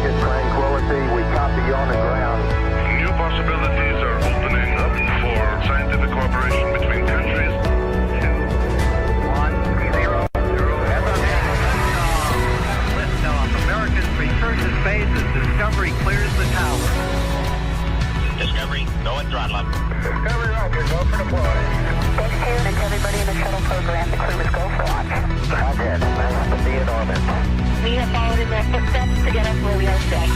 rocket tranquility. We copy you on the ground. New possibilities are opening up for scientific cooperation between countries. 2, 1, 0, 0. Liftoff. Americans return to space as Discovery clears the tower. Discovery, go and throttle up. Discovery rocket, go for deploy. Butch here, and to everybody in the shuttle program, the crew is go for launch. Roger, nice to be in orbit. We have followed in their footsteps to get us where we are today.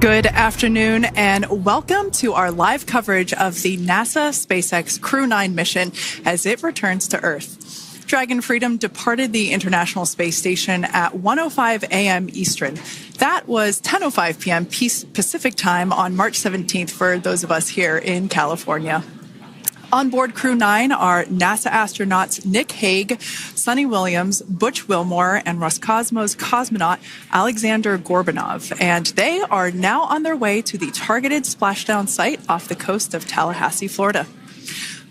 Good afternoon and welcome to our live coverage of the NASA SpaceX Crew 9 mission as it returns to Earth. Dragon Freedom departed the International Space Station at 1:05 a.m. Eastern. That was 10:05 p.m. Pacific time on March 17th for those of us here in California. On board Crew 9 are NASA astronauts Nick Hague, Suni Williams, Butch Wilmore, and Roscosmos cosmonaut Alexander Gorbanov. And they are now on their way to the targeted splashdown site off the coast of Tallahassee, Florida.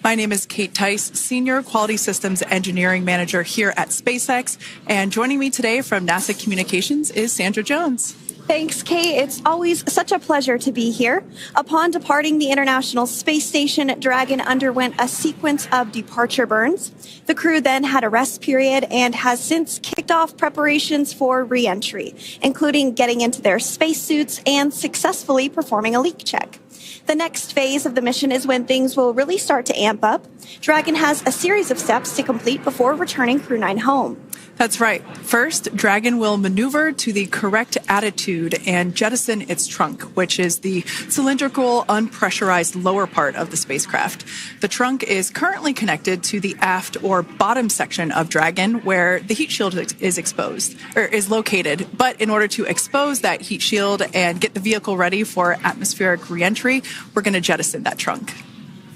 My name is Kate Tice, Senior Quality Systems Engineering Manager here at SpaceX. And joining me today from NASA Communications is Sandra Jones. Thanks, Kate. It's always such a pleasure to be here. Upon departing the International Space Station, Dragon underwent a sequence of departure burns. The crew then had a rest period and has since kicked off preparations for re-entry, including getting into their spacesuits and successfully performing a leak check. The next phase of the mission is when things will really start to amp up. Dragon has a series of steps to complete before returning Crew 9 home. That's right. First, Dragon will maneuver to the correct attitude and jettison its trunk, which is the cylindrical, unpressurized lower part of the spacecraft. The trunk is currently connected to the aft or bottom section of Dragon, where the heat shield is located. But in order to expose that heat shield and get the vehicle ready for atmospheric reentry, we're going to jettison that trunk.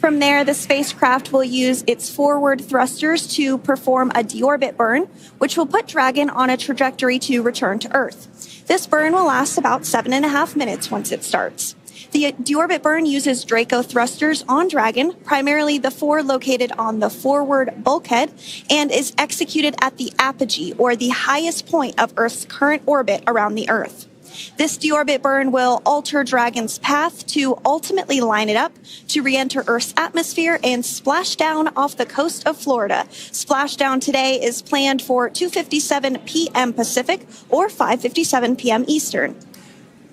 From there, the spacecraft will use its forward thrusters to perform a deorbit burn, which will put Dragon on a trajectory to return to Earth. This burn will last about 7.5 minutes once it starts. The deorbit burn uses Draco thrusters on Dragon, primarily the 4 located on the forward bulkhead, and is executed at the apogee, or the highest point of Earth's current orbit around the Earth. This deorbit burn will alter Dragon's path to ultimately line it up to re-enter Earth's atmosphere and splash down off the coast of Florida. Splashdown today is planned for 2:57 p.m. Pacific or 5:57 p.m. Eastern.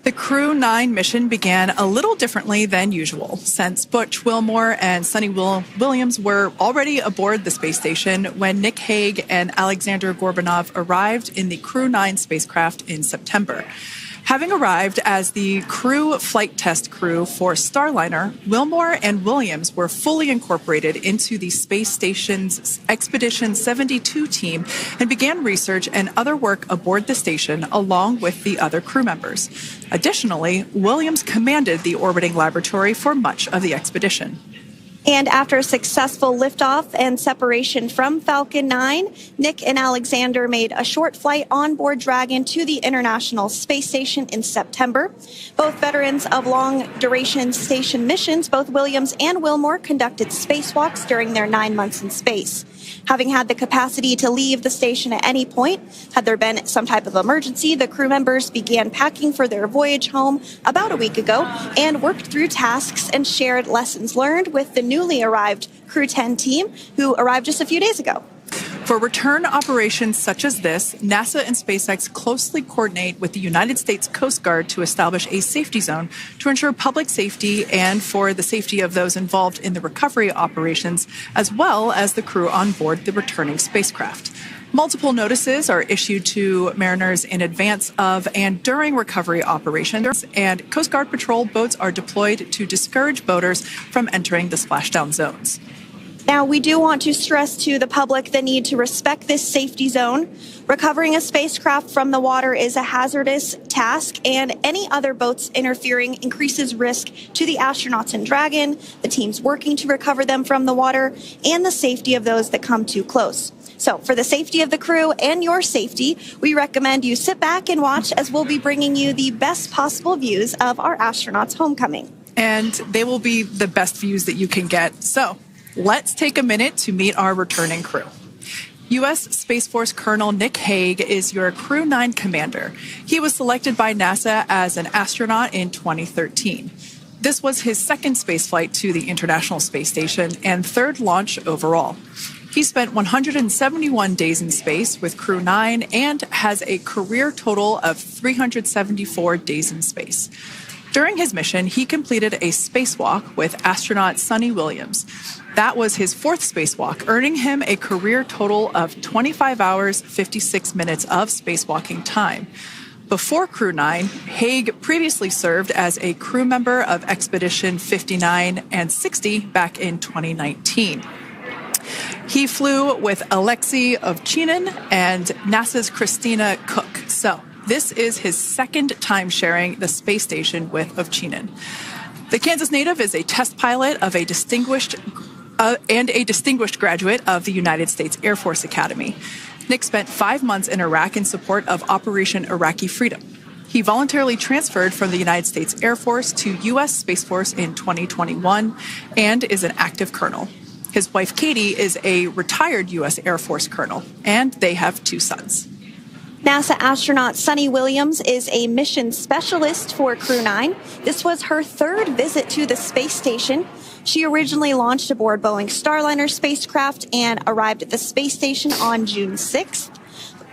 The Crew 9 mission began a little differently than usual, since Butch Wilmore and Suni Williams were already aboard the space station when Nick Hague and Alexander Gorbanov arrived in the Crew 9 spacecraft in September. Having arrived as the crew flight test crew for Starliner, Wilmore and Williams were fully incorporated into the space station's Expedition 72 team and began research and other work aboard the station along with the other crew members. Additionally, Williams commanded the orbiting laboratory for much of the expedition. And after a successful liftoff and separation from Falcon 9, Nick and Alexander made a short flight on board Dragon to the International Space Station in September. Both veterans of long-duration station missions, both Williams and Wilmore conducted spacewalks during their 9 months in space. Having had the capacity to leave the station at any point, had there been some type of emergency, the crew members began packing for their voyage home about a week ago and worked through tasks and shared lessons learned with the newly arrived Crew 10 team, who arrived just a few days ago. For return operations such as this, NASA and SpaceX closely coordinate with the United States Coast Guard to establish a safety zone to ensure public safety and for the safety of those involved in the recovery operations, as well as the crew on board the returning spacecraft. Multiple notices are issued to mariners in advance of and during recovery operations, and Coast Guard patrol boats are deployed to discourage boaters from entering the splashdown zones. Now, we do want to stress to the public the need to respect this safety zone. Recovering a spacecraft from the water is a hazardous task, and any other boats interfering increases risk to the astronauts in Dragon, the teams working to recover them from the water, and the safety of those that come too close. So for the safety of the crew and your safety, we recommend you sit back and watch as we'll be bringing you the best possible views of our astronauts' homecoming. And they will be the best views that you can get. So let's take a minute to meet our returning crew. U.S. Space Force Colonel Nick Hague is your Crew 9 commander. He was selected by NASA as an astronaut in 2013. This was his second spaceflight to the International Space Station and third launch overall. He spent 171 days in space with Crew 9 and has a career total of 374 days in space. During his mission, he completed a spacewalk with astronaut Suni Williams. That was his fourth spacewalk, earning him a career total of 25 hours, 56 minutes of spacewalking time. Before Crew 9, Hague previously served as a crew member of Expedition 59 and 60 back in 2019. He flew with Alexei Ovchinin and NASA's Christina Koch. So this is his second time sharing the space station with Ovchinin. The Kansas native is a test pilot of a distinguished graduate of the United States Air Force Academy. Nick spent 5 months in Iraq in support of Operation Iraqi Freedom. He voluntarily transferred from the United States Air Force to U.S. Space Force in 2021 and is an active colonel. His wife, Katie, is a retired U.S. Air Force colonel, and they have 2 sons. NASA astronaut Suni Williams is a mission specialist for Crew 9. This was her third visit to the space station. She originally launched aboard Boeing Starliner spacecraft and arrived at the space station on June 6th.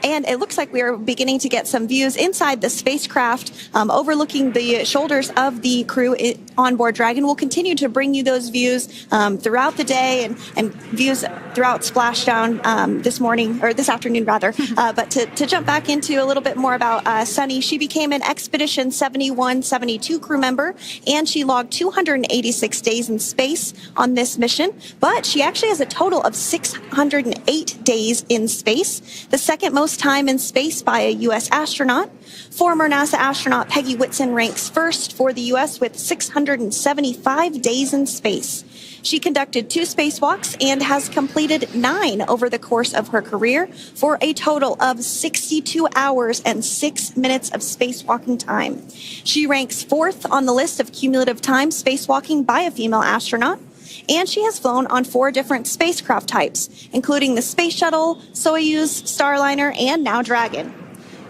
And it looks like we are beginning to get some views inside the spacecraft, overlooking the shoulders of the crew on board Dragon. We'll continue to bring you those views throughout the day and views throughout splashdown this afternoon rather. But to jump back into a little bit more about Suni, she became an Expedition 71-72 crew member, and she logged 286 days in space on this mission. But she actually has a total of 608 days in space, the second most time in space by a U.S. astronaut. Former NASA astronaut Peggy Whitson ranks first for the U.S. with 675 days in space. She conducted 2 spacewalks and has completed 9 over the course of her career for a total of 62 hours and 6 minutes of spacewalking time. She ranks 4th on the list of cumulative time spacewalking by a female astronaut. And she has flown on 4 different spacecraft types, including the Space Shuttle, Soyuz, Starliner, and now Dragon.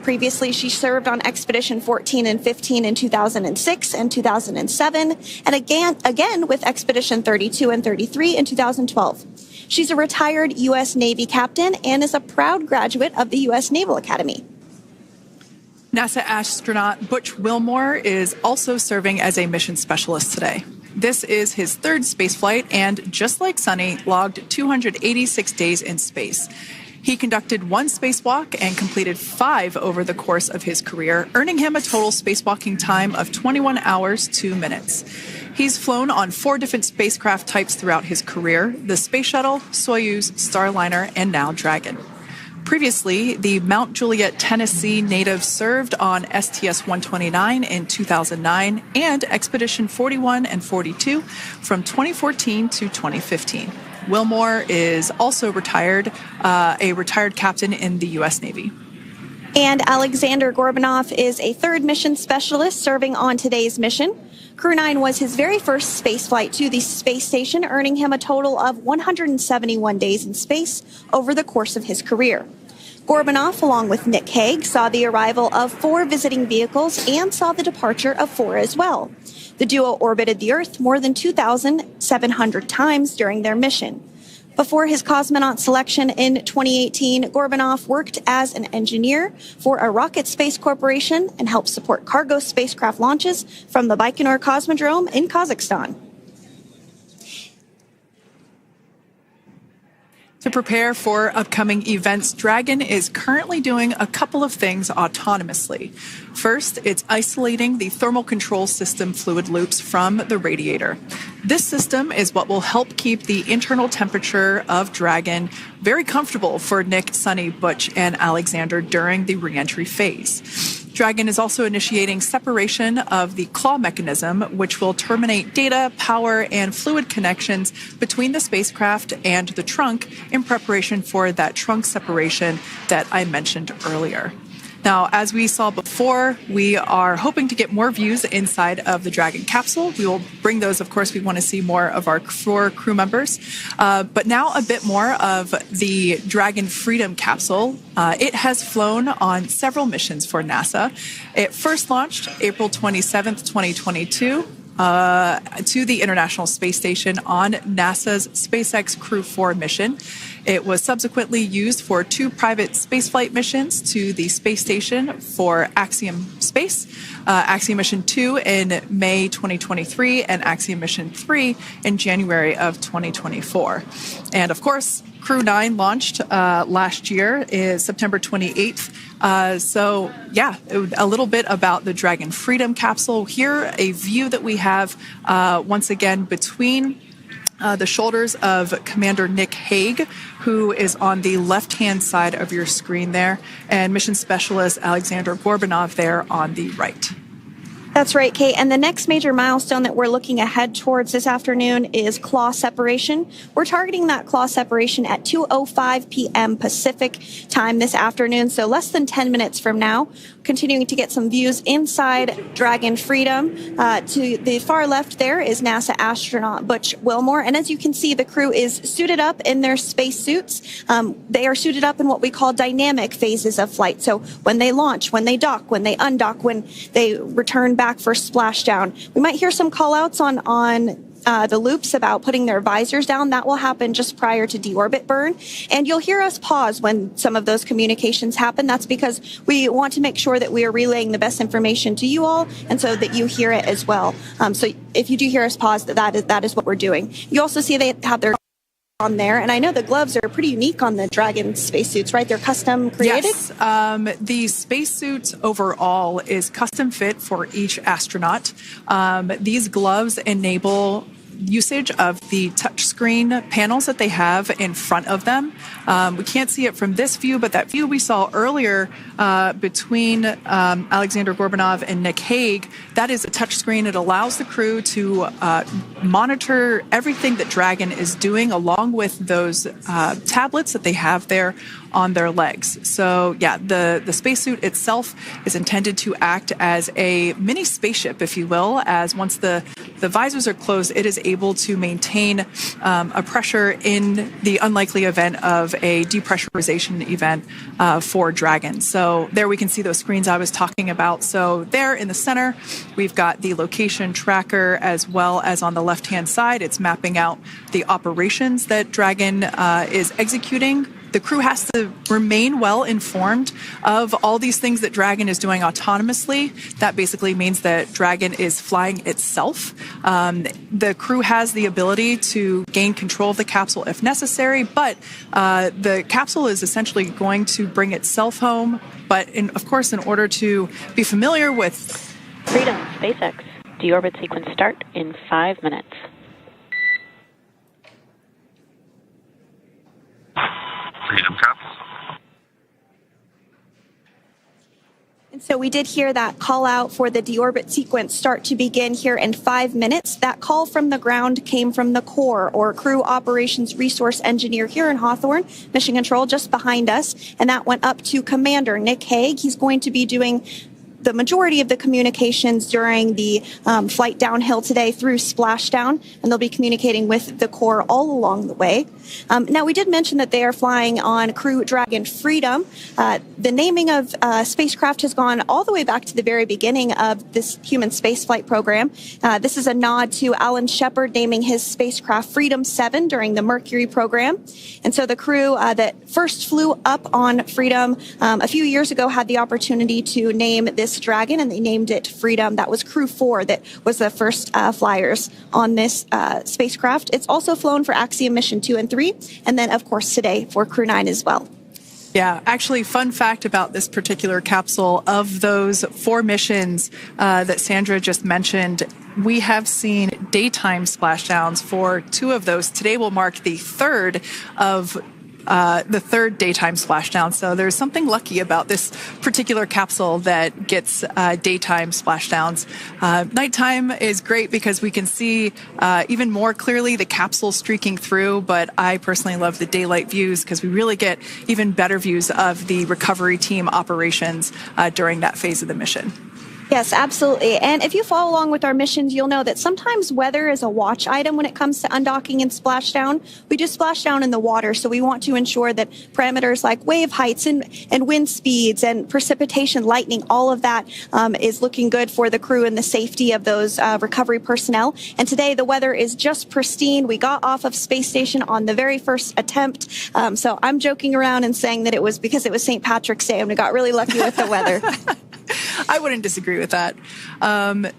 Previously, she served on Expedition 14 and 15 in 2006 and 2007, and again with Expedition 32 and 33 in 2012. She's a retired U.S. Navy captain and is a proud graduate of the U.S. Naval Academy. NASA astronaut Butch Wilmore is also serving as a mission specialist today. This is his 3rd spaceflight and, just like Suni, logged 286 days in space. He conducted 1 spacewalk and completed 5 over the course of his career, earning him a total spacewalking time of 21 hours, 2 minutes. He's flown on 4 different spacecraft types throughout his career: the Space Shuttle, Soyuz, Starliner, and now Dragon. Previously, the Mount Juliet, Tennessee native served on STS-129 in 2009 and Expedition 41 and 42 from 2014 to 2015. Wilmore is also a retired captain in the U.S. Navy. And Alexander Gorbanov is a 3rd mission specialist serving on today's mission. Crew 9 was his very first spaceflight to the space station, earning him a total of 171 days in space over the course of his career. Gorbanov, along with Nick Hague, saw the arrival of 4 visiting vehicles and saw the departure of 4 as well. The duo orbited the Earth more than 2,700 times during their mission. Before his cosmonaut selection in 2018, Gorbanov worked as an engineer for a rocket space corporation and helped support cargo spacecraft launches from the Baikonur Cosmodrome in Kazakhstan. To prepare for upcoming events, Dragon is currently doing a couple of things autonomously. First, it's isolating the thermal control system fluid loops from the radiator. This system is what will help keep the internal temperature of Dragon very comfortable for Nick, Suni, Butch, and Alexander during the reentry phase. Dragon is also initiating separation of the claw mechanism, which will terminate data, power, and fluid connections between the spacecraft and the trunk in preparation for that trunk separation that I mentioned earlier. Now, as we saw before, we are hoping to get more views inside of the Dragon capsule. We will bring those, of course. We want to see more of our 4 crew members. But now a bit more of the Dragon Freedom capsule. It has flown on several missions for NASA. It first launched April 27th, 2022. To the International Space Station on NASA's SpaceX Crew 4 mission. It was subsequently used for 2 private spaceflight missions to the space station for Axiom Space, Axiom Mission 2 in May 2023, and Axiom Mission 3 in January of 2024. And of course, Crew 9 launched last year, is September 28th. So, yeah, a little bit about the Dragon Freedom capsule. Here, a view that we have once again between the shoulders of Commander Nick Hague, who is on the left-hand side of your screen there, and Mission Specialist Alexander Gorbanov there on the right. That's right, Kate. And the next major milestone that we're looking ahead towards this afternoon is claw separation. We're targeting that claw separation at 2:05 p.m. Pacific time this afternoon, so less than 10 minutes from now. Continuing to get some views inside Dragon Freedom. To the far left there is NASA astronaut Butch Wilmore. And as you can see, the crew is suited up in their spacesuits. They are suited up in what we call dynamic phases of flight. So when they launch, when they dock, when they undock, when they return back for splashdown. We might hear some call outs on the loops about putting their visors down. That will happen just prior to deorbit burn. And you'll hear us pause when some of those communications happen. That's because we want to make sure that we are relaying the best information to you all, and so that you hear it as well. So if you do hear us pause, that is what we're doing. You also see they have their on there, and I know the gloves are pretty unique on the Dragon spacesuits, right? They're custom created? Yes, the spacesuit overall is custom fit for each astronaut. These gloves enable usage of the touchscreen panels that they have in front of them. We can't see it from this view, but that view we saw earlier between Alexander Gorbanov and Nick Hague, that is a touchscreen. It allows the crew to monitor everything that Dragon is doing, along with those tablets that they have there on their legs. So yeah, the spacesuit itself is intended to act as a mini spaceship, if you will, as once the visors are closed, it is able to maintain a pressure in the unlikely event of a depressurization event for Dragon. So there we can see those screens I was talking about. So there in the center, we've got the location tracker, as well as on the left-hand side, it's mapping out the operations that Dragon is executing. The crew has to remain well informed of all these things that Dragon is doing autonomously. That basically means that Dragon is flying itself. The crew has the ability to gain control of the capsule if necessary, but the capsule is essentially going to bring itself home. But of course, in order to be familiar with Freedom, SpaceX. Deorbit sequence start in 5 minutes. Freedom capsule. And so we did hear that call out for the deorbit sequence start to begin here in 5 minutes. That call from the ground came from the core, or crew operations resource engineer here in Hawthorne, mission control just behind us. And that went up to Commander Nick Hague. He's going to be doing the majority of the communications during the flight downhill today through splashdown, and they'll be communicating with the core all along the way. Now, we did mention that they are flying on Crew Dragon Freedom. The naming of spacecraft has gone all the way back to the very beginning of this human spaceflight program. This is a nod to Alan Shepard naming his spacecraft Freedom 7 during the Mercury program. And so the crew that first flew up on Freedom a few years ago had the opportunity to name this Dragon, and they named it Freedom. That was Crew 4 that was the first flyers on this spacecraft. It's also flown for Axiom Mission 2 and 3, and then, of course, today for Crew 9 as well. Yeah, actually, fun fact about this particular capsule, of those 4 missions that Sandra just mentioned, we have seen daytime splashdowns for 2 of those. Today will mark the 3rd of the third daytime splashdown. So there's something lucky about this particular capsule that gets daytime splashdowns. Nighttime is great because we can see even more clearly the capsule streaking through, but I personally love the daylight views because we really get even better views of the recovery team operations during that phase of the mission. Yes, absolutely. And if you follow along with our missions, you'll know that sometimes weather is a watch item when it comes to undocking and splashdown. We do splashdown in the water, so we want to ensure that parameters like wave heights and wind speeds and precipitation, lightning, all of that is looking good for the crew and the safety of those recovery personnel. And today the weather is just pristine. We got off of space station on the very first attempt. So I'm joking around and saying that it was because it was St. Patrick's Day and we got really lucky with the weather. I wouldn't disagree with that.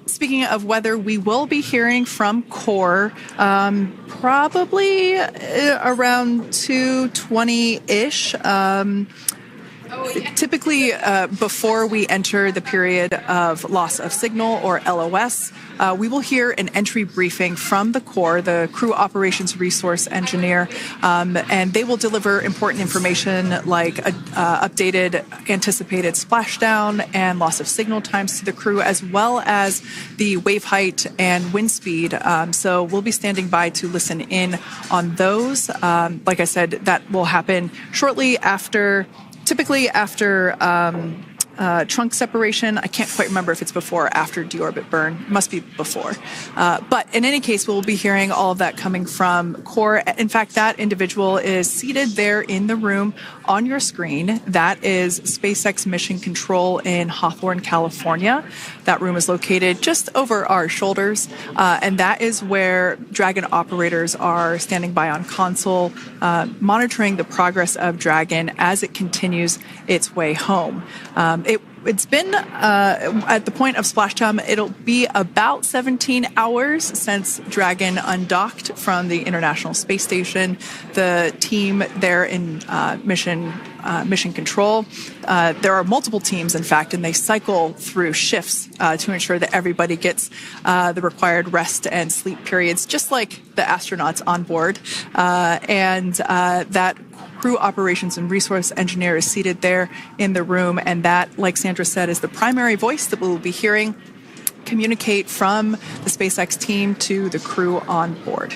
Speaking of weather, we will be hearing from core probably around 2:20-ish. Typically, before we enter the period of loss of signal or LOS, we will hear an entry briefing from the core, the Crew Operations Resource Engineer, and they will deliver important information like updated anticipated splashdown and loss of signal times to the crew, as well as the wave height and wind speed. So we'll be standing by to listen in on those. Like I said, that will happen shortly after. Typically after trunk separation. I can't quite remember if it's before or after deorbit burn. It must be before. But in any case, we'll be hearing all of that coming from core. In fact, that individual is seated there in the room on your screen. That is SpaceX Mission Control in Hawthorne, California. That room is located just over our shoulders. And that is where Dragon operators are standing by on console, monitoring the progress of Dragon as it continues its way home. It's been, at the point of splashdown, it'll be about 17 hours since Dragon undocked from the International Space Station. The team there in mission control, there are multiple teams, in fact, and they cycle through shifts to ensure that everybody gets the required rest and sleep periods, just like the astronauts on board. And that Crew Operations and Resource Engineer is seated there in the room, and that, like Sandra said, is the primary voice that we'll be hearing communicate from the SpaceX team to the crew on board.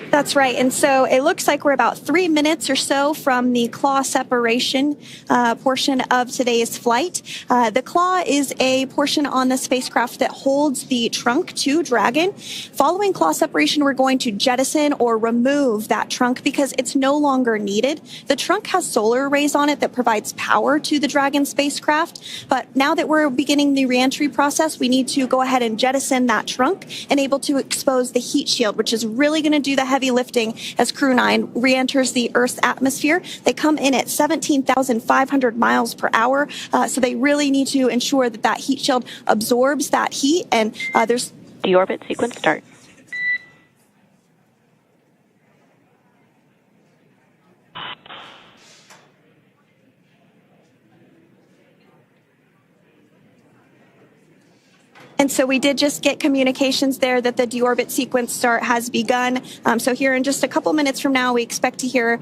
That's right. And so it looks like we're about 3 minutes or so from the claw separation portion of today's flight. The claw is a portion on the spacecraft that holds the trunk to Dragon. Following claw separation, we're going to jettison or remove that trunk because it's no longer needed. The trunk has solar arrays on it that provides power to the Dragon spacecraft. But now that we're beginning the reentry process, we need to go ahead and jettison that trunk and able to expose the heat shield, which is really going to do the heavy lifting as Crew 9 re-enters the Earth's atmosphere. They come in at 17,500 miles per hour, so they really need to ensure that that heat shield absorbs that heat, and there's... Deorbit sequence start. And so we did just get communications there that the deorbit sequence start has begun. So here in just a couple minutes from now, we expect to hear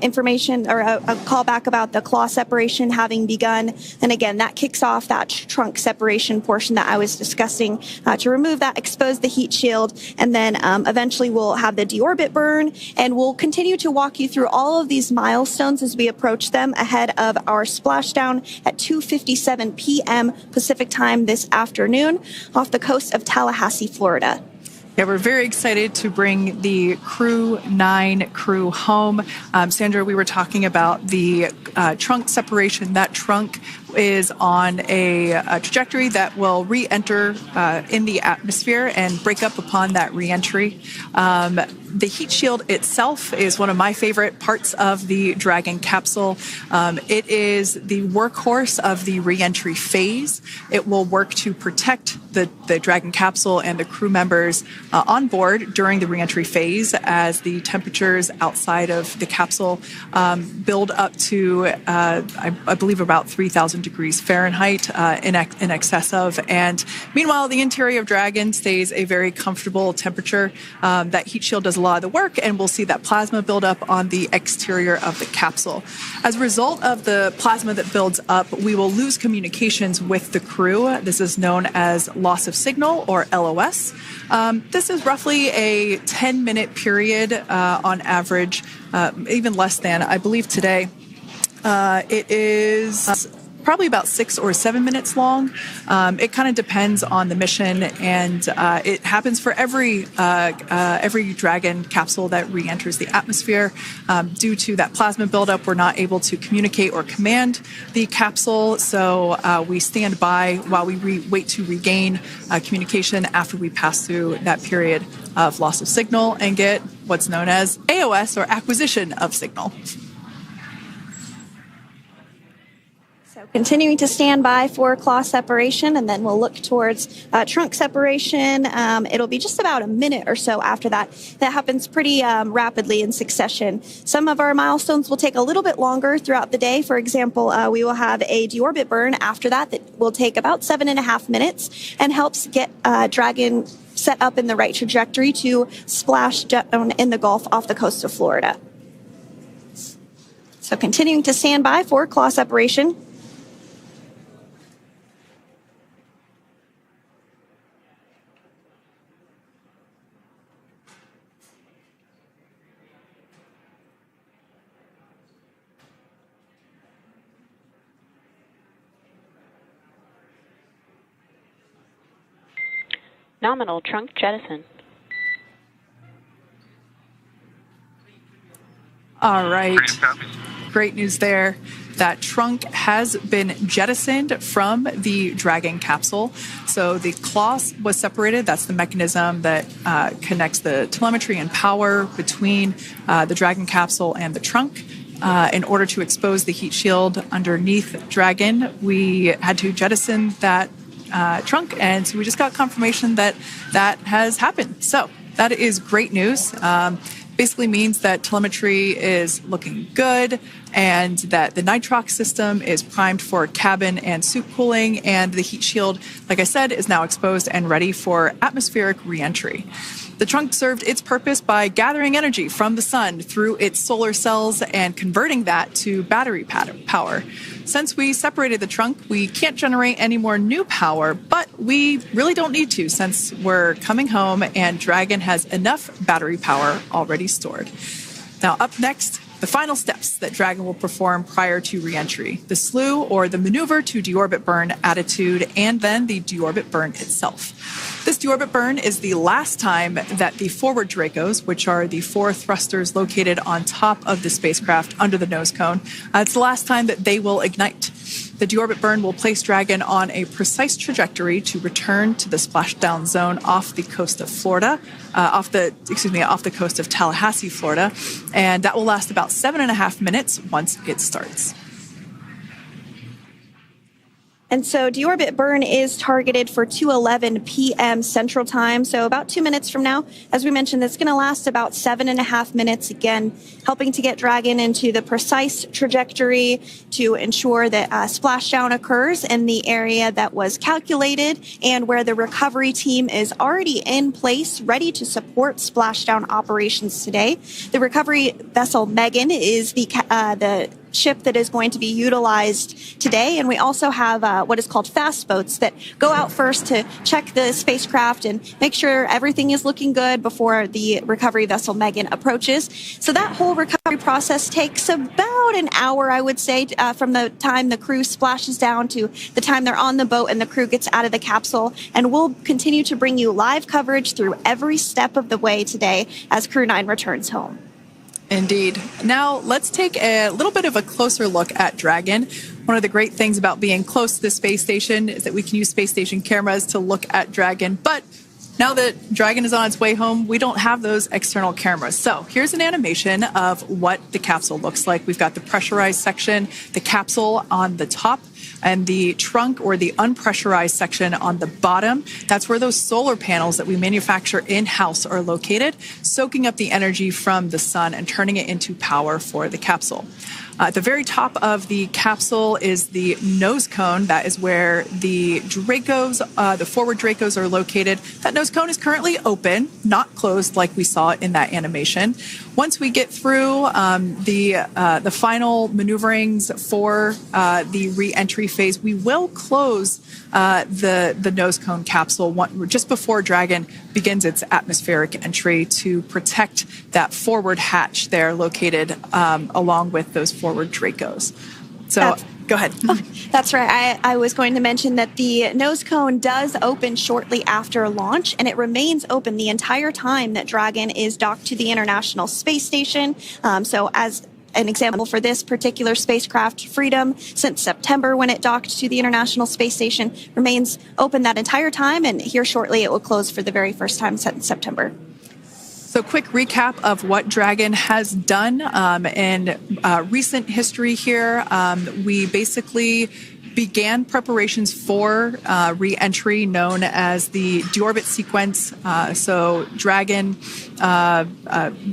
information or a call back about the claw separation having begun. And again, that kicks off that trunk separation portion that I was discussing to remove that, expose the heat shield, and then eventually we'll have the deorbit burn. And we'll continue to walk you through all of these milestones as we approach them ahead of our splashdown at 2:57 p.m. Pacific time this afternoon, off the coast of Tallahassee, Florida. Yeah, we're very excited to bring the Crew 9 crew home. Sandra, we were talking about the trunk separation. That trunk is on a trajectory that will re-enter in the atmosphere and break up upon that re-entry. The heat shield itself is one of my favorite parts of the Dragon capsule. It is the workhorse of the re-entry phase. It will work to protect the Dragon capsule and the crew members on board during the re-entry phase as the temperatures outside of the capsule build up to, I believe, about 3,000 1,000 degrees Fahrenheit in excess of. And meanwhile, the interior of Dragon stays a very comfortable temperature. That heat shield does a lot of the work, and we'll see that plasma build up on the exterior of the capsule. As a result of the plasma that builds up, we will lose communications with the crew. This is known as loss of signal, or LOS. This is roughly a 10-minute period on average, even less than. I believe today it is probably about 6 or 7 minutes long. It kind of depends on the mission, and it happens for every Dragon capsule that re-enters the atmosphere. Due to that plasma buildup, we're not able to communicate or command the capsule, so we stand by while we wait to regain communication after we pass through that period of loss of signal and get what's known as AOS, or acquisition of signal. Continuing to stand by for claw separation, and then we'll look towards trunk separation. It'll be just about a minute or so after that. That happens pretty rapidly in succession. Some of our milestones will take a little bit longer throughout the day. For example, we will have a deorbit burn after that will take about 7.5 minutes and helps get Dragon set up in the right trajectory to splash down in the Gulf off the coast of Florida. So continuing to stand by for claw separation. Nominal trunk jettison. All right. Great news there. That trunk has been jettisoned from the Dragon capsule. So the claw was separated. That's the mechanism that connects the telemetry and power between the Dragon capsule and the trunk. In order to expose the heat shield underneath Dragon, we had to jettison that trunk, and so we just got confirmation that that has happened. So that is great news. Basically means that telemetry is looking good, and that the nitrox system is primed for cabin and suit cooling, and the heat shield, like I said, is now exposed and ready for atmospheric re-entry. The trunk served its purpose by gathering energy from the sun through its solar cells and converting that to battery power. Since we separated the trunk, we can't generate any more new power, but we really don't need to since we're coming home and Dragon has enough battery power already stored. Now, up next, the final steps that Dragon will perform prior to re-entry: the slew, or the maneuver to deorbit burn attitude, and then the deorbit burn itself. This deorbit burn is the last time that the forward Dracos, which are the 4 thrusters located on top of the spacecraft under the nose cone, it's the last time that they will ignite. The deorbit burn will place Dragon on a precise trajectory to return to the splashdown zone off the coast of Florida, off the coast of Tallahassee, Florida, and that will last about 7.5 minutes once it starts. And so deorbit burn is targeted for 2:11 p.m. Central Time, so about 2 minutes from now. As we mentioned, it's going to last about 7.5 minutes, again, helping to get Dragon into the precise trajectory to ensure that splashdown occurs in the area that was calculated and where the recovery team is already in place, ready to support splashdown operations today. The recovery vessel Megan is the ship that is going to be utilized today. And we also have what is called fast boats that go out first to check the spacecraft and make sure everything is looking good before the recovery vessel Megan approaches. So that whole recovery process takes about an hour, I would say, from the time the crew splashes down to the time they're on the boat and the crew gets out of the capsule. And we'll continue to bring you live coverage through every step of the way today as Crew 9 returns home. Indeed. Now, let's take a little bit of a closer look at Dragon. One of the great things about being close to the space station is that we can use space station cameras to look at Dragon. But now that Dragon is on its way home, we don't have those external cameras. So here's an animation of what the capsule looks like. We've got the pressurized section, the capsule on the top, and the trunk, or the unpressurized section, on the bottom. That's where those solar panels that we manufacture in-house are located, soaking up the energy from the sun and turning it into power for the capsule. At the very top of the capsule is the nose cone. That is where the Dracos, the forward Dracos, are located. That nose cone is currently open, not closed like we saw in that animation. Once we get through the final maneuverings for the re-entry phase, we will close the nose cone capsule just before Dragon begins its atmospheric entry to protect that forward hatch there located along with those forward Dracos. So go ahead. That's right. I was going to mention that the nose cone does open shortly after launch, and it remains open the entire time that Dragon is docked to the International Space Station. So as an example for this particular spacecraft, Freedom, since September when it docked to the International Space Station, remains open that entire time, and here shortly it will close for the very first time since September. So quick recap of what Dragon has done in recent history here. We basically began preparations for re-entry known as the deorbit sequence. So Dragon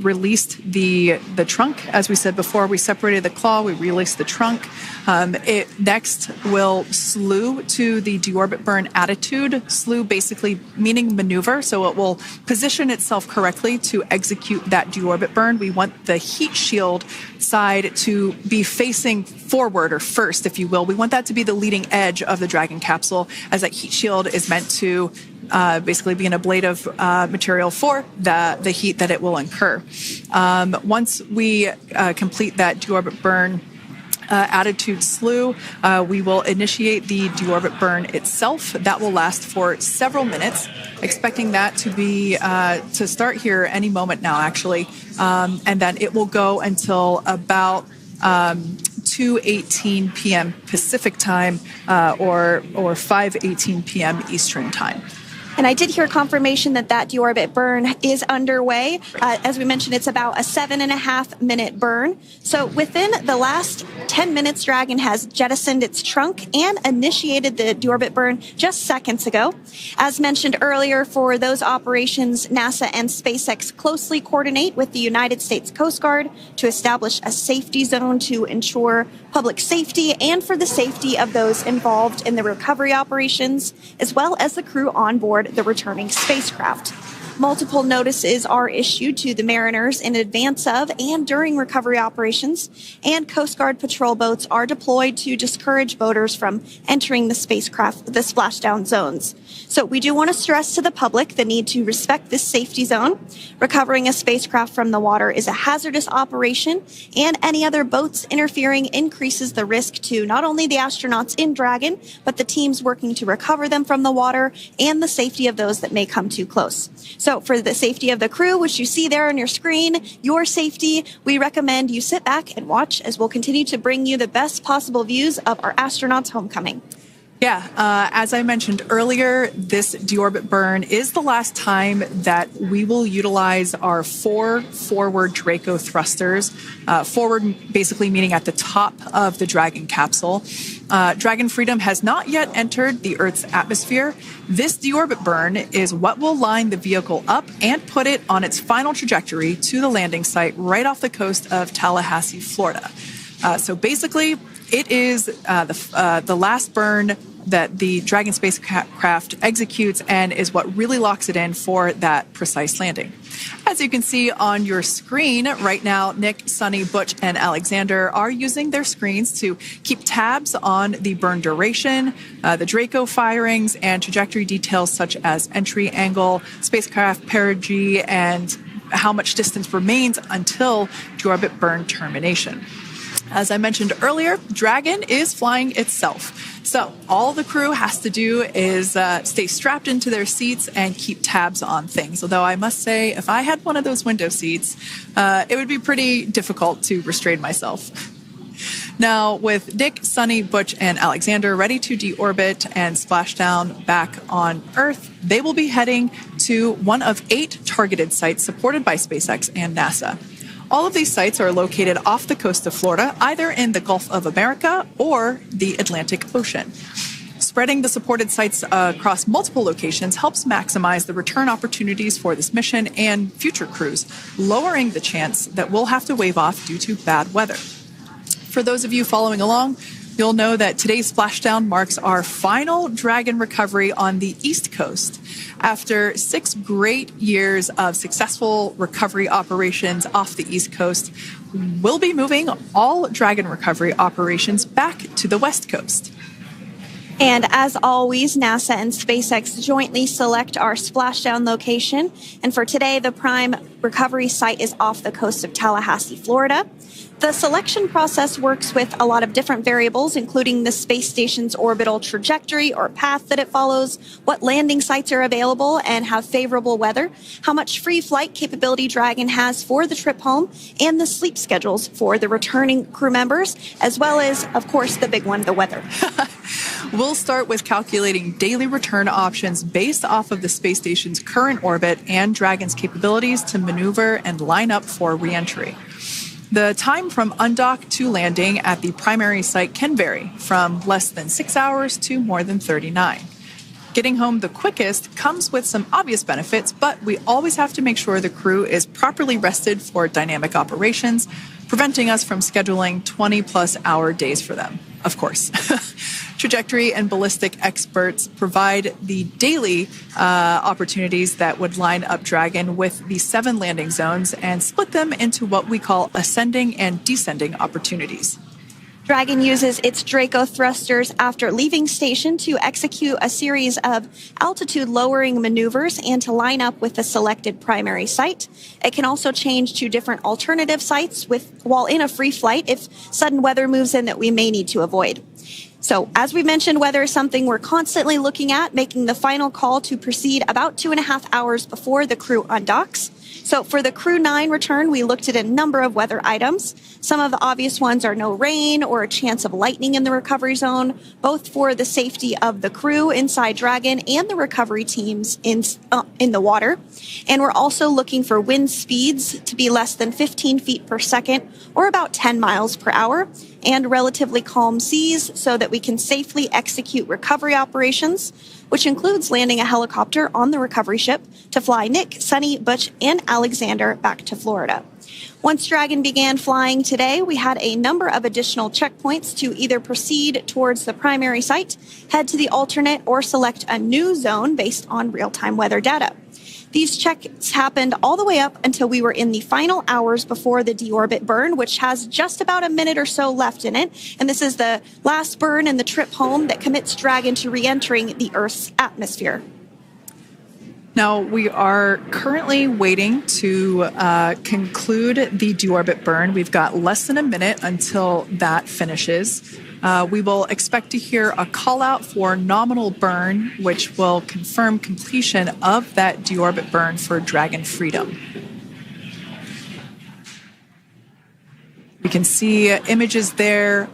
released the trunk. As we said before, we separated the claw, we released the trunk. It next will slew to the deorbit burn attitude. Slew basically meaning maneuver, so it will position itself correctly to execute that deorbit burn. We want the heat shield side to be facing forward, or first, if you will. We want that to be the leading edge of the Dragon capsule, as that heat shield is meant to basically be an ablative material for the heat that it will incur. Once we complete that deorbit burn attitude slew, we will initiate the deorbit burn itself. That will last for several minutes, expecting that to be to start here any moment now, actually, and then it will go until about 2:18 p.m. Pacific time or 5:18 p.m. Eastern time. And I did hear confirmation that deorbit burn is underway. As we mentioned, it's about a 7.5 minute burn. So within the last 10 minutes, Dragon has jettisoned its trunk and initiated the deorbit burn just seconds ago. As mentioned earlier, for those operations, NASA and SpaceX closely coordinate with the United States Coast Guard to establish a safety zone to ensure public safety and for the safety of those involved in the recovery operations, as well as the crew on board the returning spacecraft. Multiple notices are issued to the mariners in advance of and during recovery operations, and Coast Guard patrol boats are deployed to discourage boaters from entering the splashdown zones. So we do want to stress to the public the need to respect this safety zone. Recovering a spacecraft from the water is a hazardous operation, and any other boats interfering increases the risk to not only the astronauts in Dragon, but the teams working to recover them from the water and the safety of those that may come too close. So for the safety of the crew, which you see there on your screen, your safety, we recommend you sit back and watch as we'll continue to bring you the best possible views of our astronauts' homecoming. Yeah, as I mentioned earlier, this deorbit burn is the last time that we will utilize our 4 forward Draco thrusters. Forward basically meaning at the top of the Dragon capsule. Dragon Freedom has not yet entered the Earth's atmosphere. This deorbit burn is what will line the vehicle up and put it on its final trajectory to the landing site right off the coast of Tallahassee, Florida. So basically, it is the last burn that the Dragon spacecraft executes and is what really locks it in for that precise landing. As you can see on your screen right now, Nick, Sunny, Butch, and Alexander are using their screens to keep tabs on the burn duration, the Draco firings, and trajectory details such as entry angle, spacecraft perigee, and how much distance remains until deorbit burn termination. As I mentioned earlier, Dragon is flying itself. So all the crew has to do is stay strapped into their seats and keep tabs on things. Although I must say, if I had one of those window seats, it would be pretty difficult to restrain myself. Now, with Nick, Sunny, Butch, and Alexander ready to deorbit and splash down back on Earth, they will be heading to one of 8 targeted sites supported by SpaceX and NASA. All of these sites are located off the coast of Florida, either in the Gulf of America or the Atlantic Ocean. Spreading the supported sites across multiple locations helps maximize the return opportunities for this mission and future crews, lowering the chance that we'll have to wave off due to bad weather. For those of you following along, you'll know that today's splashdown marks our final Dragon recovery on the East Coast. After 6 great years of successful recovery operations off the East Coast, we'll be moving all Dragon recovery operations back to the West Coast. And as always, NASA and SpaceX jointly select our splashdown location. And for today, the prime recovery site is off the coast of Tallahassee, Florida. The selection process works with a lot of different variables, including the space station's orbital trajectory or path that it follows, what landing sites are available and have favorable weather, how much free flight capability Dragon has for the trip home, and the sleep schedules for the returning crew members, as well as, of course, the big one, the weather. We'll start with calculating daily return options based off of the space station's current orbit and Dragon's capabilities to maneuver and line up for re-entry. The time from undock to landing at the primary site can vary from less than 6 hours to more than 39. Getting home the quickest comes with some obvious benefits, but we always have to make sure the crew is properly rested for dynamic operations, preventing us from scheduling 20-plus hour days for them, of course. Trajectory and ballistic experts provide the daily opportunities that would line up Dragon with the 7 landing zones and split them into what we call ascending and descending opportunities. Dragon uses its Draco thrusters after leaving station to execute a series of altitude-lowering maneuvers and to line up with the selected primary site. It can also change to different alternative sites while in a free flight if sudden weather moves in that we may need to avoid. So, as we mentioned, weather is something we're constantly looking at, making the final call to proceed about 2.5 hours before the crew undocks. So for the Crew 9 return, we looked at a number of weather items. Some of the obvious ones are no rain or a chance of lightning in the recovery zone, both for the safety of the crew inside Dragon and the recovery teams in the water. And we're also looking for wind speeds to be less than 15 feet per second or about 10 miles per hour, and relatively calm seas so that we can safely execute recovery operations, which includes landing a helicopter on the recovery ship to fly Nick, Sunny, Butch, and Alexander back to Florida. Once Dragon began flying today, we had a number of additional checkpoints to either proceed towards the primary site, head to the alternate, or select a new zone based on real-time weather data. These checks happened all the way up until we were in the final hours before the deorbit burn, which has just about a minute or so left in it. And this is the last burn in the trip home that commits Dragon to re-entering the Earth's atmosphere. Now, we are currently waiting to conclude the deorbit burn. We've got less than a minute until that finishes. We will expect to hear a call out for nominal burn, which will confirm completion of that deorbit burn for Dragon Freedom. We can see images there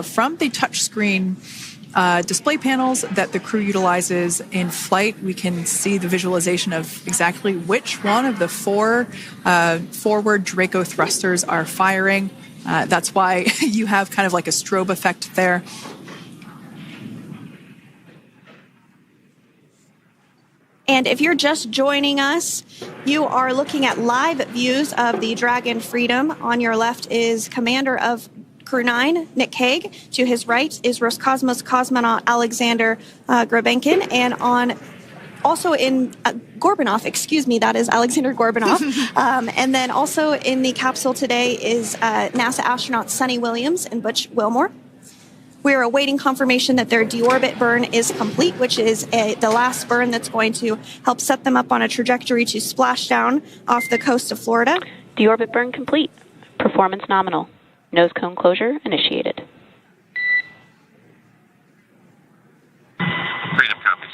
from the touchscreen display panels that the crew utilizes in flight. We can see the visualization of exactly which one of the 4 forward Draco thrusters are firing. That's why you have kind of like a strobe effect there. And if you're just joining us, you are looking at live views of the Dragon Freedom. On your left is Commander of Crew 9, Nick Hague. To his right is Roscosmos cosmonaut Alexander Grabenkin. And also in Gorbanov, that is Alexander Gorbanov. And then also in the capsule today is NASA astronauts Sunny Williams and Butch Wilmore. We're awaiting confirmation that their deorbit burn is complete, which is the last burn that's going to help set them up on a trajectory to splash down off the coast of Florida. Deorbit burn complete. Performance nominal. Nose cone closure initiated. Freedom copies.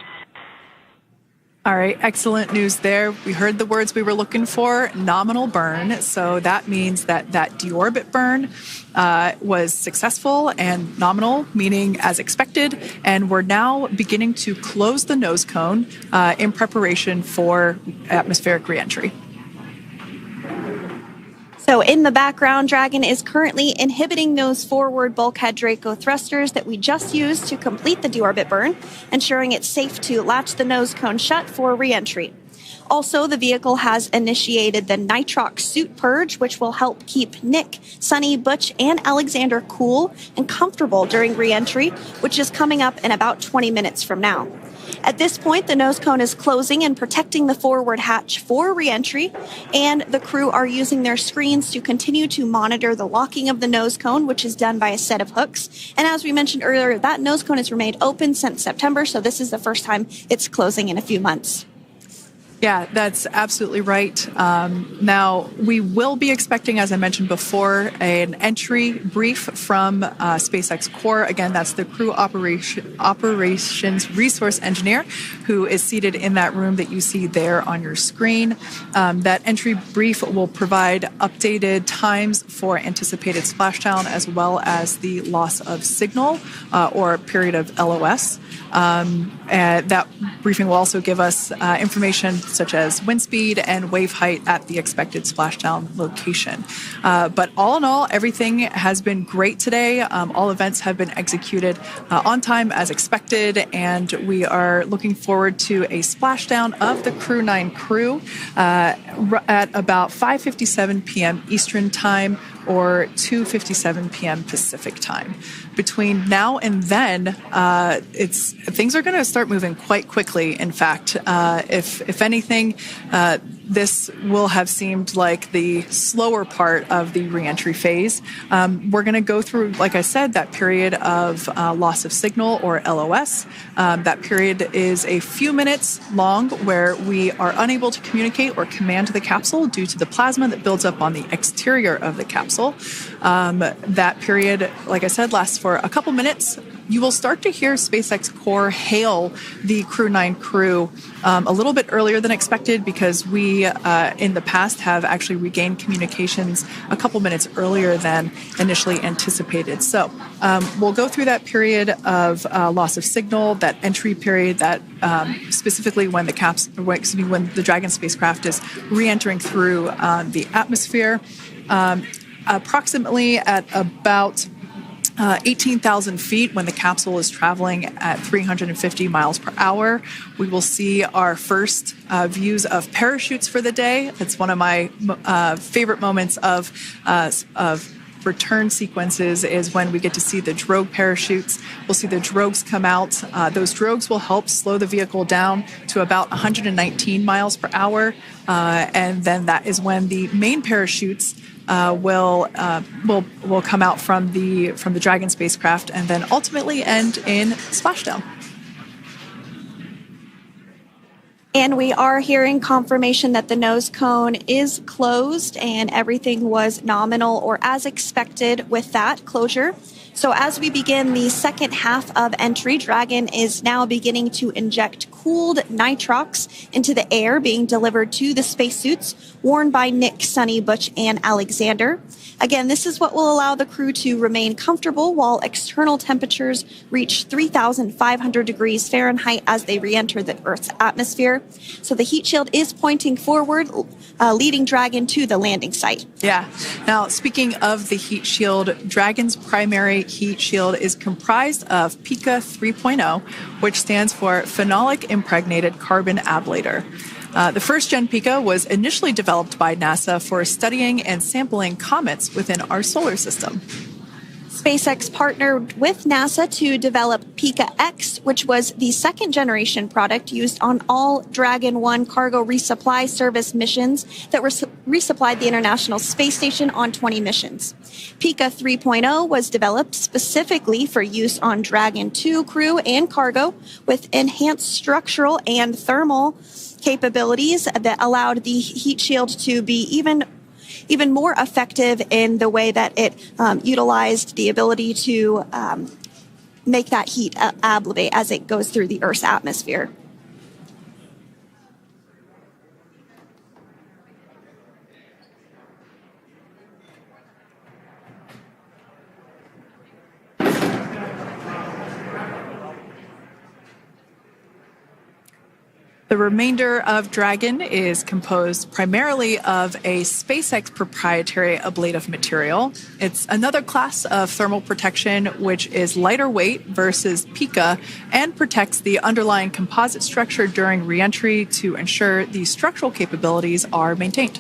All right, excellent news there. We heard the words we were looking for, nominal burn. So that means that deorbit burn was successful and nominal, meaning as expected. And we're now beginning to close the nose cone in preparation for atmospheric reentry. So in the background, Dragon is currently inhibiting those forward bulkhead Draco thrusters that we just used to complete the deorbit burn, ensuring it's safe to latch the nose cone shut for re-entry. Also, the vehicle has initiated the nitrox suit purge, which will help keep Nick, Sunny, Butch, and Alexander cool and comfortable during re-entry, which is coming up in about 20 minutes from now. At this point, the nose cone is closing and protecting the forward hatch for re-entry, and the crew are using their screens to continue to monitor the locking of the nose cone, which is done by a set of hooks. And as we mentioned earlier, that nose cone has remained open since September, so this is the first time it's closing in a few months. Yeah, that's absolutely right. Now, we will be expecting, as I mentioned before, an entry brief from SpaceX Core. Again, that's the crew operations resource engineer who is seated in that room that you see there on your screen. That entry brief will provide updated times for anticipated splashdown as well as the loss of signal or period of LOS. And that briefing will also give us information such as wind speed and wave height at the expected splashdown location. But all in all, everything has been great today. All events have been executed on time as expected, and we are looking forward to a splashdown of the Crew 9 crew at about 5:57 p.m. Eastern Time or 2:57 p.m. Pacific Time. Between now and then, things are going to start moving quite quickly. In fact, if anything, this will have seemed like the slower part of the reentry phase. We're going to go through, like I said, that period of loss of signal or LOS. That period is a few minutes long where we are unable to communicate or command the capsule due to the plasma that builds up on the exterior of the capsule. That period, like I said, lasts for a couple minutes. You will start to hear SpaceX Core hail the Crew 9 crew a little bit earlier than expected because we, in the past, have actually regained communications a couple minutes earlier than initially anticipated. So we'll go through that period of loss of signal, that entry period, that specifically when when the Dragon spacecraft is re-entering through the atmosphere. Approximately at about 18,000 feet when the capsule is traveling at 350 miles per hour. We will see our first views of parachutes for the day. It's one of my favorite moments of return sequences is when we get to see the drogue parachutes. We'll see the drogues come out. Those drogues will help slow the vehicle down to about 119 miles per hour. And then that is when the main parachutes will come out from the Dragon spacecraft and then ultimately end in splashdown. And we are hearing confirmation that the nose cone is closed and everything was nominal or as expected with that closure. So as we begin the second half of entry, Dragon is now beginning to inject cooled nitrox into the air being delivered to the spacesuits worn by Nick, Sunny, Butch, and Alexander. Again, this is what will allow the crew to remain comfortable while external temperatures reach 3,500 degrees Fahrenheit as they re-enter the Earth's atmosphere. So the heat shield is pointing forward, leading Dragon to the landing site. Yeah. Now, speaking of the heat shield, Dragon's primary heat shield is comprised of PICA 3.0, which stands for Phenolic Impregnated Carbon Ablator. The first-gen PICA was initially developed by NASA for studying and sampling comets within our solar system. SpaceX partnered with NASA to develop PICA-X, which was the second-generation product used on all Dragon 1 cargo resupply service missions that resupplied the International Space Station on 20 missions. PICA 3.0 was developed specifically for use on Dragon 2 crew and cargo with enhanced structural and thermal capabilities that allowed the heat shield to be even more effective in the way that it utilized the ability to make that heat ablate as it goes through the Earth's atmosphere. The The remainder of Dragon is composed primarily of a SpaceX proprietary ablative material. It's another class of thermal protection which is lighter weight versus Pika and protects the underlying composite structure during reentry to ensure the structural capabilities are maintained.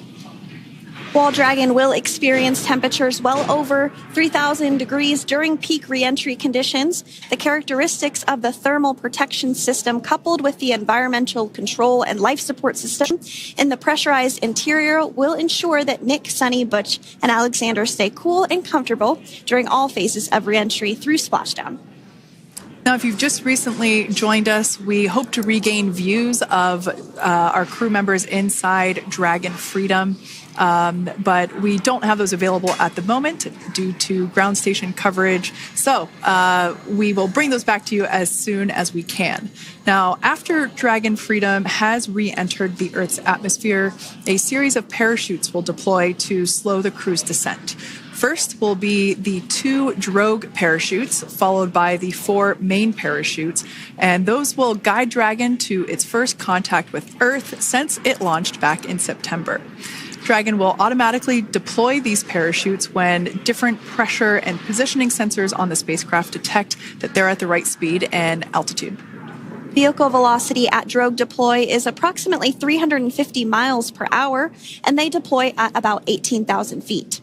While Dragon will experience temperatures well over 3,000 degrees during peak reentry conditions, the characteristics of the thermal protection system coupled with the environmental control and life support system in the pressurized interior will ensure that Nick, Sunny, Butch, and Alexander stay cool and comfortable during all phases of reentry through splashdown. Now, if you've just recently joined us, we hope to regain views of our crew members inside Dragon Freedom. But we don't have those available at the moment due to ground station coverage. So we will bring those back to you as soon as we can. Now, after Dragon Freedom has re-entered the Earth's atmosphere, a series of parachutes will deploy to slow the crew's descent. First will be the 2 drogue parachutes, followed by the 4 main parachutes, and those will guide Dragon to its first contact with Earth since it launched back in September. Dragon will automatically deploy these parachutes when different pressure and positioning sensors on the spacecraft detect that they're at the right speed and altitude. Vehicle velocity at drogue deploy is approximately 350 miles per hour, and they deploy at about 18,000 feet.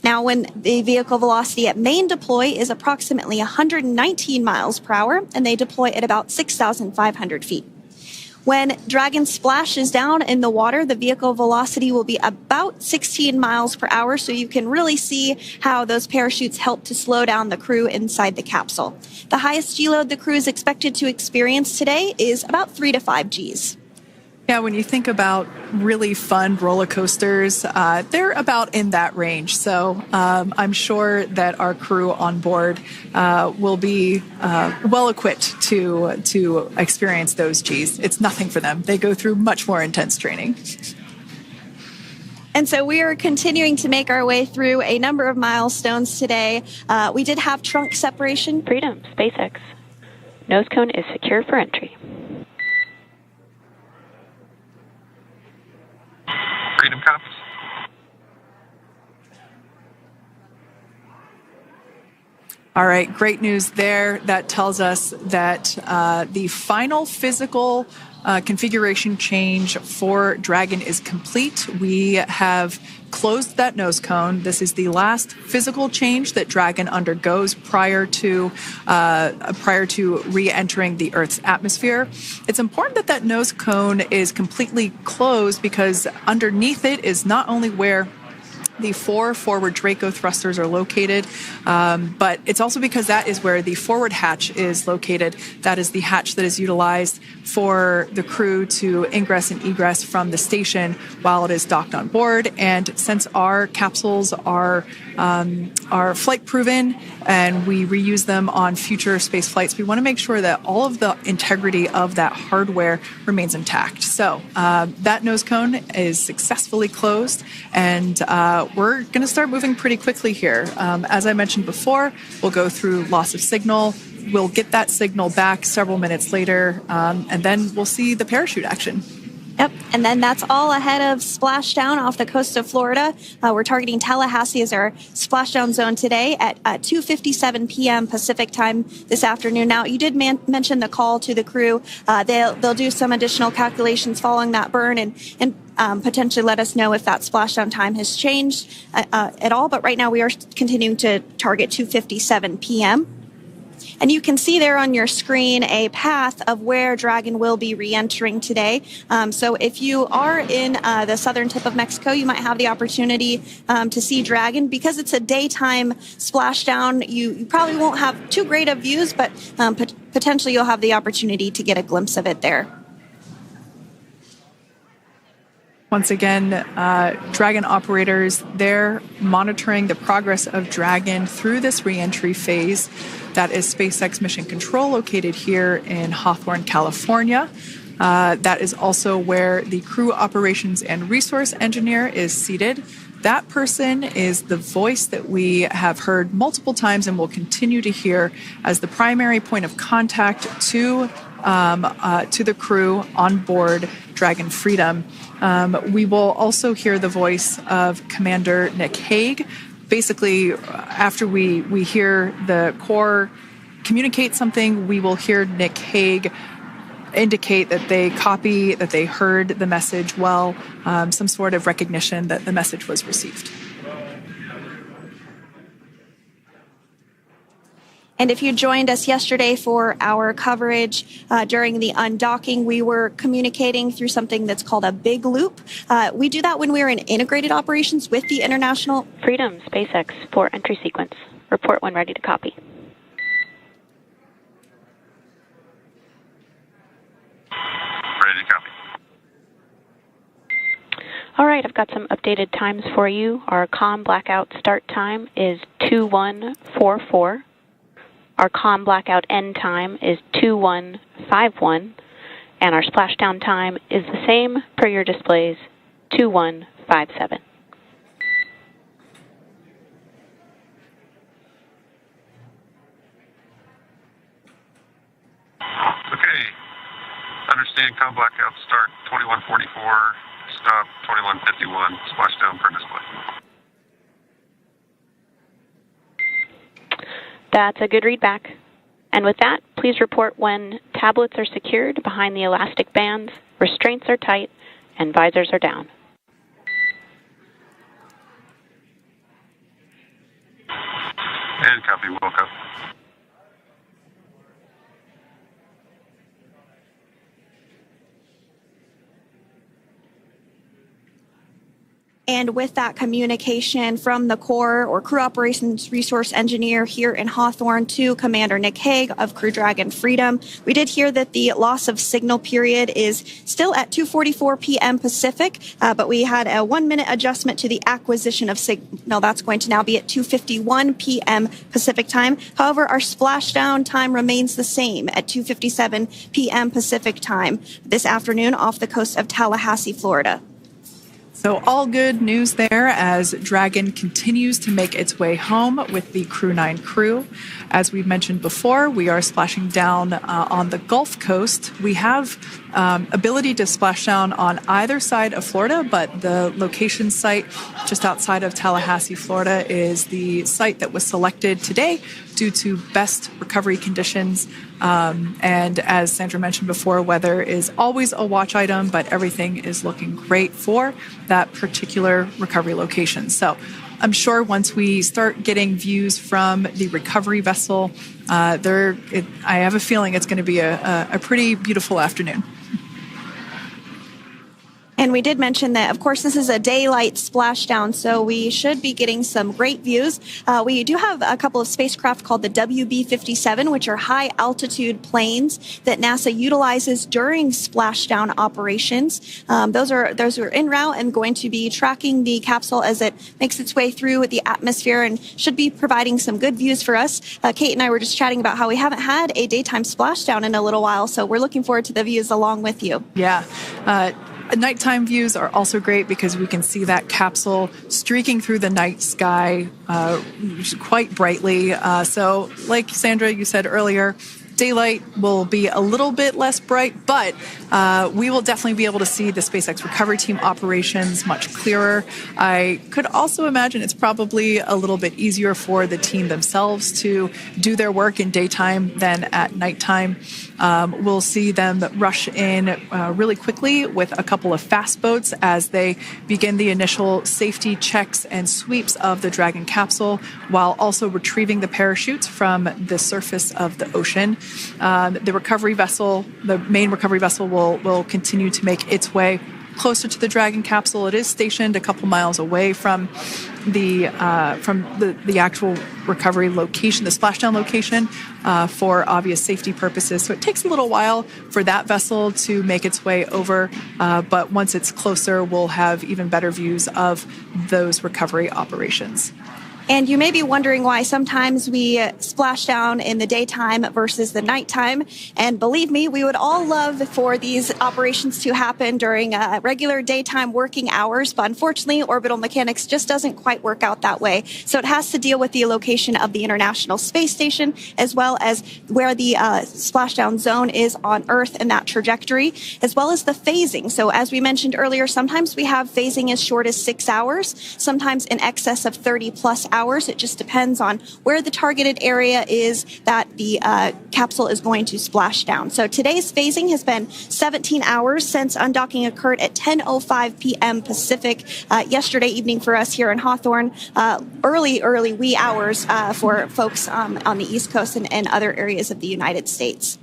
Now, when the vehicle velocity at main deploy is approximately 119 miles per hour, and they deploy at about 6,500 feet. When Dragon splashes down in the water, the vehicle velocity will be about 16 miles per hour, so you can really see how those parachutes help to slow down the crew inside the capsule. The highest G-load the crew is expected to experience today is about 3 to 5 Gs. Yeah, when you think about really fun roller coasters, they're about in that range. So I'm sure that our crew on board will be well equipped to experience those Gs. It's nothing for them. They go through much more intense training. And so we are continuing to make our way through a number of milestones today. We did have trunk separation. Freedom, SpaceX. Nose cone is secure for entry. Freedom copies. All right, great news there. That tells us that the final physical configuration change for Dragon is complete. We have closed that nose cone. This is the last physical change that Dragon undergoes prior to re-entering the Earth's atmosphere. It's important that that nose cone is completely closed because underneath it is not only where the 4 forward Draco thrusters are located, but it's also because that is where the forward hatch is located. That is the hatch that is utilized for the crew to ingress and egress from the station while it is docked on board. And since our capsules are flight proven and we reuse them on future space flights, we want to make sure that all of the integrity of that hardware remains intact. So that nose cone is successfully closed, and we're going to start moving pretty quickly here. As I mentioned before, we'll go through loss of signal. We'll get that signal back several minutes later, and then we'll see the parachute action. Yep, and then that's all ahead of splashdown off the coast of Florida. We're targeting Tallahassee as our splashdown zone today at 2:57 p.m. Pacific time this afternoon. Now, you did mention the call to the crew. They'll do some additional calculations following that burn and potentially let us know if that splashdown time has changed at all. But right now, we are continuing to target 2:57 p.m. And you can see there on your screen a path of where Dragon will be re-entering today. So if you are in the southern tip of Mexico, you might have the opportunity to see Dragon. Because it's a daytime splashdown, you probably won't have too great of views, but potentially you'll have the opportunity to get a glimpse of it there. Once again, Dragon operators, they're monitoring the progress of Dragon through this re-entry phase. That is SpaceX Mission Control located here in Hawthorne, California. That is also where the crew operations and resource engineer is seated. That person is the voice that we have heard multiple times and will continue to hear as the primary point of contact to to the crew on board Dragon Freedom. We will also hear the voice of Commander Nick Hague. Basically, after we hear the Corps communicate something, we will hear Nick Hague indicate that they copy, that they heard the message well, some sort of recognition that the message was received. And if you joined us yesterday for our coverage during the undocking, we were communicating through something that's called a big loop. We do that when we're in integrated operations with the International Freedom, SpaceX, for entry sequence. Report when ready to copy. Ready to copy. All right, I've got some updated times for you. Our comm blackout start time is 2144. Our comm blackout end time is 2151. And our splashdown time is the same per your displays, 2157. Okay. Understand comm blackout start 2144, stop 2151, splashdown per display. That's a good readback. And with that, please report when tablets are secured behind the elastic bands, restraints are tight, and visors are down. And copy, welcome. And with that communication from the Corps or Crew Operations Resource Engineer here in Hawthorne to Commander Nick Hague of Crew Dragon Freedom, we did hear that the loss of signal period is still at 2:44 p.m. Pacific, but we had a 1-minute adjustment to the acquisition of signal. That's going to now be at 2:51 p.m. Pacific time. However, our splashdown time remains the same at 2:57 p.m. Pacific time this afternoon off the coast of Tallahassee, Florida. So all good news there as Dragon continues to make its way home with the Crew 9 crew. As we've mentioned before, we are splashing down on the Gulf Coast. We have ability to splash down on either side of Florida, but the location site just outside of Tallahassee, Florida is the site that was selected today due to best recovery conditions. And as Sandra mentioned before, weather is always a watch item, but everything is looking great for that particular recovery location. So I'm sure once we start getting views from the recovery vessel, I have a feeling it's going to be a pretty beautiful afternoon. And we did mention that, of course, this is a daylight splashdown, so we should be getting some great views. We do have a couple of spacecraft called the WB-57, which are high-altitude planes that NASA utilizes during splashdown operations. Those are en route and going to be tracking the capsule as it makes its way through the atmosphere and should be providing some good views for us. Kate and I were just chatting about how we haven't had a daytime splashdown in a little while, so we're looking forward to the views along with you. Yeah. Nighttime views are also great because we can see that capsule streaking through the night sky quite brightly. So like Sandra, you said earlier, daylight will be a little bit less bright, but we will definitely be able to see the SpaceX recovery team operations much clearer. I could also imagine it's probably a little bit easier for the team themselves to do their work in daytime than at nighttime. We'll see them rush in really quickly with a couple of fast boats as they begin the initial safety checks and sweeps of the Dragon capsule while also retrieving the parachutes from the surface of the ocean. The recovery vessel, the main recovery vessel, will continue to make its way closer to the Dragon capsule. It is stationed a couple miles away from the actual recovery location, the splashdown location, for obvious safety purposes. So it takes a little while for that vessel to make its way over, but once it's closer, we'll have even better views of those recovery operations. And you may be wondering why sometimes we splash down in the daytime versus the nighttime. And believe me, we would all love for these operations to happen during regular daytime working hours. But unfortunately, orbital mechanics just doesn't quite work out that way. So it has to deal with the location of the International Space Station, as well as where the splashdown zone is on Earth and that trajectory, as well as the phasing. So as we mentioned earlier, sometimes we have phasing as short as 6 hours, sometimes in excess of 30 plus hours. It just depends on where the targeted area is that the capsule is going to splash down. So today's phasing has been 17 hours since undocking occurred at 10:05 p.m. Pacific yesterday evening for us here in Hawthorne. Early wee hours for folks on the East Coast and other areas of the United States.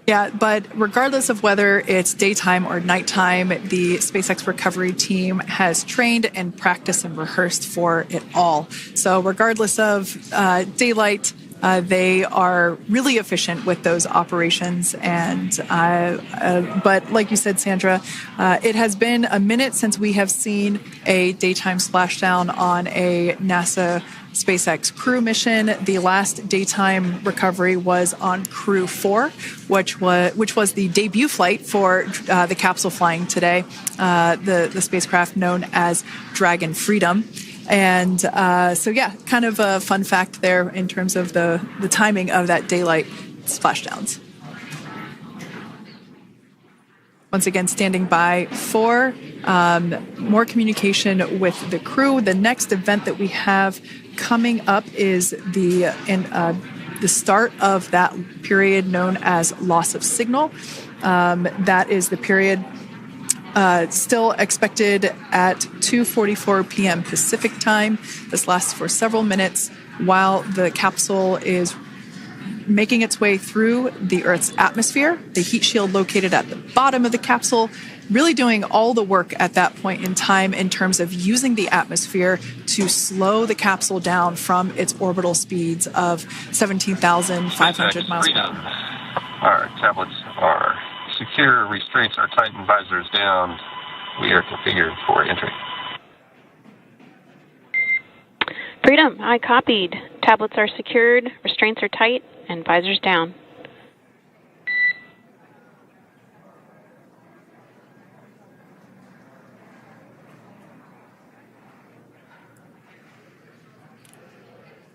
Yeah, but regardless of whether it's daytime or nighttime, the SpaceX recovery team has trained and practiced and rehearsed for it all. So regardless of daylight, they are really efficient with those operations. And but like you said, Sandra, it has been a minute since we have seen a daytime splashdown on a NASA SpaceX crew mission. The last daytime recovery was on Crew 4, which was the debut flight for the capsule flying today, the spacecraft known as Dragon Freedom. And so, yeah, kind of a fun fact there in terms of the timing of that daylight splashdowns. Once again, standing by for more communication with the crew. The next event that we have coming up is the start of that period known as loss of signal. That is the period still expected at 2:44 p.m. Pacific time. This lasts for several minutes while the capsule is making its way through the Earth's atmosphere. The heat shield located at the bottom of the capsule, really doing all the work at that point in time in terms of using the atmosphere to slow the capsule down from its orbital speeds of 17,500 miles per hour. Our tablets are secure, restraints are tightened, visors down. We are configured for entry. Freedom, I copied. Tablets are secured, restraints are tight, and visors down.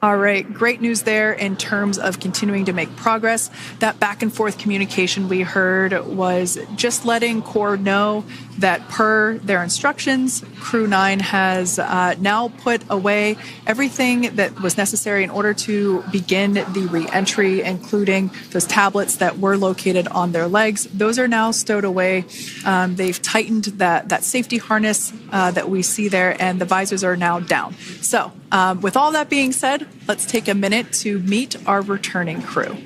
All right, great news there in terms of continuing to make progress. That back and forth communication we heard was just letting Core know that per their instructions, Crew 9 has now put away everything that was necessary in order to begin the re-entry, including those tablets that were located on their legs. Those are now stowed away. They've tightened that safety harness that we see there, and the visors are now down. So with all that being said, let's take a minute to meet our returning crew.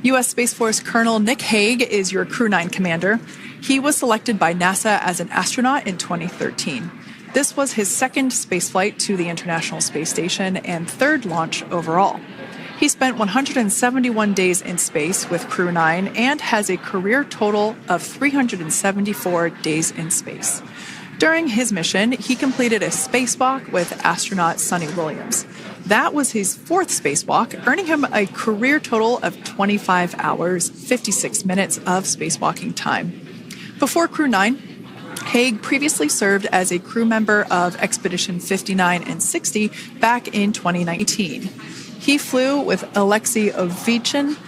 U.S. Space Force Colonel Nick Hague is your Crew 9 commander. He was selected by NASA as an astronaut in 2013. This was his second spaceflight to the International Space Station and third launch overall. He spent 171 days in space with Crew 9 and has a career total of 374 days in space. During his mission, he completed a spacewalk with astronaut Sunny Williams. That was his fourth spacewalk, earning him a career total of 25 hours, 56 minutes of spacewalking time. Before Crew 9, Hague previously served as a crew member of Expedition 59 and 60 back in 2019. He flew with Alexei Ovchinin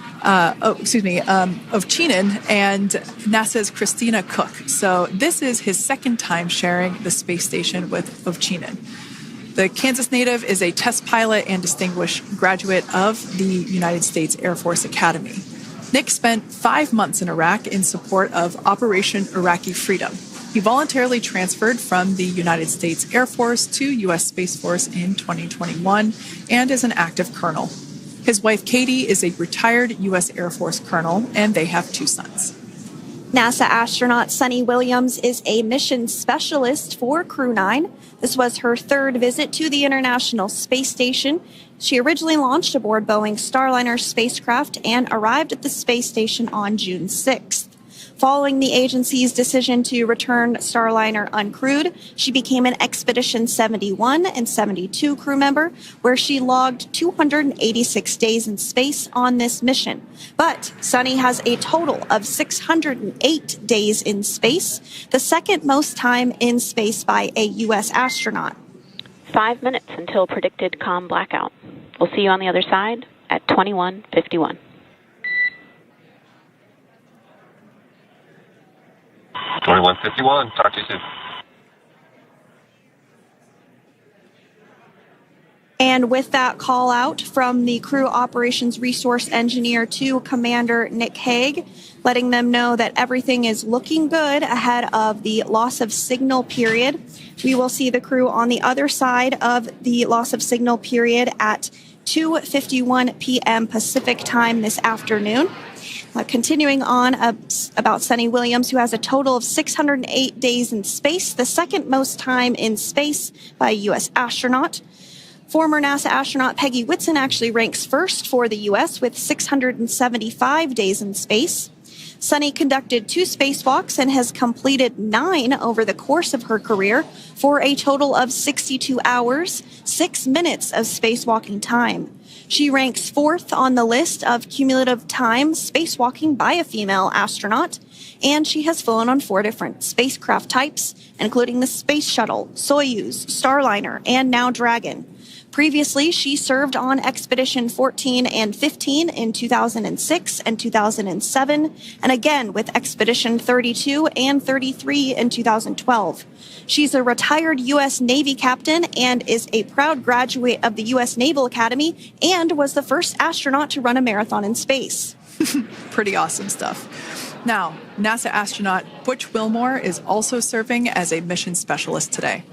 and NASA's Christina Cook. So this is his second time sharing the space station with Ovchinin. The Kansas native is a test pilot and distinguished graduate of the United States Air Force Academy. Nick spent 5 months in Iraq in support of Operation Iraqi Freedom. He voluntarily transferred from the United States Air Force to U.S. Space Force in 2021 and is an active colonel. His wife, Katie, is a retired U.S. Air Force colonel, and they have 2 sons. NASA astronaut Sunny Williams is a mission specialist for Crew 9. This was her third visit to the International Space Station. She originally launched aboard Boeing's Starliner spacecraft and arrived at the space station on June 6th. Following the agency's decision to return Starliner uncrewed, she became an Expedition 71 and 72 crew member, where she logged 286 days in space on this mission. But Sunny has a total of 608 days in space, the second most time in space by a U.S. astronaut. 5 minutes until predicted comm blackout. We'll see you on the other side at 21:51. 21:51. Talk to you soon. And with that call out from the crew operations resource engineer to Commander Nick Hague, letting them know that everything is looking good ahead of the loss of signal period. We will see the crew on the other side of the loss of signal period at 2:51 p.m. Pacific time this afternoon. Continuing on about Sunny Williams, who has a total of 608 days in space, the second most time in space by a U.S. astronaut. Former NASA astronaut Peggy Whitson actually ranks first for the U.S. with 675 days in space. Sunny conducted 2 spacewalks and has completed 9 over the course of her career for a total of 62 hours, 6 minutes of spacewalking time. She ranks 4th on the list of cumulative time spacewalking by a female astronaut, and she has flown on 4 different spacecraft types, including the Space Shuttle, Soyuz, Starliner, and now Dragon. Previously, she served on Expedition 14 and 15 in 2006 and 2007, and again with Expedition 32 and 33 in 2012. She's a retired U.S. Navy captain and is a proud graduate of the U.S. Naval Academy and was the first astronaut to run a marathon in space. Pretty awesome stuff. Now, NASA astronaut Butch Wilmore is also serving as a mission specialist today.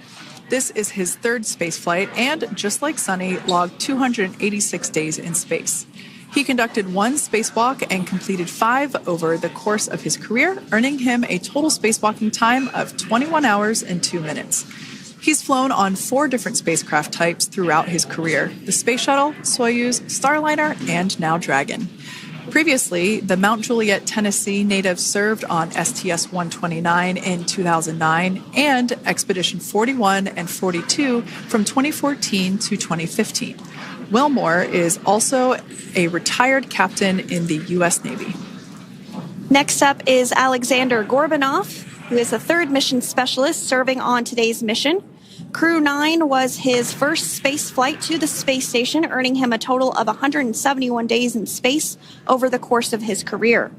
This is his 3rd spaceflight and, just like Sunny, logged 286 days in space. He conducted 1 spacewalk and completed 5 over the course of his career, earning him a total spacewalking time of 21 hours and 2 minutes. He's flown on 4 different spacecraft types throughout his career: the Space Shuttle, Soyuz, Starliner, and now Dragon. Previously, the Mount Juliet, Tennessee native served on STS-129 in 2009 and Expedition 41 and 42 from 2014 to 2015. Wilmore is also a retired captain in the U.S. Navy. Next up is Alexander Gorbanov, who is a 3rd mission specialist serving on today's mission. Crew 9 was his first space flight to the space station, earning him a total of 171 days in space over the course of his career.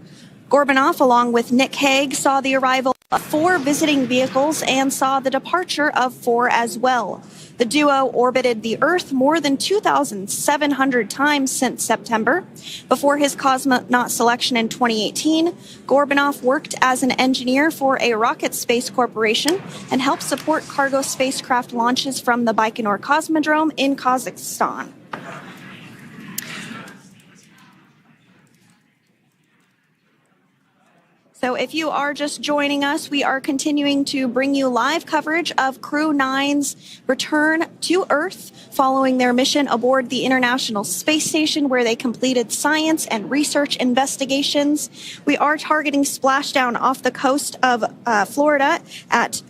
Gorbanov, along with Nick Hague, saw the arrival of 4 visiting vehicles and saw the departure of 4 as well. The duo orbited the Earth more than 2,700 times since September. Before his cosmonaut selection in 2018, Gorbanov worked as an engineer for a rocket space corporation and helped support cargo spacecraft launches from the Baikonur Cosmodrome in Kazakhstan. So if you are just joining us, we are continuing to bring you live coverage of Crew 9's return to Earth following their mission aboard the International Space Station, where they completed science and research investigations. We are targeting splashdown off the coast of Florida at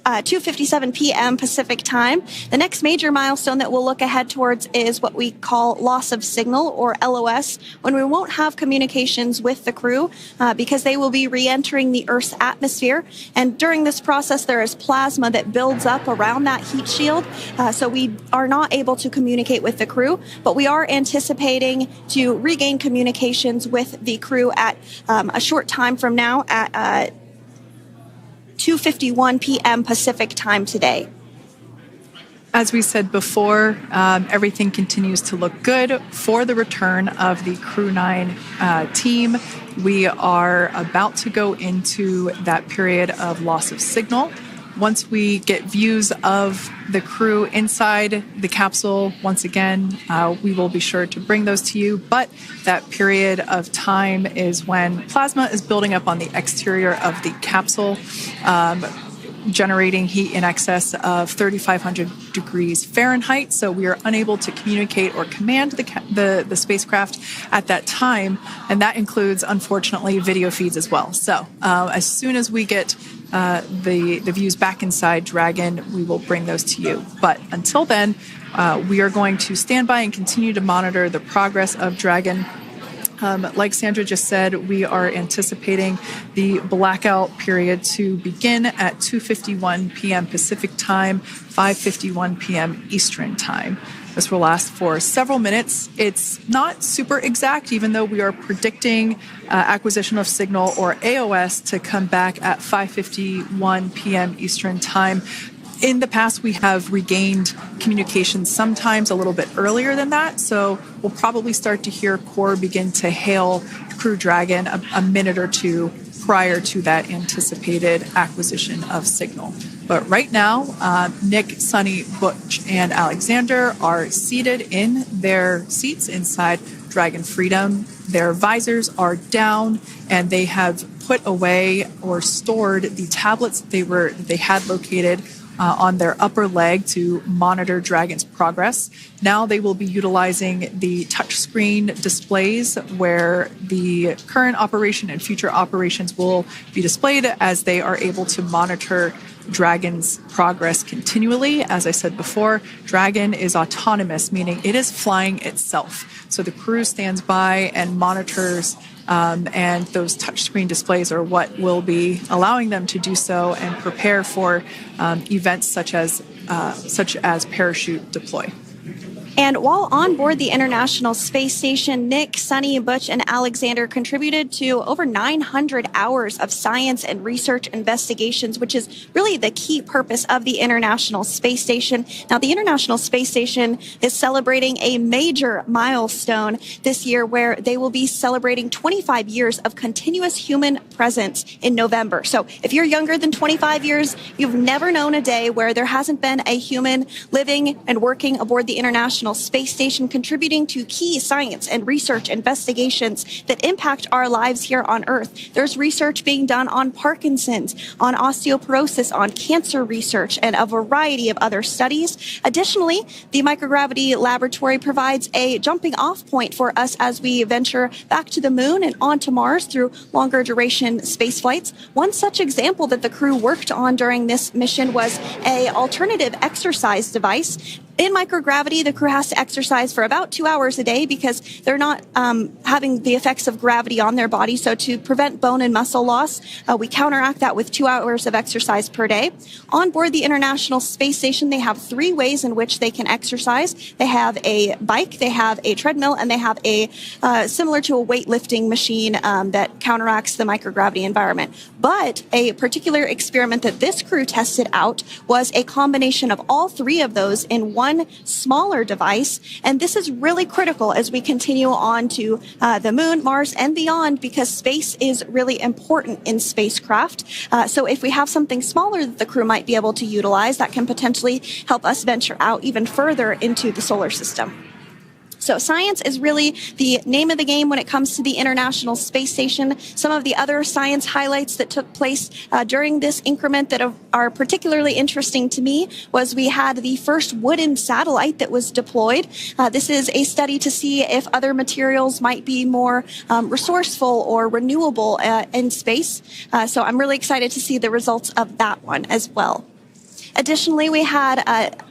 2:57 p.m. Pacific time. The next major milestone that we'll look ahead towards is what we call loss of signal, or LOS, when we won't have communications with the crew because they will be re-entering the Earth's atmosphere. And during this process, there is plasma that builds up around that heat shield, so we are not able to communicate with the crew, but we are anticipating to regain communications with the crew at a short time from now at 2:51 p.m. Pacific time today. As we said before, everything continues to look good for the return of the Crew 9 team. We are about to go into that period of loss of signal. Once we get views of the crew inside the capsule, once again, we will be sure to bring those to you. But that period of time is when plasma is building up on the exterior of the capsule. generating heat in excess of 3,500 degrees Fahrenheit. So we are unable to communicate or command the spacecraft at that time. And that includes, unfortunately, video feeds as well. So as soon as we get the views back inside Dragon, we will bring those to you. But until then, we are going to stand by and continue to monitor the progress of Dragon. Like Sandra just said, we are anticipating the blackout period to begin at 2:51 p.m. Pacific time, 5:51 p.m. Eastern time. This will last for several minutes. It's not super exact, even though we are predicting acquisition of signal, or AOS, to come back at 5:51 p.m. Eastern time. In the past, we have regained communication sometimes a little bit earlier than that, so we'll probably start to hear Core begin to hail Crew Dragon a minute or two prior to that anticipated acquisition of signal. But right now, Nick, Sunny, Butch, and Alexander are seated in their seats inside Dragon Freedom. Their visors are down, and they have put away or stored the tablets that they had located on their upper leg to monitor Dragon's progress. Now they will be utilizing the touchscreen displays where the current operation and future operations will be displayed as they are able to monitor Dragon's progress continually. As I said before, Dragon is autonomous, meaning it is flying itself. So the crew stands by and monitors, and those touchscreen displays are what will be allowing them to do so and prepare for events such as parachute deploy. And while on board the International Space Station, Nick, Sunny, Butch, and Alexander contributed to over 900 hours of science and research investigations, which is really the key purpose of the International Space Station. Now, the International Space Station is celebrating a major milestone this year, where they will be celebrating 25 years of continuous human presence in November. So if you're younger than 25 years, you've never known a day where there hasn't been a human living and working aboard the International Space Station, contributing to key science and research investigations that impact our lives here on Earth. There's research being done on Parkinson's, on osteoporosis, on cancer research, and a variety of other studies. Additionally, the microgravity laboratory provides a jumping off point for us as we venture back to the moon and onto Mars through longer duration space flights. One such example that the crew worked on during this mission was an alternative exercise device. In microgravity, the crew has to exercise for about 2 hours a day because they're not having the effects of gravity on their body. So to prevent bone and muscle loss, we counteract that with 2 hours of exercise per day. On board the International Space Station, they have 3 ways in which they can exercise. They have a bike, they have a treadmill, and they have a similar to a weightlifting machine that counteracts the microgravity environment. But a particular experiment that this crew tested out was a combination of all 3 of those in one smaller device. And this is really critical as we continue on to the moon, Mars, and beyond, because space is really important in spacecraft. So if we have something smaller that the crew might be able to utilize, that can potentially help us venture out even further into the solar system. So science is really the name of the game when it comes to the International Space Station. Some of the other science highlights that took place during this increment that are particularly interesting to me was we had the first wooden satellite that was deployed. This is a study to see if other materials might be more resourceful or renewable in space. So I'm really excited to see the results of that one as well. Additionally, we had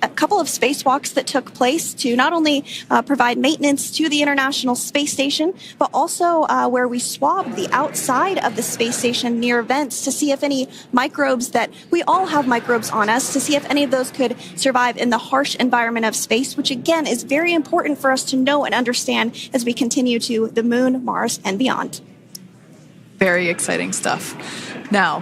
a couple of spacewalks that took place to not only provide maintenance to the International Space Station, but also where we swabbed the outside of the space station near vents to see if any microbes that we all have microbes on us, to see if any of those could survive in the harsh environment of space, which again is very important for us to know and understand as we continue to the moon, Mars, and beyond. Very exciting stuff. Now,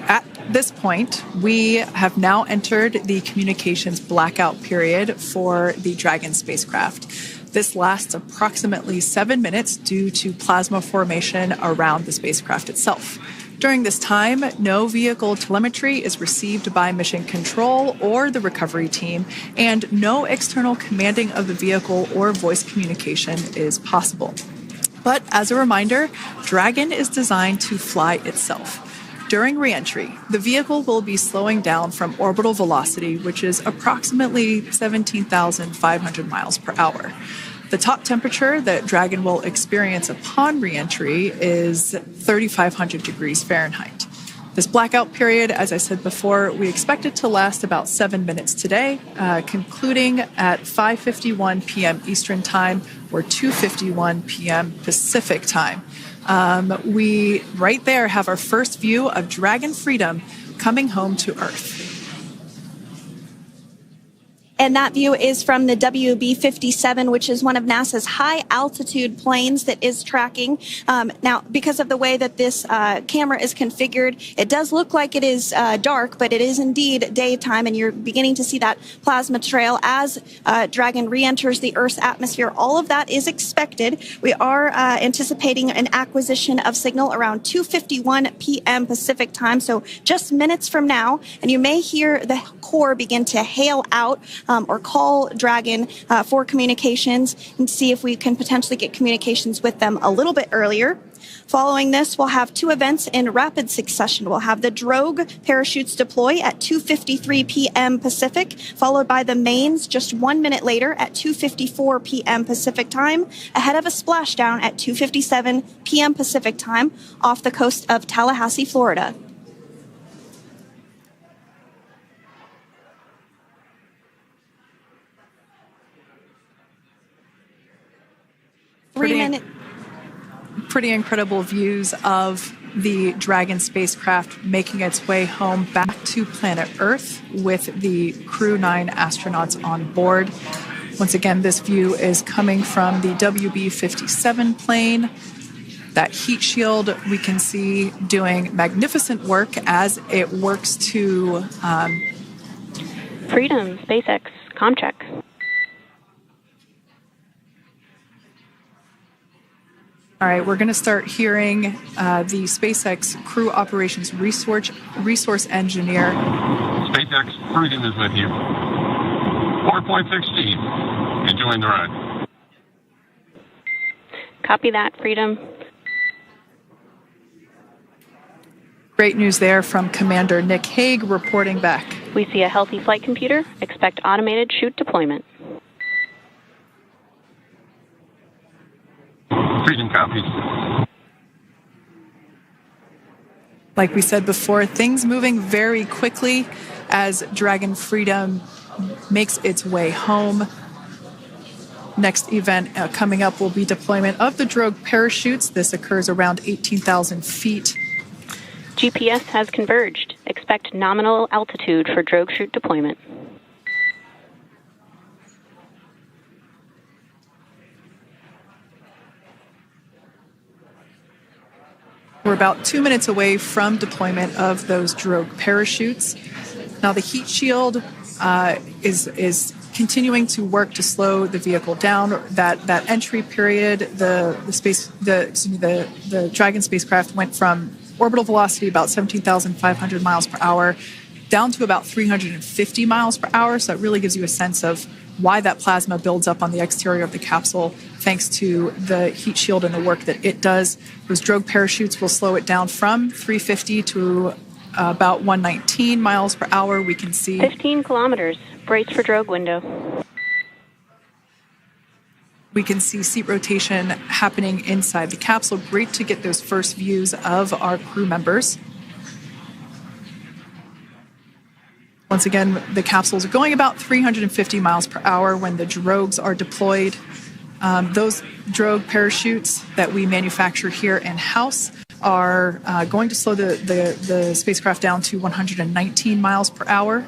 at this point, we have now entered the communications blackout period for the Dragon spacecraft. This lasts approximately 7 minutes due to plasma formation around the spacecraft itself. During this time, no vehicle telemetry is received by mission control or the recovery team, and no external commanding of the vehicle or voice communication is possible. But as a reminder, Dragon is designed to fly itself. During reentry, the vehicle will be slowing down from orbital velocity, which is approximately 17,500 miles per hour. The top temperature that Dragon will experience upon reentry is 3,500 degrees Fahrenheit. This blackout period, as I said before, we expect it to last about 7 minutes today, concluding at 5:51 p.m. Eastern Time or 2:51 p.m. Pacific Time. We right there have our first view of Dragon Freedom coming home to Earth. And that view is from the WB-57, which is one of NASA's high-altitude planes that is tracking. Now, because of the way that this camera is configured, it does look like it is dark, but it is indeed daytime, and you're beginning to see that plasma trail as Dragon re-enters the Earth's atmosphere. All of that is expected. We are anticipating an acquisition of signal around 2:51 p.m. Pacific Time, so just minutes from now, and you may hear the core begin to hail out or call Dragon for communications and see if we can potentially get communications with them a little bit earlier. Following this, we'll have two events in rapid succession. We'll have the drogue parachutes deploy at 2:53 p.m. Pacific, followed by the mains just 1 minute later at 2:54 p.m. Pacific Time, ahead of a splashdown at 2:57 p.m. Pacific Time off the coast of Tallahassee, Florida. Pretty incredible views of the Dragon spacecraft making its way home back to planet Earth with the Crew 9 astronauts on board. Once again, this view is coming from the WB-57 plane. That heat shield we can see doing magnificent work as it works to... Freedom, SpaceX, Comcheck. All right, we're going to start hearing the SpaceX Crew Operations Resource Engineer. SpaceX Freedom is with you. 4.6 feet. Enjoying the ride. Copy that, Freedom. Great news there from Commander Nick Hague reporting back. We see a healthy flight computer. Expect automated chute deployment. Freedom copies. Like we said before, things moving very quickly as Dragon Freedom makes its way home. Next event coming up will be deployment of the drogue parachutes. This occurs around 18,000 feet. GPS has converged. Expect nominal altitude for drogue chute deployment. We're about 2 minutes away from deployment of those drogue parachutes. Now the heat shield is continuing to work to slow the vehicle down. That entry period, the Dragon spacecraft went from orbital velocity about 17,500 miles per hour down to about 350 miles per hour. So it really gives you a sense of why that plasma builds up on the exterior of the capsule, thanks to the heat shield and the work that it does. Those drogue parachutes will slow it down from 350 to about 119 miles per hour. We can see 15 kilometers. Brace for drogue window. We can see seat rotation happening inside the capsule. Great to get those first views of our crew members. Once again, the capsules are going about 350 miles per hour when the drogues are deployed. Those drogue parachutes that we manufacture here in-house are going to slow the spacecraft down to 119 miles per hour.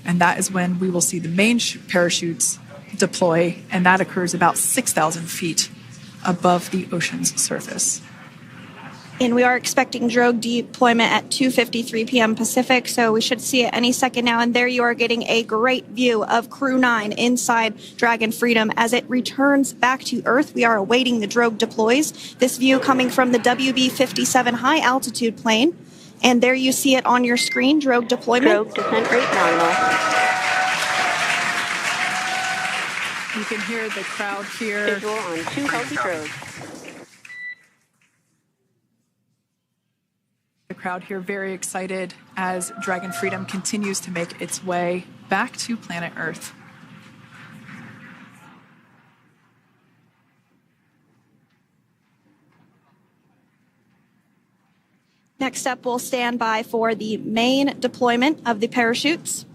And that is when we will see the main parachutes deploy, and that occurs about 6,000 feet above the ocean's surface. And we are expecting drogue deployment at 2:53 p.m. Pacific, so we should see it any second now. And there you are getting a great view of Crew 9 inside Dragon Freedom as it returns back to Earth. We are awaiting the drogue deploys. This view coming from the WB-57 high-altitude plane. And there you see it on your screen, drogue deployment. Drogue descent rate nominal. You can hear the crowd here. Visual on 2 healthy drogues. The crowd here very excited as Dragon Freedom continues to make its way back to planet Earth. Next up, we'll stand by for the main deployment of the parachutes.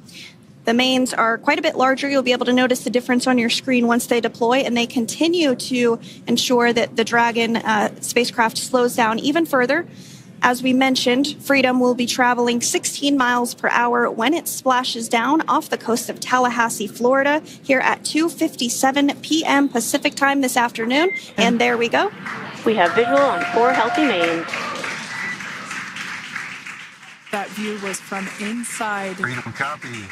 The mains are quite a bit larger. You'll be able to notice the difference on your screen once they deploy, and they continue to ensure that the Dragon spacecraft slows down even further. As we mentioned, Freedom will be traveling 16 miles per hour when it splashes down off the coast of Tallahassee, Florida, here at 2:57 p.m. Pacific time this afternoon. And there we go. We have visual on 4 healthy mains. That view was from inside. Freedom copy.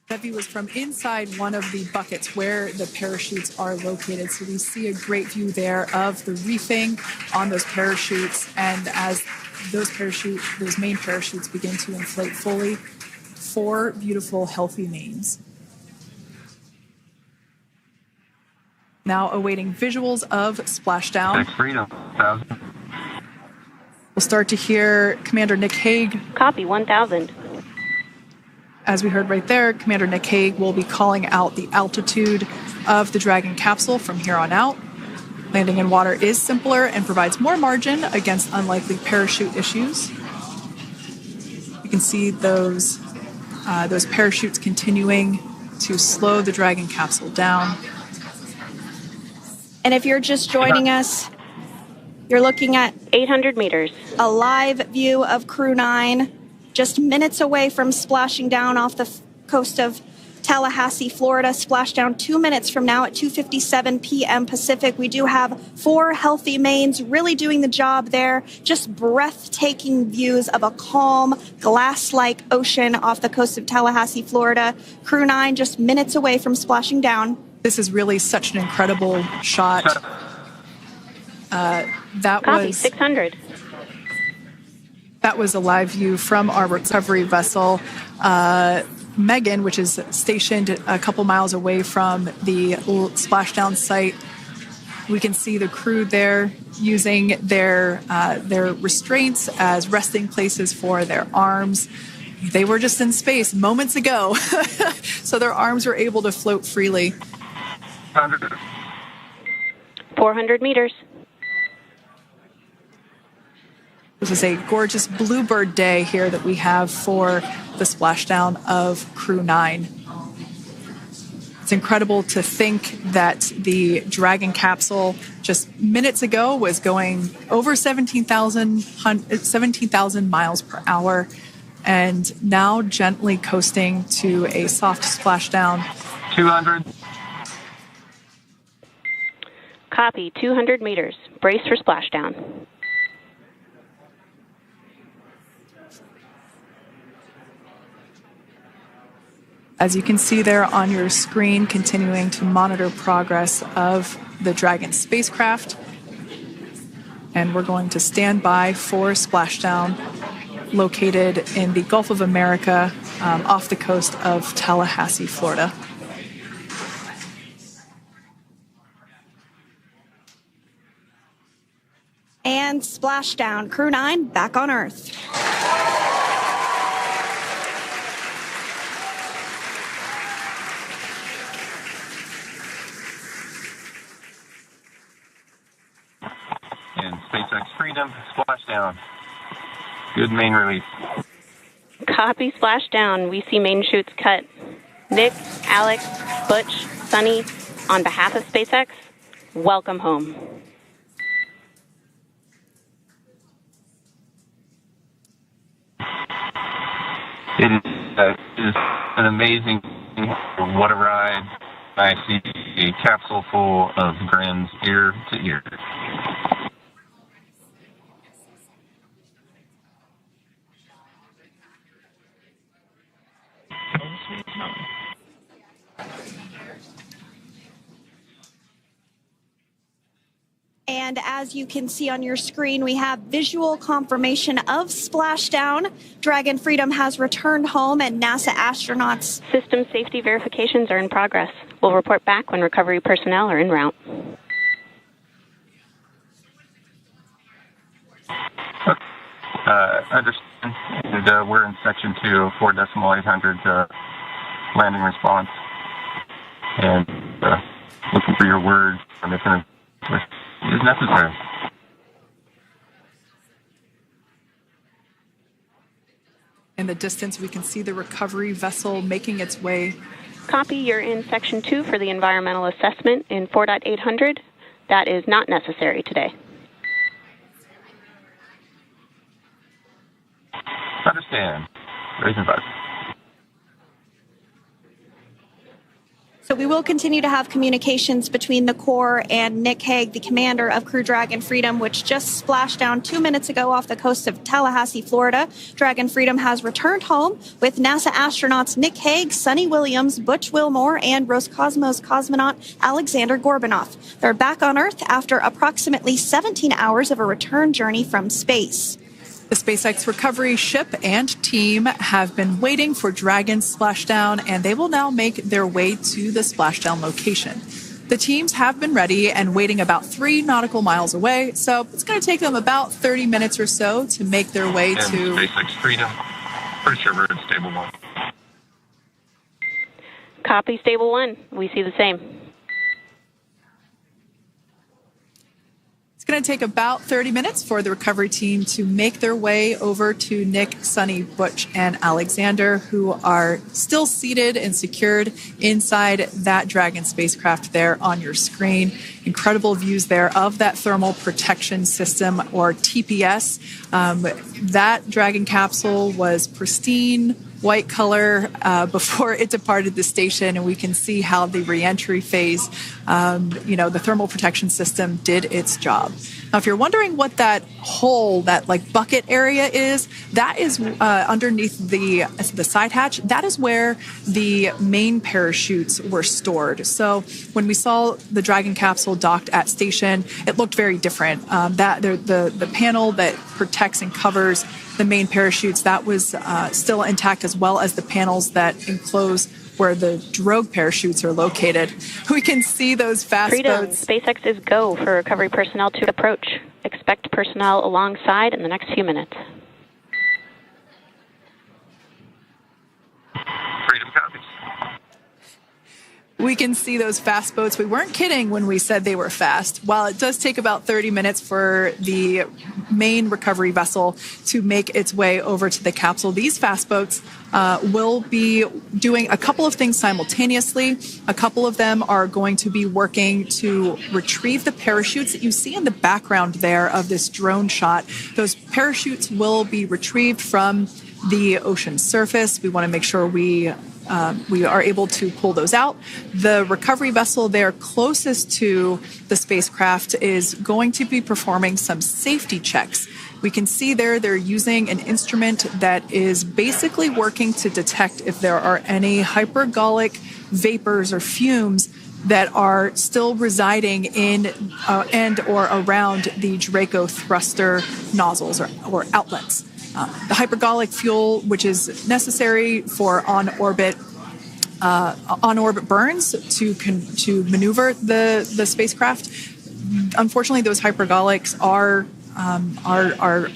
That view was from inside one of the buckets where the parachutes are located. So we see a great view there of the reefing on those parachutes. And as those main parachutes begin to inflate fully, 4 beautiful, healthy mains. Now awaiting visuals of splashdown. Freedom, 1,000. We'll start to hear Commander Nick Hague. Copy, 1,000. As we heard right there, Commander Nick Hague will be calling out the altitude of the Dragon capsule from here on out. Landing in water is simpler and provides more margin against unlikely parachute issues. You can see those parachutes continuing to slow the Dragon capsule down. And if you're just joining us, you're looking at 800 meters. a live view of Crew 9, just minutes away from splashing down off the coast of Tallahassee, Florida. Splashdown 2 minutes from now at 2:57 p.m. Pacific. We do have 4 healthy mains really doing the job there. Just breathtaking views of a calm, glass-like ocean off the coast of Tallahassee, Florida. Crew 9 just minutes away from splashing down. This is really such an incredible shot. Copy, 600. That was a live view from our recovery vessel, Megan, which is stationed a couple miles away from the splashdown site. We can see the crew there using their restraints as resting places for their arms. They were just in space moments ago, so their arms were able to float freely. 400 meters. This is a gorgeous bluebird day here that we have for the splashdown of Crew 9. It's incredible to think that the Dragon capsule just minutes ago was going over 17,000 miles per hour and now gently coasting to a soft splashdown. 200. Copy, 200 meters. Brace for splashdown. As you can see there on your screen, continuing to monitor progress of the Dragon spacecraft. And we're going to stand by for splashdown located in the Gulf of America off the coast of Tallahassee, Florida. And splashdown. Crew 9 back on Earth. And SpaceX Freedom, splashdown. Good main release. Copy, splashdown. We see main chutes cut. Nick, Alex, Butch, Sunny, on behalf of SpaceX, welcome home. It is an amazing, what a ride. I see a capsule full of grins ear to ear. And as you can see on your screen, we have visual confirmation of splashdown. Dragon Freedom has returned home, and NASA astronauts. System safety verifications are in progress. We'll report back when recovery personnel are en route. Understand. And we're in section 2, 4.800 landing response. And looking for your word on if it is necessary. In the distance, we can see the recovery vessel making its way. Copy, you're in section 2 for the environmental assessment in 4.800. That is not necessary today. Understand. Raising buzz. So we will continue to have communications between the Corps and Nick Hague, the commander of Crew Dragon Freedom, which just splashed down 2 minutes ago off the coast of Tallahassee, Florida. Dragon Freedom has returned home with NASA astronauts Nick Hague, Sonny Williams, Butch Wilmore, and Roscosmos cosmonaut Alexander Gorbunoff. They're back on Earth after approximately 17 hours of a return journey from space. The SpaceX recovery ship and team have been waiting for Dragon's splashdown, and they will now make their way to the splashdown location. The teams have been ready and waiting about 3 nautical miles away, so it's going to take them about 30 minutes or so to make their way and to SpaceX Freedom. Pretty sure we're in stable 1. Copy, stable 1. We see the same. It's going to take about 30 minutes for the recovery team to make their way over to Nick, Sonny, Butch, and Alexander, who are still seated and secured inside that Dragon spacecraft there on your screen. Incredible views there of that thermal protection system, or TPS. That Dragon capsule was pristine, white color before it departed the station, and we can see how the reentry phase, the thermal protection system did its job. Now, if you're wondering what that hole, that like bucket area is, that is underneath the side hatch. That is where the main parachutes were stored. So when we saw the Dragon capsule docked at station, it looked very different. The panel that protects and covers the main parachutes, that was still intact, as well as the panels that enclose where the drogue parachutes are located. We can see those fast Freedom. boats. SpaceX is go for recovery personnel to approach. Expect personnel alongside in the next few minutes. Freedom copies. We can see those fast boats. We weren't kidding when we said they were fast. While it does take about 30 minutes for the main recovery vessel to make its way over to the capsule, these fast boats will be doing a couple of things simultaneously. A couple of them are going to be working to retrieve the parachutes that you see in the background there of this drone shot. Those parachutes will be retrieved from the ocean surface. We want to make sure we are able to pull those out. The recovery vessel there closest to the spacecraft is going to be performing some safety checks. We can see there they're using an instrument that is basically working to detect if there are any hypergolic vapors or fumes that are still residing in and or around the Draco thruster nozzles or outlets. The hypergolic fuel, which is necessary for on-orbit burns to maneuver the spacecraft. Unfortunately, those hypergolics are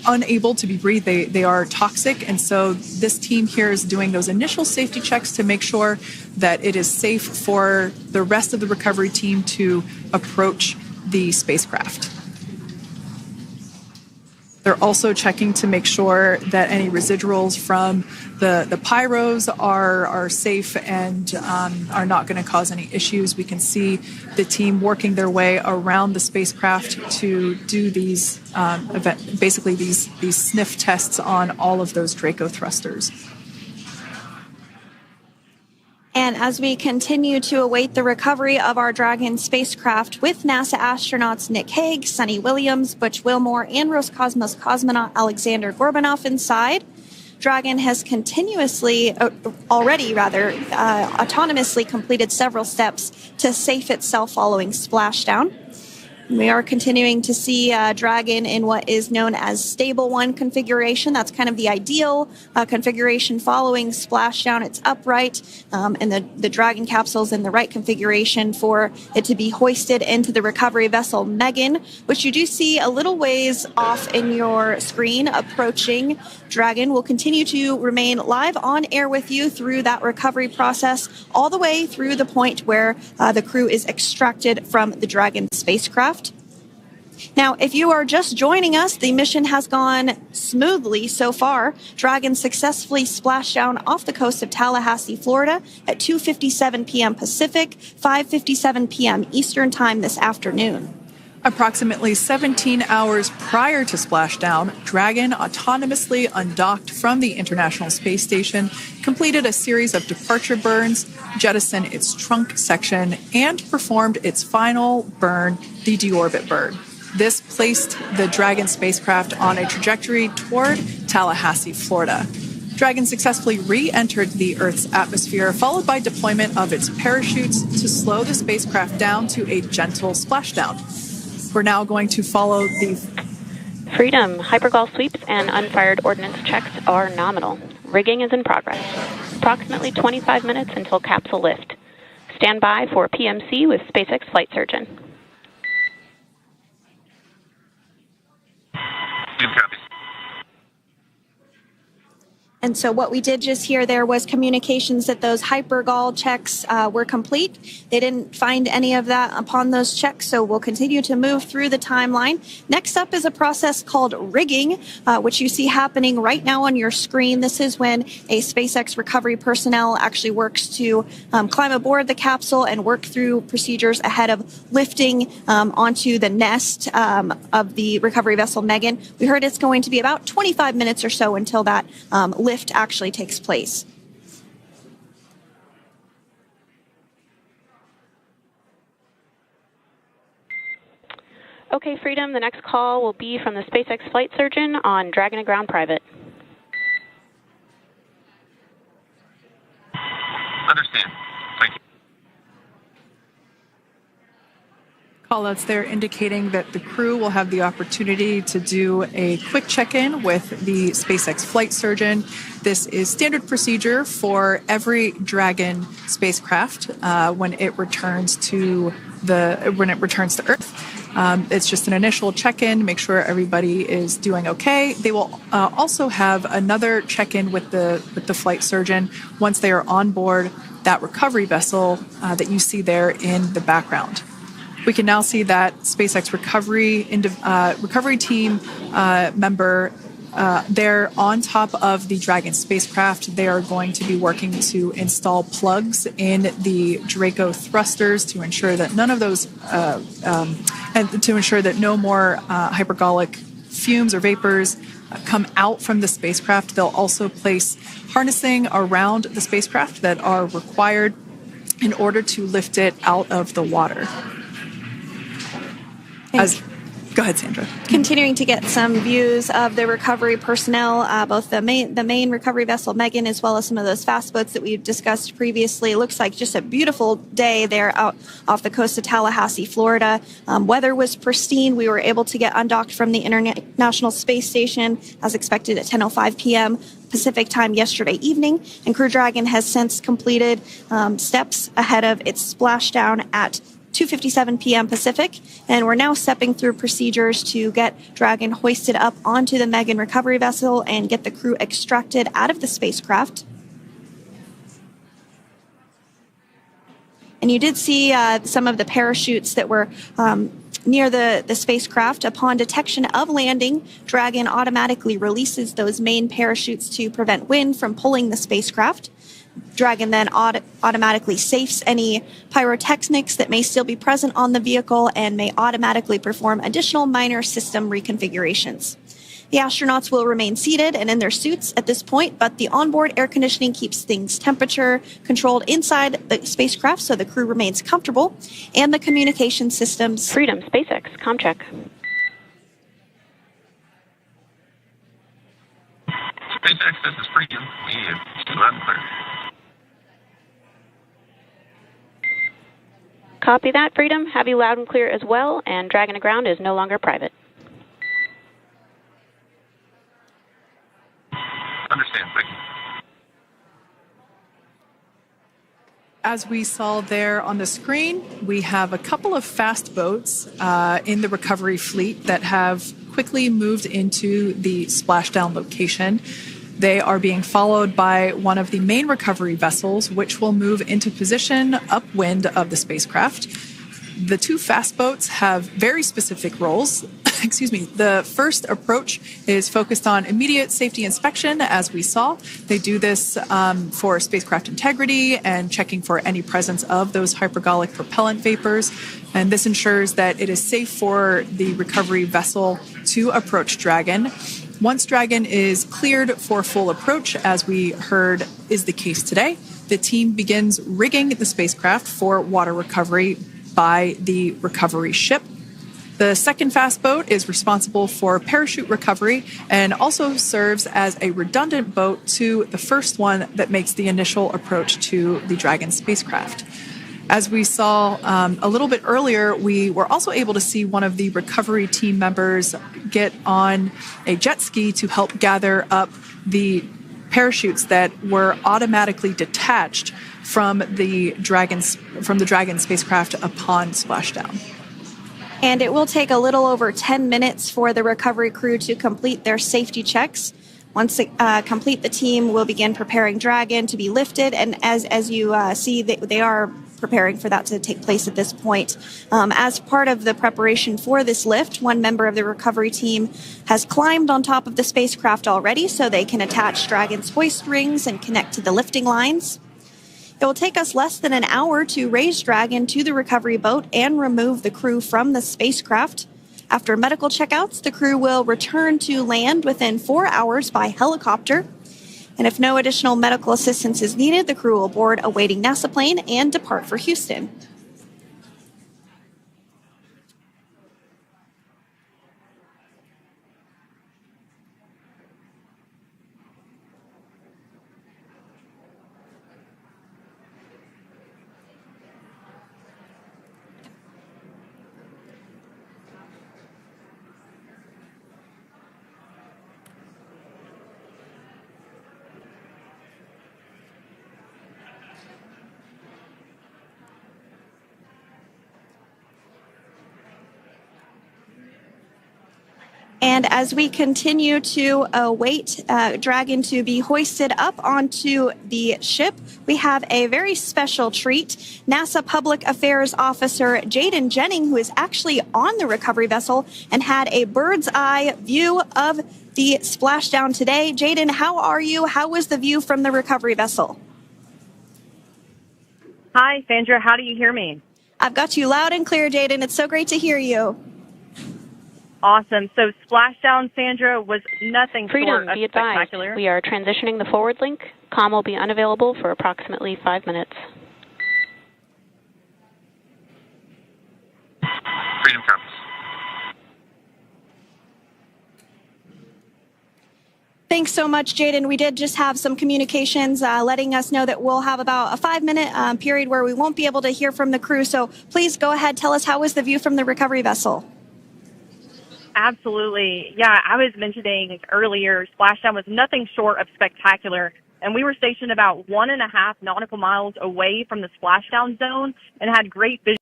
unable to be breathed. They are toxic, and so this team here is doing those initial safety checks to make sure that it is safe for the rest of the recovery team to approach the spacecraft. They're also checking to make sure that any residuals from the pyros are safe and are not going to cause any issues. We can see the team working their way around the spacecraft to do these these sniff tests on all of those Draco thrusters. And as we continue to await the recovery of our Dragon spacecraft with NASA astronauts Nick Hague, Sonny Williams, Butch Wilmore, and Roscosmos cosmonaut Alexander Gorbunoff inside, Dragon has autonomously completed several steps to safe itself following splashdown. We are continuing to see Dragon in what is known as stable 1 configuration. That's kind of the ideal configuration following splashdown. It's upright, and the Dragon capsule's in the right configuration for it to be hoisted into the recovery vessel Megan, which you do see a little ways off in your screen approaching. Dragon will continue to remain live on air with you through that recovery process, all the way through the point where the crew is extracted from the Dragon spacecraft. Now, if you are just joining us, the mission has gone smoothly so far. Dragon successfully splashed down off the coast of Tallahassee, Florida at 2:57 p.m. Pacific, 5:57 p.m. Eastern Time this afternoon. Approximately 17 hours prior to splashdown, Dragon autonomously undocked from the International Space Station, completed a series of departure burns, jettisoned its trunk section, and performed its final burn, the deorbit burn. This placed the Dragon spacecraft on a trajectory toward Tallahassee, Florida. Dragon successfully re-entered the Earth's atmosphere, followed by deployment of its parachutes to slow the spacecraft down to a gentle splashdown. We're now going to follow the Freedom. Hypergol sweeps and unfired ordnance checks are nominal. Rigging is in progress. Approximately 25 minutes until capsule lift. Stand by for PMC with SpaceX flight surgeon. Copy. And so what we did just hear there was communications that those hypergol checks were complete. They didn't find any of that upon those checks, so we'll continue to move through the timeline. Next up is a process called rigging, which you see happening right now on your screen. This is when a SpaceX recovery personnel actually works to climb aboard the capsule and work through procedures ahead of lifting onto the nest of the recovery vessel Megan. We heard it's going to be about 25 minutes or so until that lift actually takes place. Okay, Freedom, the next call will be from the SpaceX flight surgeon on Dragon to Ground Private. Understand. Thank you. callouts there indicating that the crew will have the opportunity to do a quick check-in with the SpaceX flight surgeon. This is standard procedure for every Dragon spacecraft when it returns to Earth. It's just an initial check-in, make sure everybody is doing okay. They will also have another check-in with the flight surgeon once they are on board that recovery vessel that you see there in the background. We can now see that SpaceX recovery team member they're on top of the Dragon spacecraft. They are going to be working to install plugs in the Draco thrusters to ensure that none of those, and to ensure that no more hypergolic fumes or vapors come out from the spacecraft. They'll also place harnessing around the spacecraft that are required in order to lift it out of the water. Go ahead, Sandra. Continuing to get some views of the recovery personnel, both the main recovery vessel Megan, as well as some of those fast boats that we've discussed previously. It looks like just a beautiful day there out off the coast of Tallahassee, Florida. Weather was pristine. We were able to get undocked from the International Space Station as expected at 10:05 p.m. Pacific time yesterday evening, and Crew Dragon has since completed steps ahead of its splashdown at 2:57 p.m. Pacific, and we're now stepping through procedures to get Dragon hoisted up onto the Megan recovery vessel and get the crew extracted out of the spacecraft. And you did see some of the parachutes that were near the spacecraft. Upon detection of landing, Dragon automatically releases those main parachutes to prevent wind from pulling the spacecraft. Dragon then automatically safes any pyrotechnics that may still be present on the vehicle and may automatically perform additional minor system reconfigurations. The astronauts will remain seated and in their suits at this point, but the onboard air conditioning keeps things temperature controlled inside the spacecraft so the crew remains comfortable, and the communication systems... Freedom, SpaceX, comm check. SpaceX, this is Freedom. We have loud and clear. Copy that, Freedom. Have you loud and clear as well, and Dragon to ground is no longer private. Understand. Thank you. As we saw there on the screen, we have a couple of fast boats in the recovery fleet that have quickly moved into the splashdown location. They are being followed by one of the main recovery vessels, which will move into position upwind of the spacecraft. The two fast boats have very specific roles. Excuse me. The first approach is focused on immediate safety inspection, as we saw. They do this for spacecraft integrity and checking for any presence of those hypergolic propellant vapors. And this ensures that it is safe for the recovery vessel to approach Dragon. Once Dragon is cleared for full approach, as we heard is the case today, the team begins rigging the spacecraft for water recovery by the recovery ship. The second fast boat is responsible for parachute recovery and also serves as a redundant boat to the first one that makes the initial approach to the Dragon spacecraft. As we saw a little bit earlier, we were also able to see one of the recovery team members get on a jet ski to help gather up the parachutes that were automatically detached from the Dragon spacecraft upon splashdown. And it will take a little over 10 minutes for the recovery crew to complete their safety checks. Once complete, the team will begin preparing Dragon to be lifted. And as you see, they are preparing for that to take place at this point. As part of the preparation for this lift, one member of the recovery team has climbed on top of the spacecraft already so they can attach Dragon's hoist rings and connect to the lifting lines. It will take us less than an hour to raise Dragon to the recovery boat and remove the crew from the spacecraft. After medical checkouts, the crew will return to land within 4 hours by helicopter. And if no additional medical assistance is needed, the crew will board a waiting NASA plane and depart for Houston. And as we continue to await Dragon to be hoisted up onto the ship, we have a very special treat. NASA Public Affairs Officer Jaden Jennings, who is actually on the recovery vessel and had a bird's eye view of the splashdown today. Jaden, how are you? How was the view from the recovery vessel? Hi, Sandra. How do you hear me? I've got you loud and clear, Jaden. It's so great to hear you. Awesome. So splashdown, Sandra, was nothing Freedom, short of be advised. spectacular. We are transitioning the forward link. Comm will be unavailable for approximately 5 minutes. Freedom comes. Thanks so much, Jaden. We did just have some communications letting us know that we'll have about a 5-minute period where we won't be able to hear from the crew. So please go ahead, tell us, how was the view from the recovery vessel? Absolutely. Yeah, I was mentioning earlier, splashdown was nothing short of spectacular. And we were stationed about 1.5 nautical miles away from the splashdown zone and had great visuals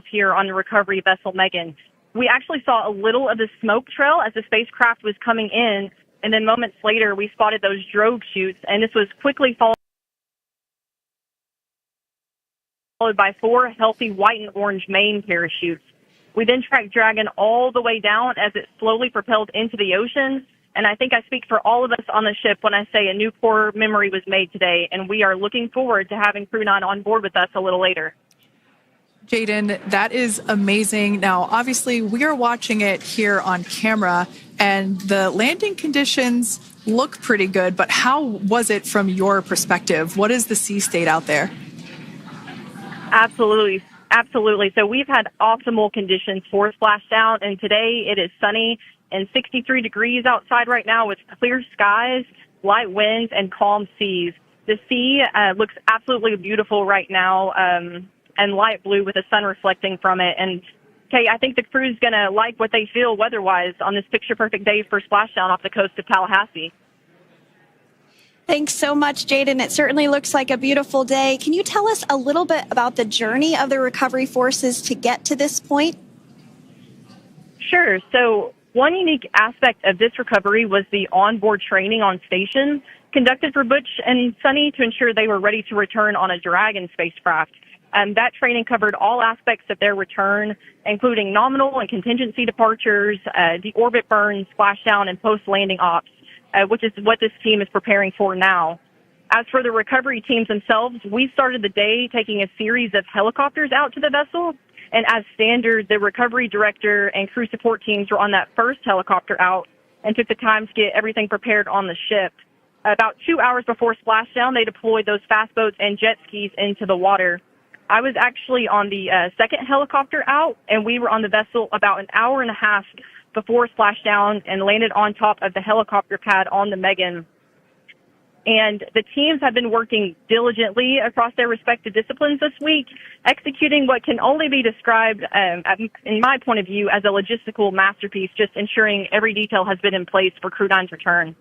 here on the recovery vessel Megan. We actually saw a little of the smoke trail as the spacecraft was coming in, and then moments later we spotted those drogue chutes, and this was quickly followed by 4 healthy white and orange main parachutes. We then tracked Dragon all the way down as it slowly propelled into the ocean, and I think I speak for all of us on the ship when I say a new core memory was made today, and we are looking forward to having Crew 9 on board with us a little later. Jaden, that is amazing. Now, obviously, we are watching it here on camera, and the landing conditions look pretty good, but how was it from your perspective? What is the sea state out there? Absolutely. Absolutely. So we've had optimal conditions for splashdown, and today it is sunny and 63 degrees outside right now with clear skies, light winds, and calm seas. The sea looks absolutely beautiful right now, and light blue with the sun reflecting from it. And, Kate, I think the crew's going to like what they feel weather-wise on this picture-perfect day for splashdown off the coast of Tallahassee. Thanks so much, Jaden. It certainly looks like a beautiful day. Can you tell us a little bit about the journey of the recovery forces to get to this point? Sure. So one unique aspect of this recovery was the onboard training on station conducted for Butch and Sunny to ensure they were ready to return on a Dragon spacecraft. That training covered all aspects of their return, including nominal and contingency departures, deorbit burns, splashdown, and post-landing ops, which is what this team is preparing for now. As for the recovery teams themselves, we started the day taking a series of helicopters out to the vessel. And as standard, the recovery director and crew support teams were on that first helicopter out and took the time to get everything prepared on the ship. About 2 hours before splashdown, they deployed those fast boats and jet skis into the water. I was actually on the second helicopter out, and we were on the vessel about an hour and a half before splashdown and landed on top of the helicopter pad on the Megan. And the teams have been working diligently across their respective disciplines this week, executing what can only be described, in my point of view, as a logistical masterpiece, just ensuring every detail has been in place for Crew 9's return.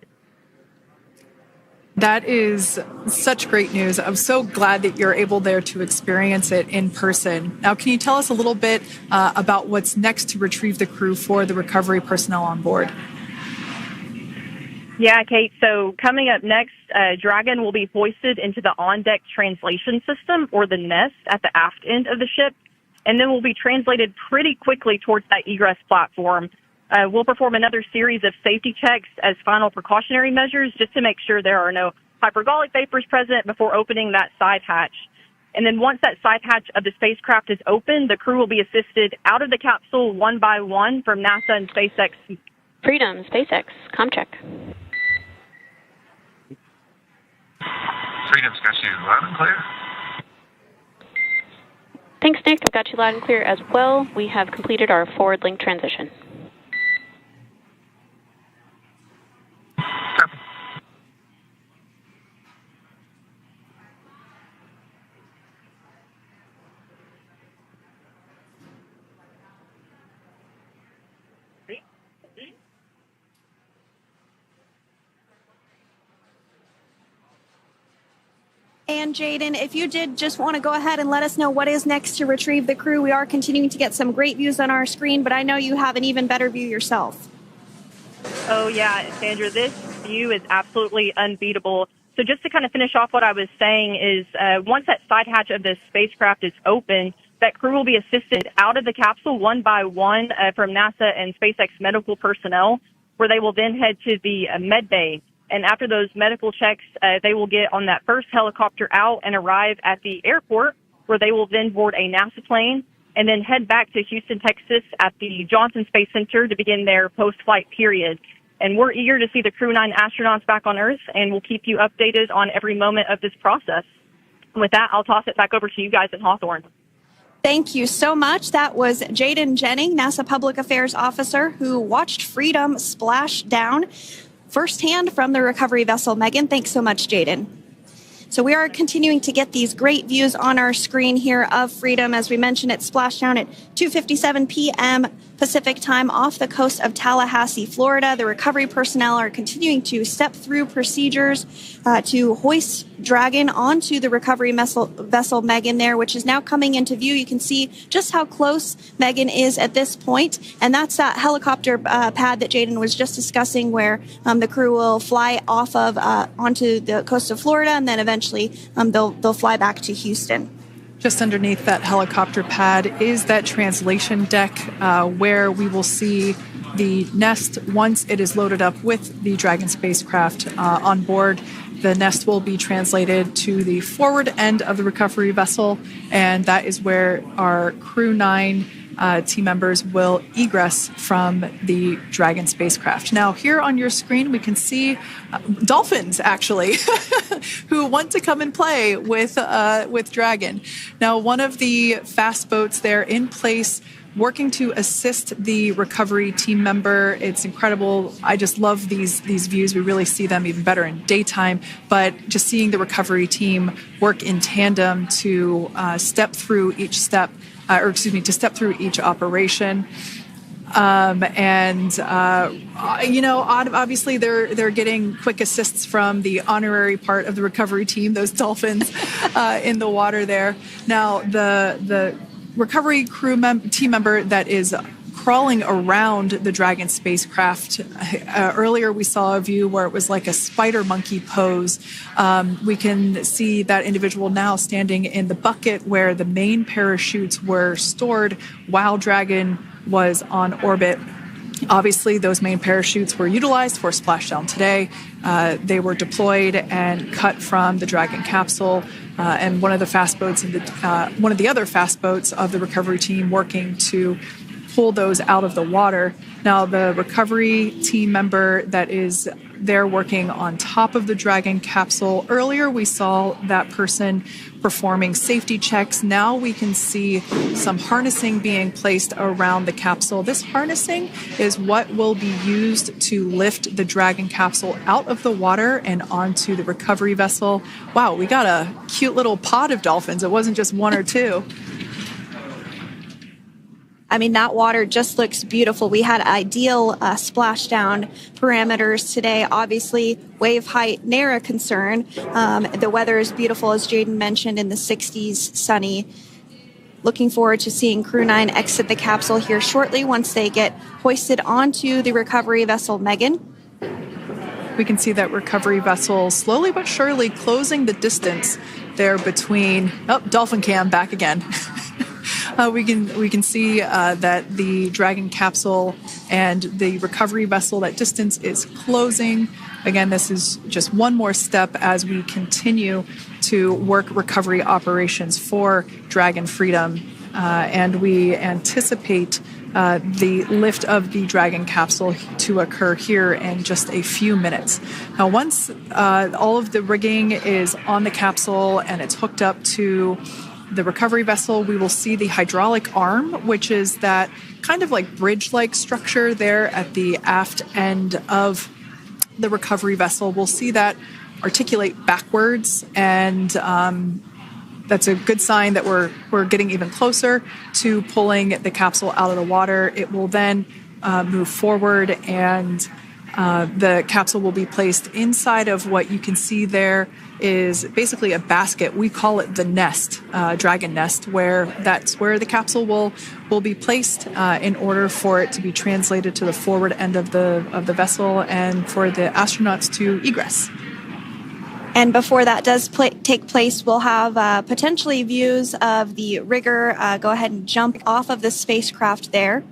That is such great news. I'm so glad that you're able there to experience it in person. Now, can you tell us a little bit about what's next to retrieve the crew for the recovery personnel on board? Yeah, Kate. So coming up next, Dragon will be hoisted into the on-deck translation system, or the nest, at the aft end of the ship, and then will be translated pretty quickly towards that egress platform. We'll perform another series of safety checks as final precautionary measures just to make sure there are no hypergolic vapors present before opening that side hatch. And then once that side hatch of the spacecraft is open, the crew will be assisted out of the capsule one by one from NASA and SpaceX. Freedom, SpaceX, comm check. Freedom's got you loud and clear. Thanks, Nick. I've got you loud and clear as well. We have completed our forward link transition. And Jaden, if you did just want to go ahead and let us know what is next to retrieve the crew, we are continuing to get some great views on our screen, but I know you have an even better view yourself. Oh, yeah, Sandra, this view is absolutely unbeatable. So just to kind of finish off what I was saying is once that side hatch of the spacecraft is open, that crew will be assisted out of the capsule one by one from NASA and SpaceX medical personnel, where they will then head to the med bay. And after those medical checks, they will get on that first helicopter out and arrive at the airport, where they will then board a NASA plane and then head back to Houston, Texas at the Johnson Space Center to begin their post-flight period. And we're eager to see the Crew 9 astronauts back on Earth, and we'll keep you updated on every moment of this process. And with that, I'll toss it back over to you guys in Hawthorne. Thank you so much. That was Jaden Jennings, NASA Public Affairs Officer, who watched Freedom splash down firsthand from the recovery vessel Megan. Thanks so much, Jaden. So we are continuing to get these great views on our screen here of Freedom. As we mentioned, it splashed down at 2:57 p.m. Pacific time off the coast of Tallahassee, Florida. The recovery personnel are continuing to step through procedures to hoist Dragon onto the recovery vessel Megan there, which is now coming into view. You can see just how close Megan is at this point. And that's that helicopter pad that Jaden was just discussing, where the crew will fly off of onto the coast of Florida, and then eventually they'll fly back to Houston. Just underneath that helicopter pad is that translation deck where we will see the nest once it is loaded up with the Dragon spacecraft on board. The nest will be translated to the forward end of the recovery vessel, and that is where our Crew 9 team members will egress from the Dragon spacecraft. Now, here on your screen, we can see dolphins, actually, who want to come and play with Dragon. Now, one of the fast boats there in place, working to assist the recovery team member. It's incredible. I just love these views. We really see them even better in daytime, but just seeing the recovery team work in tandem to step through each step, to step through each operation. Obviously they're getting quick assists from the honorary part of the recovery team, those dolphins in the water there. Now, the recovery team member that is crawling around the Dragon spacecraft. Earlier, we saw a view where it was like a spider monkey pose. We can see that individual now standing in the bucket where the main parachutes were stored while Dragon was on orbit. Obviously, those main parachutes were utilized for splashdown today. They were deployed and cut from the Dragon capsule, and one of the other fast boats of the recovery team working to pull those out of the water. Now, the recovery team member that is there working on top of the Dragon capsule. Earlier, we saw that person performing safety checks. Now we can see some harnessing being placed around the capsule. This harnessing is what will be used to lift the Dragon capsule out of the water and onto the recovery vessel. Wow, we got a cute little pod of dolphins. It wasn't just one or two. I mean, that water just looks beautiful. We had ideal splashdown parameters today. Obviously, wave height, ne'er a concern. The weather is beautiful, as Jaden mentioned, in the 60s, sunny. Looking forward to seeing Crew 9 exit the capsule here shortly once they get hoisted onto the recovery vessel Megan. We can see that recovery vessel slowly but surely closing the distance there between... Oh, dolphin cam back again. We can see that the Dragon capsule and the recovery vessel, that distance is closing. Again, this is just one more step as we continue to work recovery operations for Dragon Freedom, and we anticipate the lift of the Dragon capsule to occur here in just a few minutes. Now, once all of the rigging is on the capsule and it's hooked up to the recovery vessel, we will see the hydraulic arm, which is that kind of like bridge-like structure there at the aft end of the recovery vessel. We'll see that articulate backwards, and that's a good sign that we're getting even closer to pulling the capsule out of the water. It will then move forward, and the capsule will be placed inside of what you can see there is basically a basket. We call it the nest, Dragon nest, where that's where the capsule will be placed in order for it to be translated to the forward end of the vessel and for the astronauts to egress. And before that does take place, we'll have potentially views of the rigger go ahead and jump off of the spacecraft there.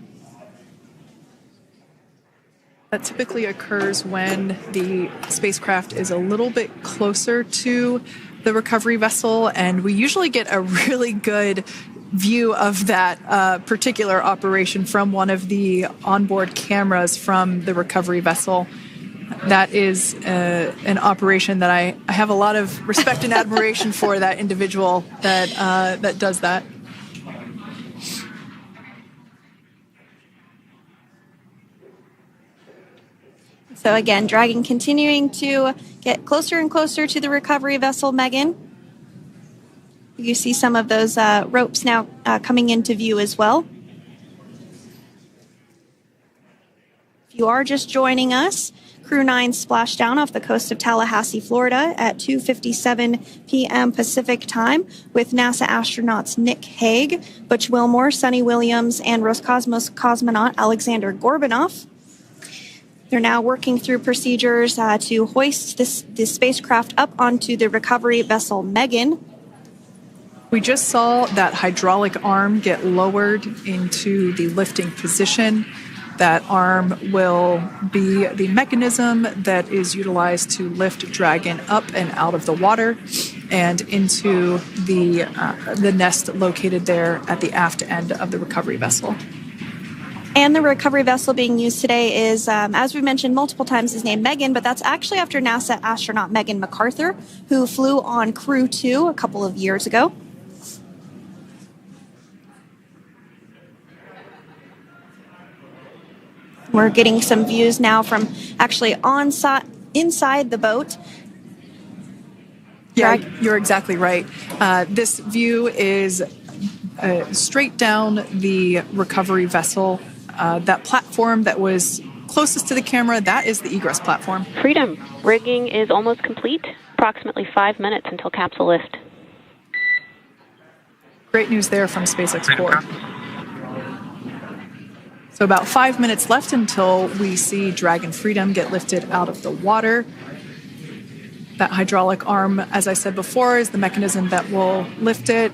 That typically occurs when the spacecraft is a little bit closer to the recovery vessel, and we usually get a really good view of that particular operation from one of the onboard cameras from the recovery vessel. That is an operation that I have a lot of respect and admiration for, that individual that does that. So again, Dragon continuing to get closer and closer to the recovery vessel Megan. You see some of those ropes now coming into view as well. If you are just joining us, Crew 9 splashed down off the coast of Tallahassee, Florida at 2:57 p.m. Pacific time with NASA astronauts Nick Hague, Butch Wilmore, Sunny Williams, and Roscosmos cosmonaut Alexander Gorbanov. They're now working through procedures to hoist this spacecraft up onto the recovery vessel Megan. We just saw that hydraulic arm get lowered into the lifting position. That arm will be the mechanism that is utilized to lift Dragon up and out of the water and into the nest located there at the aft end of the recovery vessel. And the recovery vessel being used today is, as we mentioned multiple times, is named Megan, but that's actually after NASA astronaut Megan McArthur, who flew on Crew 2 a couple of years ago. We're getting some views now from actually inside the boat. Yeah, you're exactly right. This view is straight down the recovery vessel. That platform that was closest to the camera, that is the egress platform. Freedom. Rigging is almost complete. Approximately 5 minutes until capsule lift. Great news there from SpaceX Core. So about 5 minutes left until we see Dragon Freedom get lifted out of the water. That hydraulic arm, as I said before, is the mechanism that will lift it.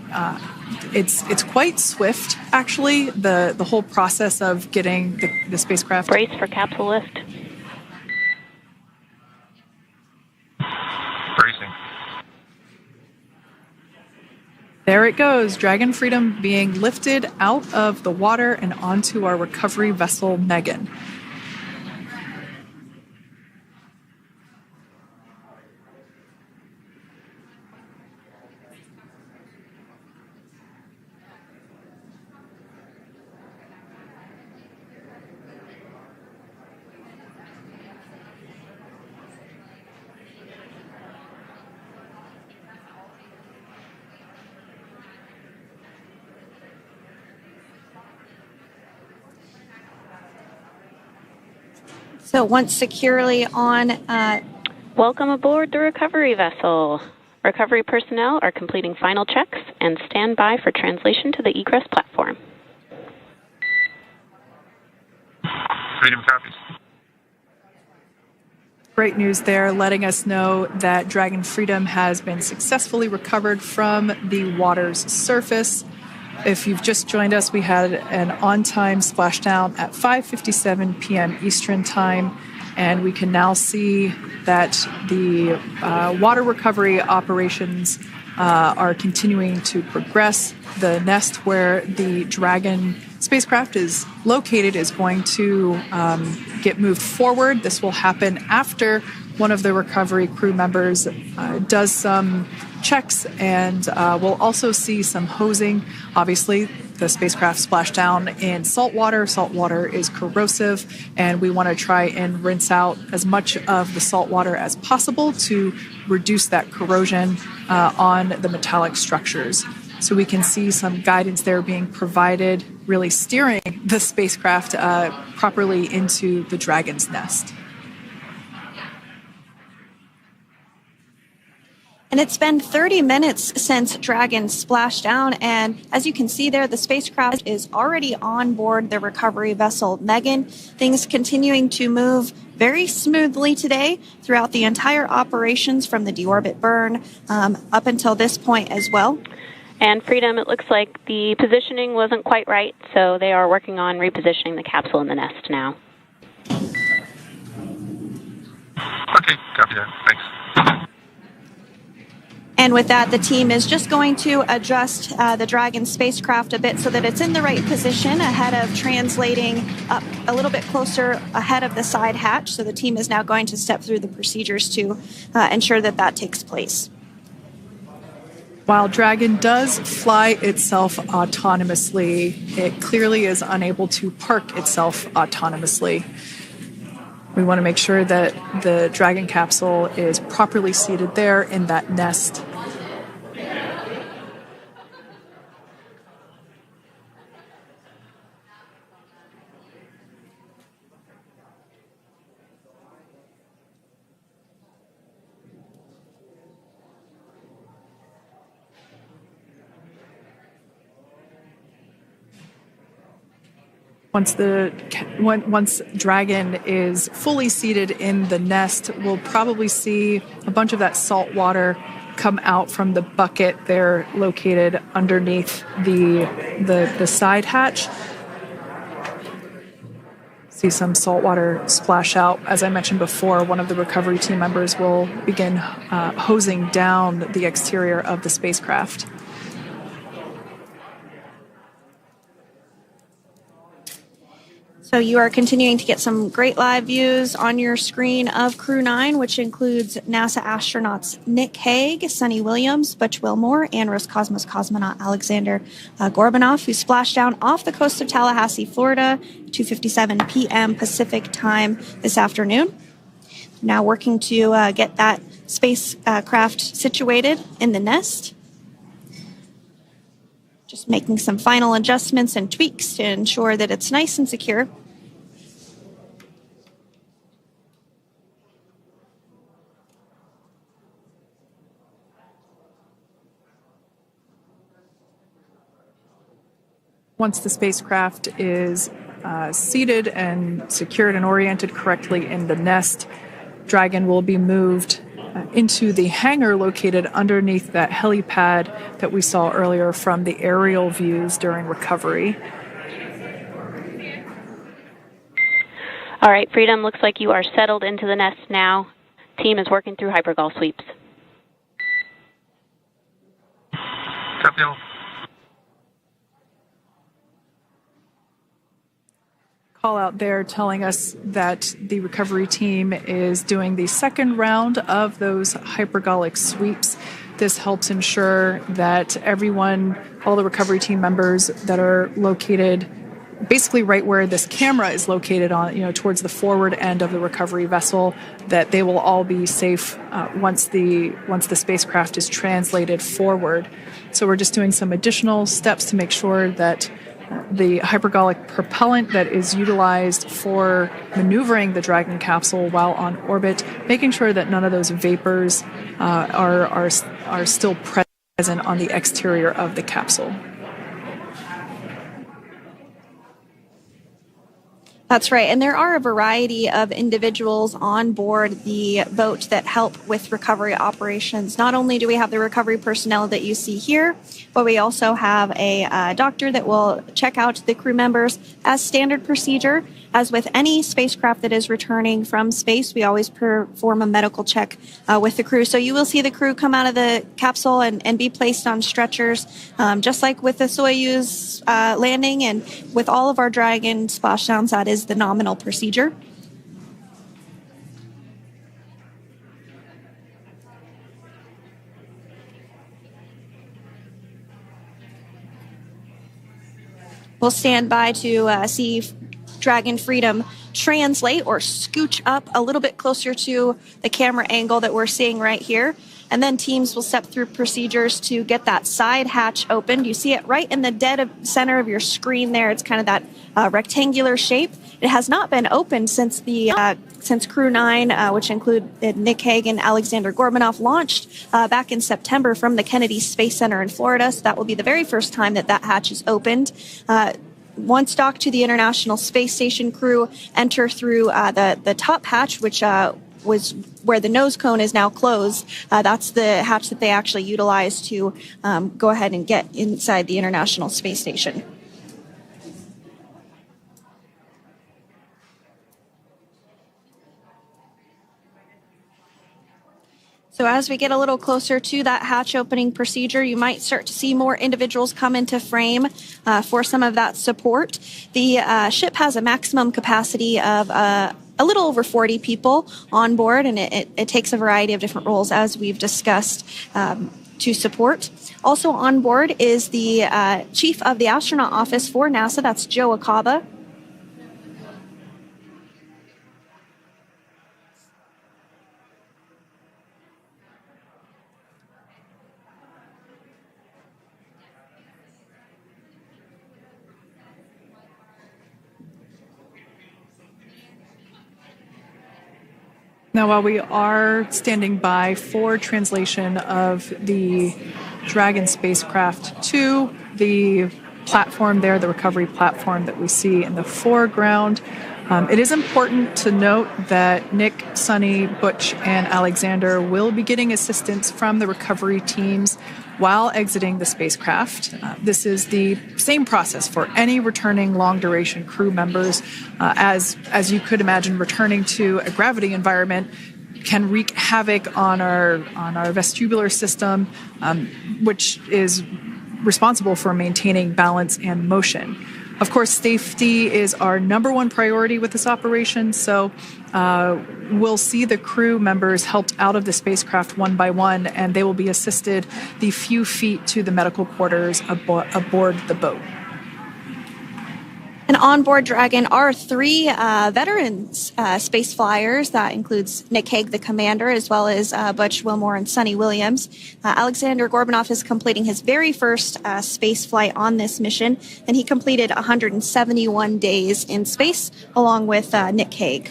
It's quite swift, actually, the whole process of getting the spacecraft. Brace for capsule lift. Bracing. There it goes, Dragon Freedom being lifted out of the water and onto our recovery vessel, Megan. So once securely on... Welcome aboard the recovery vessel. Recovery personnel are completing final checks and stand by for translation to the egress platform. Freedom copies. Great news there, letting us know that Dragon Freedom has been successfully recovered from the water's surface. If you've just joined us, we had an on-time splashdown at 5:57 p.m. Eastern Time, and we can now see that the water recovery operations are continuing to progress. The nest where the Dragon spacecraft is located is going to get moved forward. This will happen after one of the recovery crew members does some checks, and we'll also see some hosing. Obviously, the spacecraft splashed down in salt water. Salt water is corrosive, and we want to try and rinse out as much of the salt water as possible to reduce that corrosion on the metallic structures. So we can see some guidance there being provided, really steering the spacecraft properly into the Dragon's nest. And it's been 30 minutes since Dragon splashed down, and as you can see there, the spacecraft is already on board the recovery vessel Megan. Things continuing to move very smoothly today throughout the entire operations from the deorbit burn up until this point as well. And Freedom, it looks like the positioning wasn't quite right, so they are working on repositioning the capsule in the nest now. Okay, copy that. Thanks. And with that, the team is just going to adjust the Dragon spacecraft a bit so that it's in the right position ahead of translating up a little bit closer ahead of the side hatch. So the team is now going to step through the procedures to ensure that that takes place. While Dragon does fly itself autonomously, it clearly is unable to park itself autonomously. We want to make sure that the Dragon capsule is properly seated there in that nest. Once Dragon is fully seated in the nest, we'll probably see a bunch of that salt water come out from the bucket there located underneath the side hatch. See some saltwater splash out. As I mentioned before, one of the recovery team members will begin hosing down the exterior of the spacecraft. So you are continuing to get some great live views on your screen of Crew 9, which includes NASA astronauts Nick Hague, Sunny Williams, Butch Wilmore, and Roscosmos cosmonaut Alexander Gorbanov, who splashed down off the coast of Tallahassee, Florida, 2:57 p.m. Pacific time this afternoon. Now working to get that spacecraft situated in the nest. Just making some final adjustments and tweaks to ensure that it's nice and secure. Once the spacecraft is seated and secured and oriented correctly in the nest, Dragon will be moved into the hangar located underneath that helipad that we saw earlier from the aerial views during recovery. All right, Freedom, looks like you are settled into the nest now. Team is working through hypergol sweeps. Copy all. Call out there telling us that the recovery team is doing the second round of those hypergolic sweeps. This helps ensure that everyone, all the recovery team members that are located basically right where this camera is located on, towards the forward end of the recovery vessel, that they will all be safe once the spacecraft is translated forward. So we're just doing some additional steps to make sure that the hypergolic propellant that is utilized for maneuvering the Dragon capsule while on orbit, making sure that none of those vapors are still present on the exterior of the capsule. That's right. And there are a variety of individuals on board the boat that help with recovery operations. Not only do we have the recovery personnel that you see here, but we also have a doctor that will check out the crew members as standard procedure. As with any spacecraft that is returning from space, we always perform a medical check with the crew. So you will see the crew come out of the capsule and be placed on stretchers, just like with the Soyuz landing and with all of our Dragon splashdowns. That is the nominal procedure. We'll stand by to see Dragon Freedom translate or scooch up a little bit closer to the camera angle that we're seeing right here. And then teams will step through procedures to get that side hatch opened. You see it right in the dead center of your screen there. It's kind of that rectangular shape. It has not been opened since Crew 9, which include Nick Hague and Alexander Gorbanov, launched back in September from the Kennedy Space Center in Florida. So that will be the very first time that hatch is opened. Once docked to the International Space Station, crew enter through the top hatch, which was where the nose cone is now closed. That's the hatch that they actually utilize to go ahead and get inside the International Space Station. So as we get a little closer to that hatch opening procedure, you might start to see more individuals come into frame for some of that support. The ship has a maximum capacity of a little over 40 people on board, and it takes a variety of different roles, as we've discussed, to support. Also on board is the chief of the astronaut office for NASA. That's Joe Acaba. Now, while we are standing by for translation of the Dragon spacecraft to the platform there, the recovery platform that we see in the foreground, It is important to note that Nick, Sunny, Butch, and Alexander will be getting assistance from the recovery teams while exiting the spacecraft. This is the same process for any returning long-duration crew members. As you could imagine, returning to a gravity environment can wreak havoc on our vestibular system, which is responsible for maintaining balance and motion. Of course, safety is our number one priority with this operation, so we'll see the crew members helped out of the spacecraft one by one, and they will be assisted the few feet to the medical quarters aboard the boat. And on board Dragon are three veterans space flyers. That includes Nick Hague, the commander, as well as Butch, Wilmore, and Sonny Williams. Alexander Gorbanov is completing his very first space flight on this mission, and he completed 171 days in space along with Nick Hague.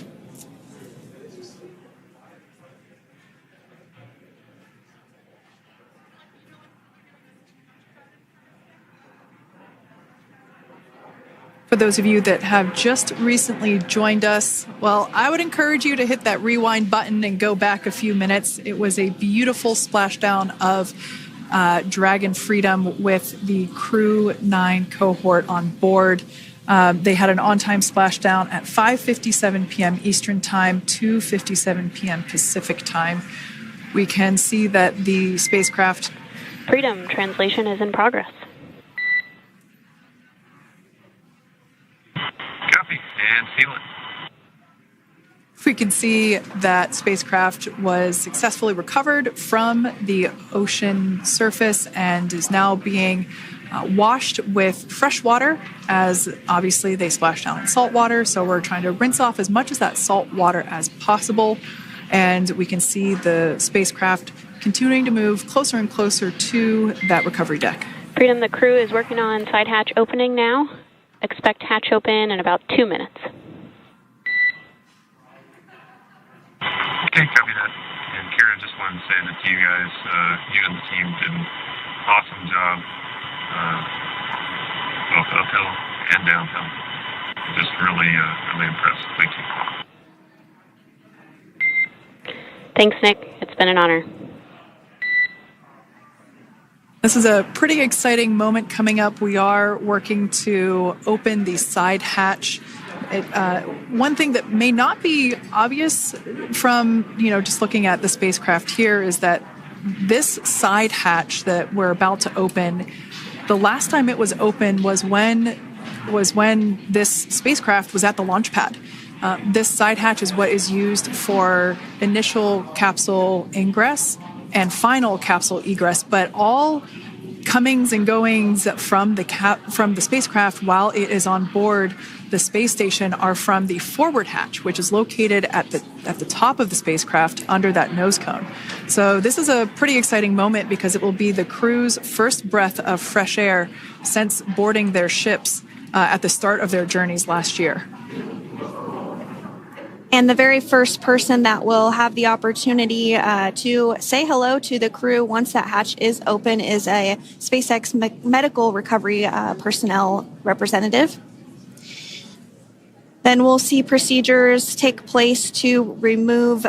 For those of you that have just recently joined us, well, I would encourage you to hit that rewind button and go back a few minutes. It was a beautiful splashdown of Dragon Freedom with the Crew 9 cohort on board. They had an on-time splashdown at 5:57 p.m. Eastern Time, 2:57 p.m. Pacific Time. We can see that the spacecraft... Freedom translation is in progress. Copy, and seal it. We can see that spacecraft was successfully recovered from the ocean surface and is now being washed with fresh water, as obviously they splashed down in salt water. So we're trying to rinse off as much of that salt water as possible. And we can see the spacecraft continuing to move closer and closer to that recovery deck. Freedom, the crew is working on side hatch opening now. Expect hatch open in about 2 minutes. Okay, copy that. And Kira, just wanted to say that you guys, you and the team did an awesome job, both uphill and downhill. Just really, really impressed. Thank you. Thanks, Nick. It's been an honor. This is a pretty exciting moment coming up. We are working to open the side hatch. One thing that may not be obvious from, just looking at the spacecraft here is that this side hatch that we're about to open, the last time it was open was when this spacecraft was at the launch pad. This side hatch is what is used for initial capsule ingress and final capsule egress, but all comings and goings from the spacecraft while it is on board the space station are from the forward hatch, which is located at the top of the spacecraft under that nose cone. So this is a pretty exciting moment because it will be the crew's first breath of fresh air since boarding their ships at the start of their journeys last year. And the very first person that will have the opportunity to say hello to the crew once that hatch is open is a SpaceX medical recovery personnel representative. Then we'll see procedures take place to remove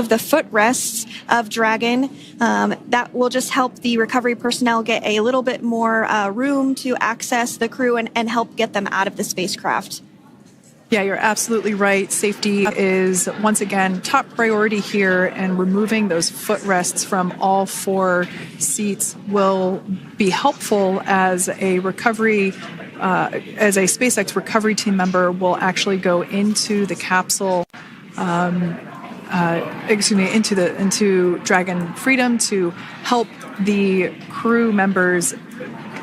the footrests of Dragon. That will just help the recovery personnel get a little bit more room to access the crew and help get them out of the spacecraft. Yeah, you're absolutely right. Safety is, once again, top priority here, and removing those footrests from all 4 seats will be helpful as a SpaceX recovery team member will actually go into the capsule into Dragon Freedom to help the crew members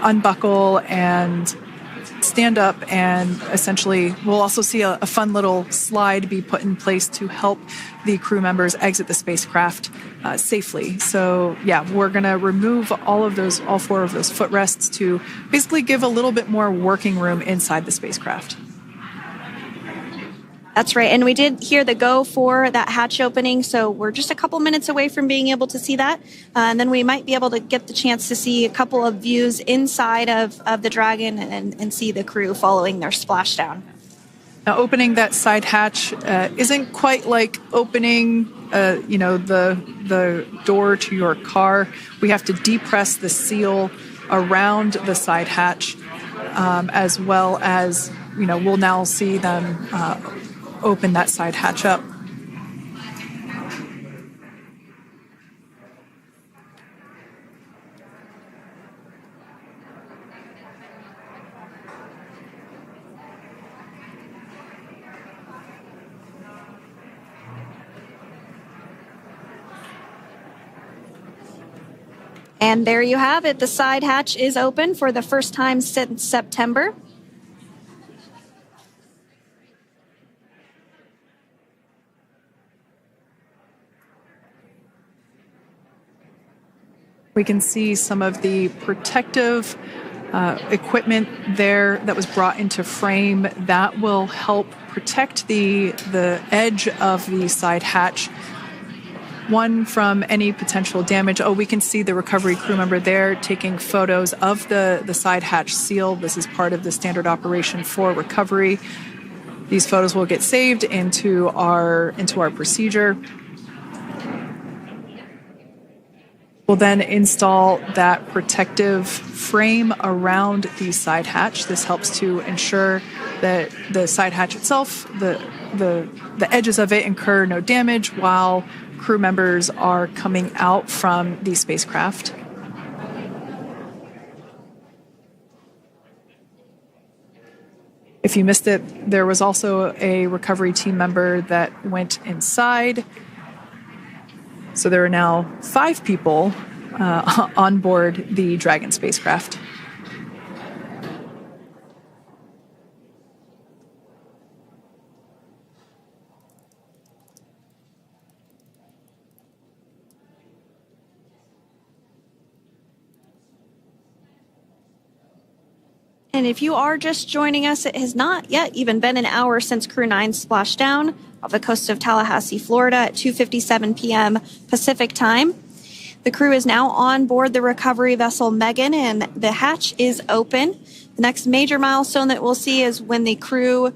unbuckle and stand up, and essentially we'll also see a fun little slide be put in place to help the crew members exit the spacecraft safely. So yeah, we're going to remove all 4 of those footrests to basically give a little bit more working room inside the spacecraft. That's right. And we did hear the go for that hatch opening, so we're just a couple minutes away from being able to see that. And then we might be able to get the chance to see a couple of views inside of the Dragon and see the crew following their splashdown. Now, opening that side hatch isn't quite like opening, the door to your car. We have to depress the seal around the side hatch, as well as, we'll now see them open that side hatch up. And there you have it. The side hatch is open for the first time since September. We can see some of the protective equipment there that was brought into frame that will help protect the edge of the side hatch, one from any potential damage. Oh, we can see the recovery crew member there taking photos of the side hatch seal. This is part of the standard operation for recovery. These photos will get saved into our procedure. We'll then install that protective frame around the side hatch. This helps to ensure that the side hatch itself, the edges of it, incur no damage while crew members are coming out from the spacecraft. If you missed it, there was also a recovery team member that went inside. So there are now 5 people on board the Dragon spacecraft. And if you are just joining us, it has not yet even been an hour since Crew 9 splashed down off the coast of Tallahassee, Florida at 2:57 p.m. Pacific time. The crew is now on board the recovery vessel Megan, and the hatch is open. The next major milestone that we'll see is when the crew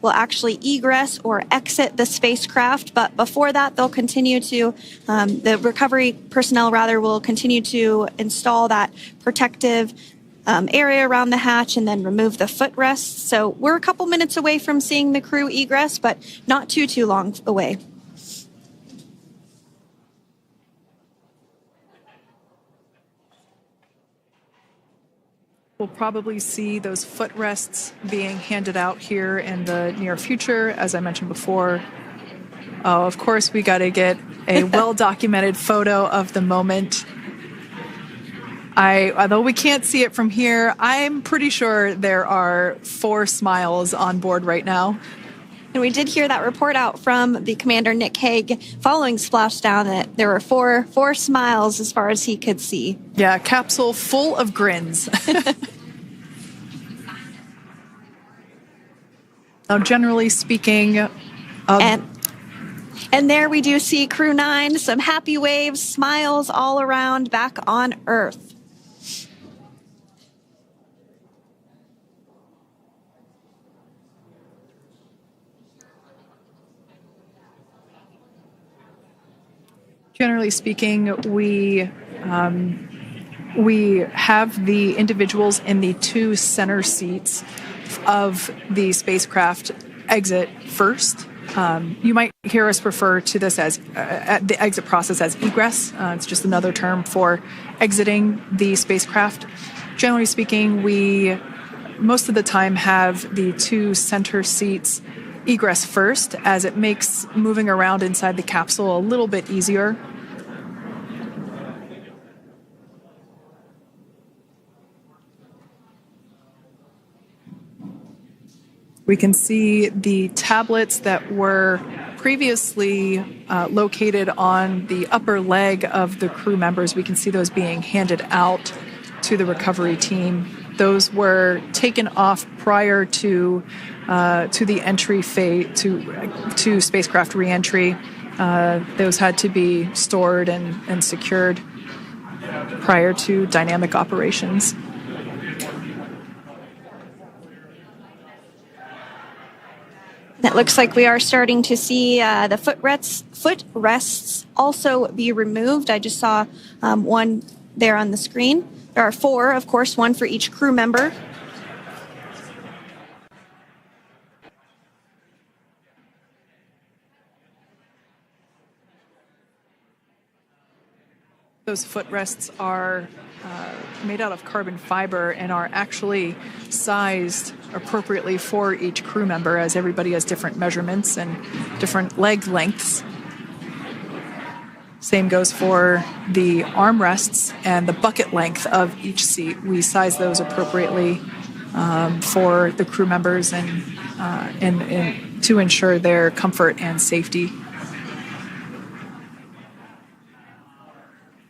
will actually egress or exit the spacecraft. But before that, they'll continue to, the recovery personnel will continue to install that protective area around the hatch and then remove the footrests. So we're a couple minutes away from seeing the crew egress, but not too long away. We'll probably see those footrests being handed out here in the near future, as I mentioned before. Oh, of course, we got to get a well-documented photo of the moment. Although we can't see it from here, I'm pretty sure there are 4 smiles on board right now. And we did hear that report out from the commander, Nick Hague, following splashdown, that there were four smiles as far as he could see. Yeah, capsule full of grins. Now, generally speaking... And there we do see Crew 9, some happy waves, smiles all around back on Earth. Generally speaking, we have the individuals in the 2 center seats of the spacecraft exit first. You might hear us refer to this as the exit process as egress. It's just another term for exiting the spacecraft. Generally speaking, we most of the time have the 2 center seats egress first, as it makes moving around inside the capsule a little bit easier. We can see the tablets that were previously located on the upper leg of the crew members. We can see those being handed out to the recovery team. those were taken off prior to the entry phase to spacecraft reentry. Those had to be stored and secured prior to dynamic operations. It looks like we are starting to see the footrests also be removed. I just saw one there on the screen. There are 4, of course, one for each crew member. Those footrests are made out of carbon fiber and are actually sized appropriately for each crew member, as everybody has different measurements and different leg lengths. Same goes for the armrests and the bucket length of each seat. We size those appropriately for the crew members and to ensure their comfort and safety.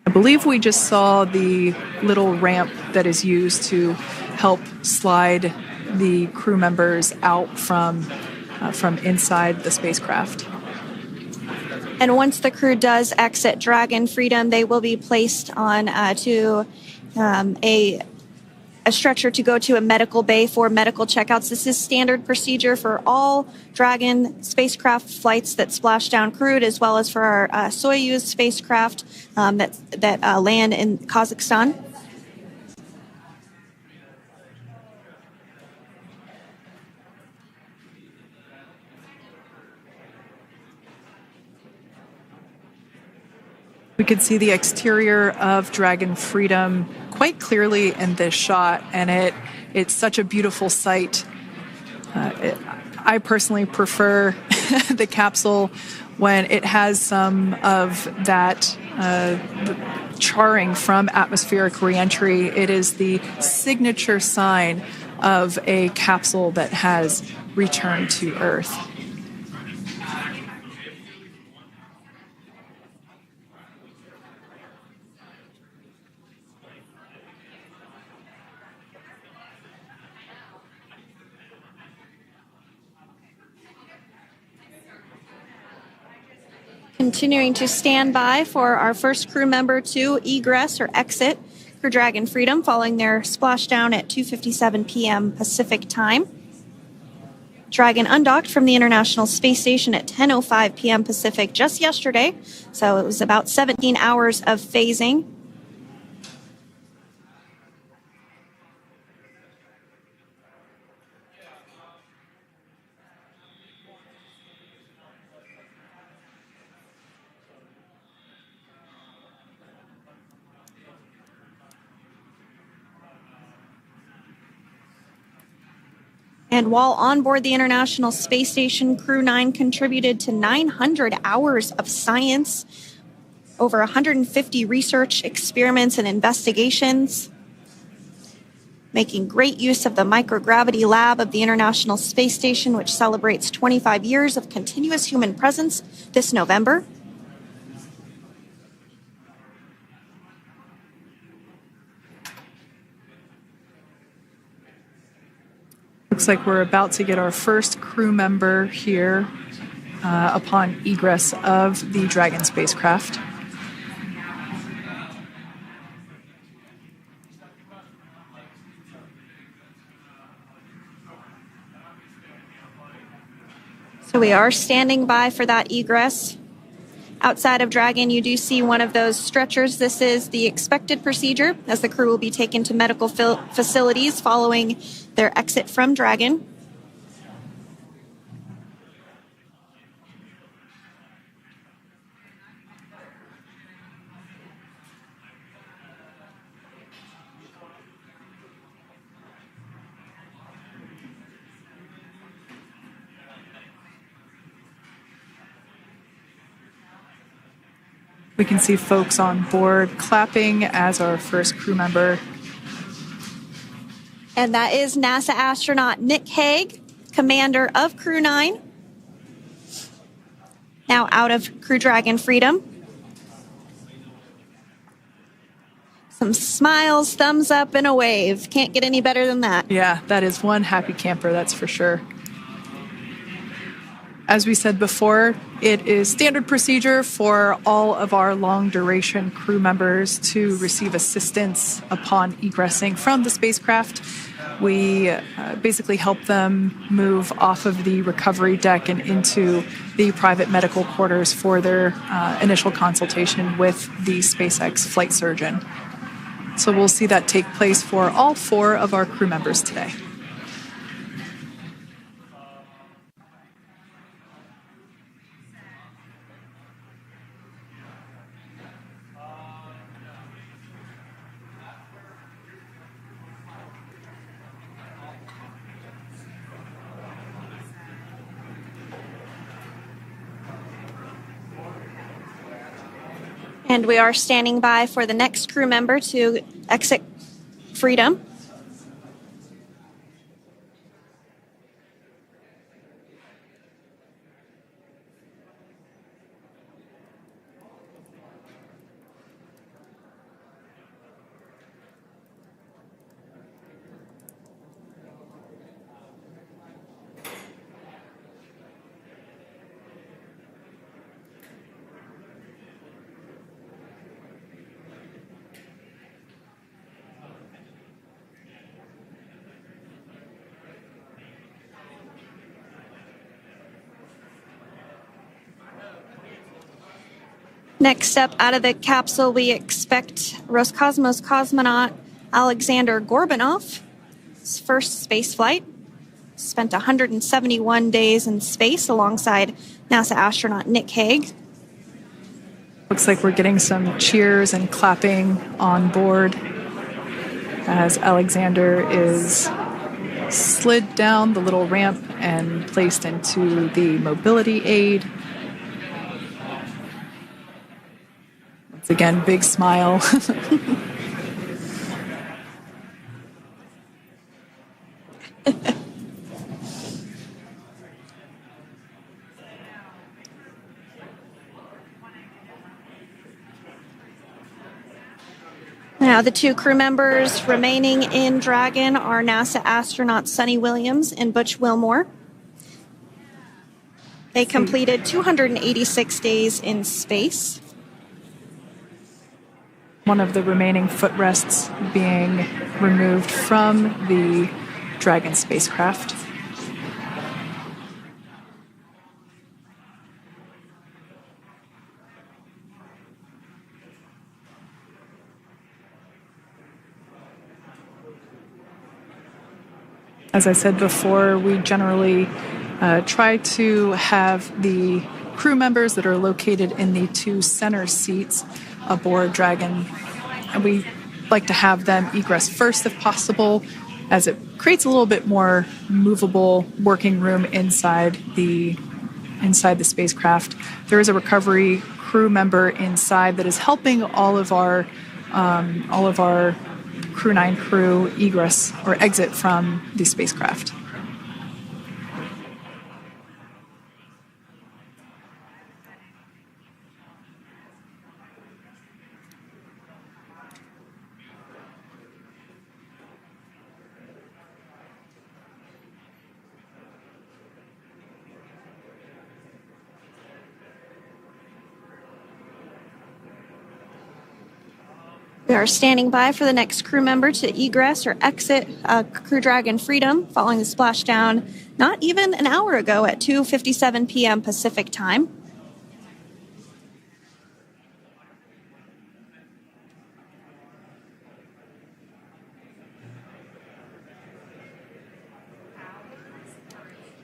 I believe we just saw the little ramp that is used to help slide the crew members out from inside the spacecraft. And once the crew does exit Dragon Freedom, they will be placed on to a stretcher to go to a medical bay for medical checkouts. This is standard procedure for all Dragon spacecraft flights that splash down crewed, as well as for our Soyuz spacecraft that land in Kazakhstan. We could see the exterior of Dragon Freedom quite clearly in this shot, and it's such a beautiful sight. I personally prefer the capsule when it has some of that charring from atmospheric reentry. It is the signature sign of a capsule that has returned to Earth. Continuing to stand by for our first crew member to egress or exit Crew Dragon Freedom following their splashdown at 2:57 p.m. Pacific time. Dragon undocked from the International Space Station at 10:05 p.m. Pacific just yesterday, so it was about 17 hours of phasing. And while on board the International Space Station, Crew 9 contributed to 900 hours of science, over 150 research experiments and investigations, making great use of the microgravity lab of the International Space Station, which celebrates 25 years of continuous human presence this November. Looks like we're about to get our first crew member here upon egress of the Dragon spacecraft. So we are standing by for that egress. Outside of Dragon, you do see one of those stretchers. This is the expected procedure, as the crew will be taken to medical facilities following their exit from Dragon. We can see folks on board clapping as our first crew member. And that is NASA astronaut Nick Hague, commander of Crew 9, now out of Crew Dragon Freedom. Some smiles, thumbs up, and a wave. Can't get any better than that. Yeah, that is one happy camper, that's for sure. As we said before, it is standard procedure for all of our long-duration crew members to receive assistance upon egressing from the spacecraft. We basically help them move off of the recovery deck and into the private medical quarters for their initial consultation with the SpaceX flight surgeon. So we'll see that take place for all 4 of our crew members today. And we are standing by for the next crew member to exit Freedom. Next up out of the capsule, we expect Roscosmos cosmonaut Alexander Gorbanov. His first space flight. Spent 171 days in space alongside NASA astronaut Nick Hague. Looks like we're getting some cheers and clapping on board as Alexander is slid down the little ramp and placed into the mobility aid. Once again, big smile. Now, the 2 crew members remaining in Dragon are NASA astronauts Sunny Williams and Butch Wilmore. They completed 286 days in space. One of the remaining footrests being removed from the Dragon spacecraft. As I said before, we generally try to have the crew members that are located in the 2 center seats aboard Dragon, and we like to have them egress first if possible, as it creates a little bit more movable working room inside the spacecraft. There is a recovery crew member inside that is helping all of our Crew 9 crew egress or exit from the spacecraft. We are standing by for the next crew member to egress or exit Crew Dragon Freedom following the splashdown not even an hour ago at 2:57 p.m. Pacific time.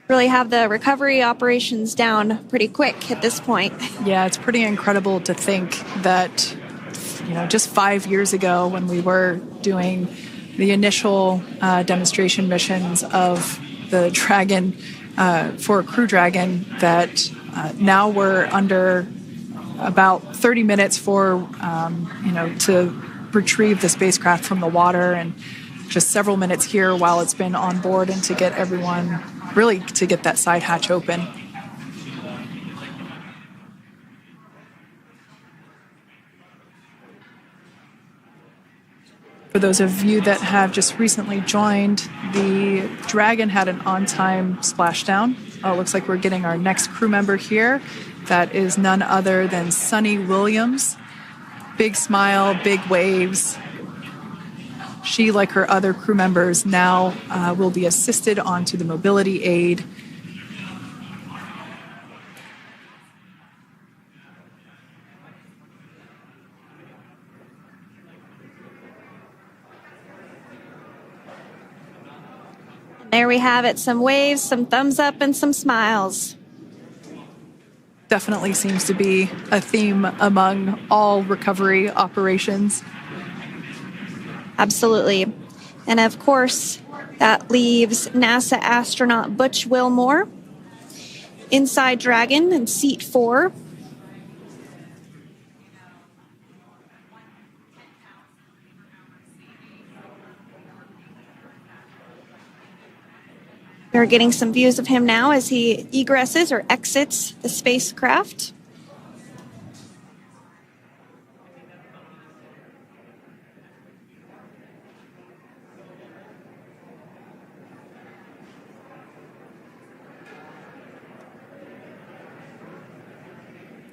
Really have the recovery operations down pretty quick at this point. Yeah, it's pretty incredible to think that, just 5 years ago when we were doing the initial demonstration missions of the Dragon for Crew Dragon, that now we're under about 30 minutes for, to retrieve the spacecraft from the water, and just several minutes here while it's been on board, and to get everyone, really to get that side hatch open. For those of you that have just recently joined, the Dragon had an on-time splashdown. Looks like we're getting our next crew member here. That is none other than Sunny Williams. Big smile, big waves. She, like her other crew members, now will be assisted onto the mobility aid. There we have it, some waves, some thumbs up, and some smiles. Definitely seems to be a theme among all recovery operations. Absolutely. And of course, that leaves NASA astronaut Butch Wilmore inside Dragon in seat 4. We're getting some views of him now as he egresses or exits the spacecraft.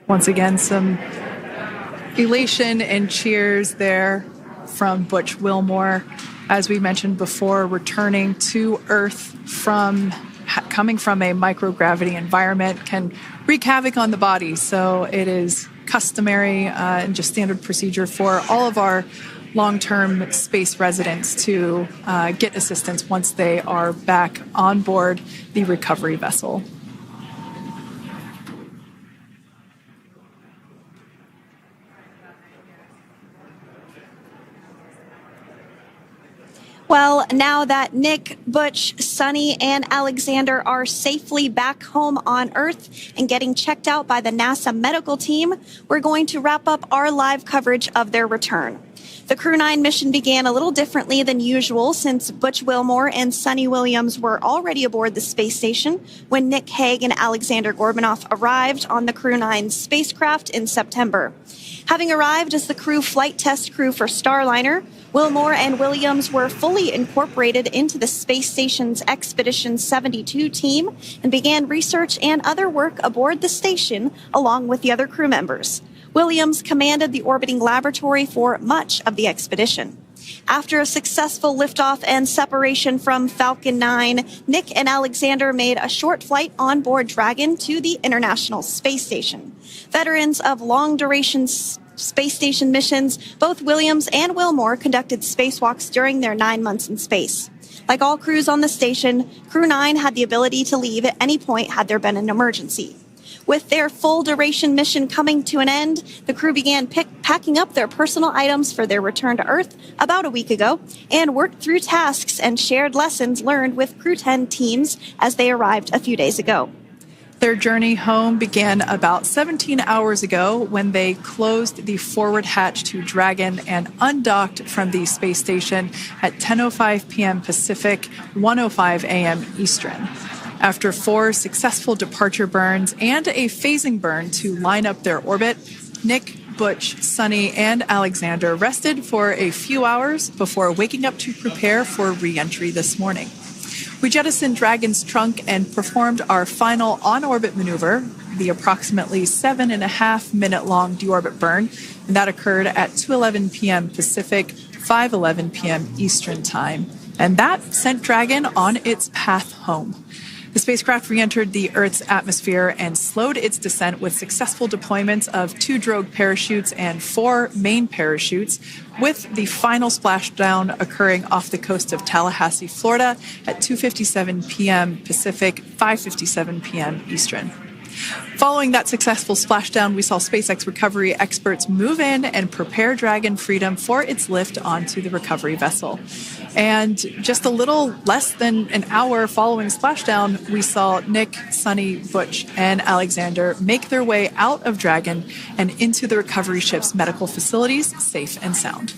Once again, some elation and cheers there from Butch Wilmore. As we mentioned before, returning to Earth coming from a microgravity environment can wreak havoc on the body. So it is customary and just standard procedure for all of our long-term space residents to get assistance once they are back on board the recovery vessel. Well, now that Nick, Butch, Sunny, and Alexander are safely back home on Earth and getting checked out by the NASA medical team, we're going to wrap up our live coverage of their return. The Crew 9 mission began a little differently than usual since Butch Wilmore and Sunny Williams were already aboard the space station when Nick Hague and Alexander Gorbunoff arrived on the Crew 9 spacecraft in September. Having arrived as the crew flight test crew for Starliner, Wilmore and Williams were fully incorporated into the space station's Expedition 72 team and began research and other work aboard the station along with the other crew members. Williams commanded the orbiting laboratory for much of the expedition. After a successful liftoff and separation from Falcon 9, Nick and Alexander made a short flight on board Dragon to the International Space Station. Veterans of long-duration space station missions, both Williams and Wilmore conducted spacewalks during their 9 months in space. Like all crews on the station, Crew 9 had the ability to leave at any point had there been an emergency. With their full-duration mission coming to an end, the crew began packing up their personal items for their return to Earth about a week ago and worked through tasks and shared lessons learned with Crew 10 teams as they arrived a few days ago. Their journey home began about 17 hours ago when they closed the forward hatch to Dragon and undocked from the space station at 10:05 p.m. Pacific, 1:05 a.m. Eastern. After 4 successful departure burns and a phasing burn to line up their orbit, Nick, Butch, Sunny, and Alexander rested for a few hours before waking up to prepare for re-entry this morning. We jettisoned Dragon's trunk and performed our final on-orbit maneuver, the approximately 7.5-minute-long deorbit burn, and that occurred at 2:11 p.m. Pacific, 5:11 p.m. Eastern Time. And that sent Dragon on its path home. The spacecraft re-entered the Earth's atmosphere and slowed its descent with successful deployments of 2 drogue parachutes and 4 main parachutes, with the final splashdown occurring off the coast of Tallahassee, Florida at 2:57 p.m. Pacific, 5:57 p.m. Eastern. Following that successful splashdown, we saw SpaceX recovery experts move in and prepare Dragon Freedom for its lift onto the recovery vessel. And just a little less than an hour following splashdown, we saw Nick, Sunny, Butch, and Alexander make their way out of Dragon and into the recovery ship's medical facilities, safe and sound.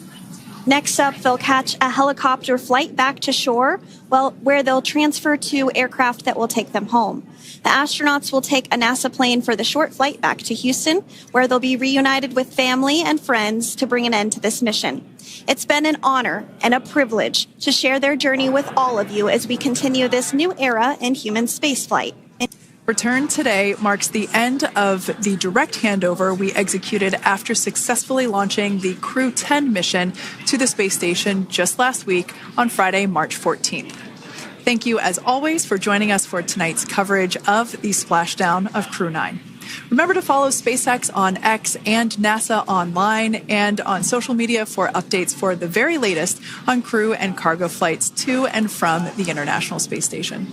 Next up, they'll catch a helicopter flight back to shore, where they'll transfer to aircraft that will take them home. The astronauts will take a NASA plane for the short flight back to Houston, where they'll be reunited with family and friends to bring an end to this mission. It's been an honor and a privilege to share their journey with all of you as we continue this new era in human spaceflight. Return today marks the end of the direct handover we executed after successfully launching the Crew 10 mission to the space station just last week on Friday, March 14th. Thank you, as always, for joining us for tonight's coverage of the splashdown of Crew 9. Remember to follow SpaceX on X and NASA online and on social media for updates for the very latest on crew and cargo flights to and from the International Space Station.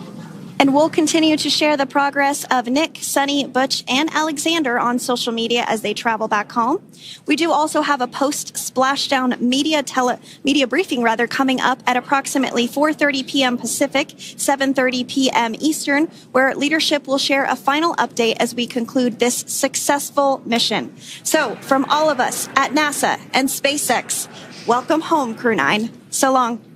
And we'll continue to share the progress of Nick, Sunny, Butch, and Alexander on social media as they travel back home. We do also have a post-splashdown media briefing coming up at approximately 4:30 p.m. Pacific, 7:30 p.m. Eastern, where leadership will share a final update as we conclude this successful mission. So, from all of us at NASA and SpaceX, welcome home, Crew 9. So long.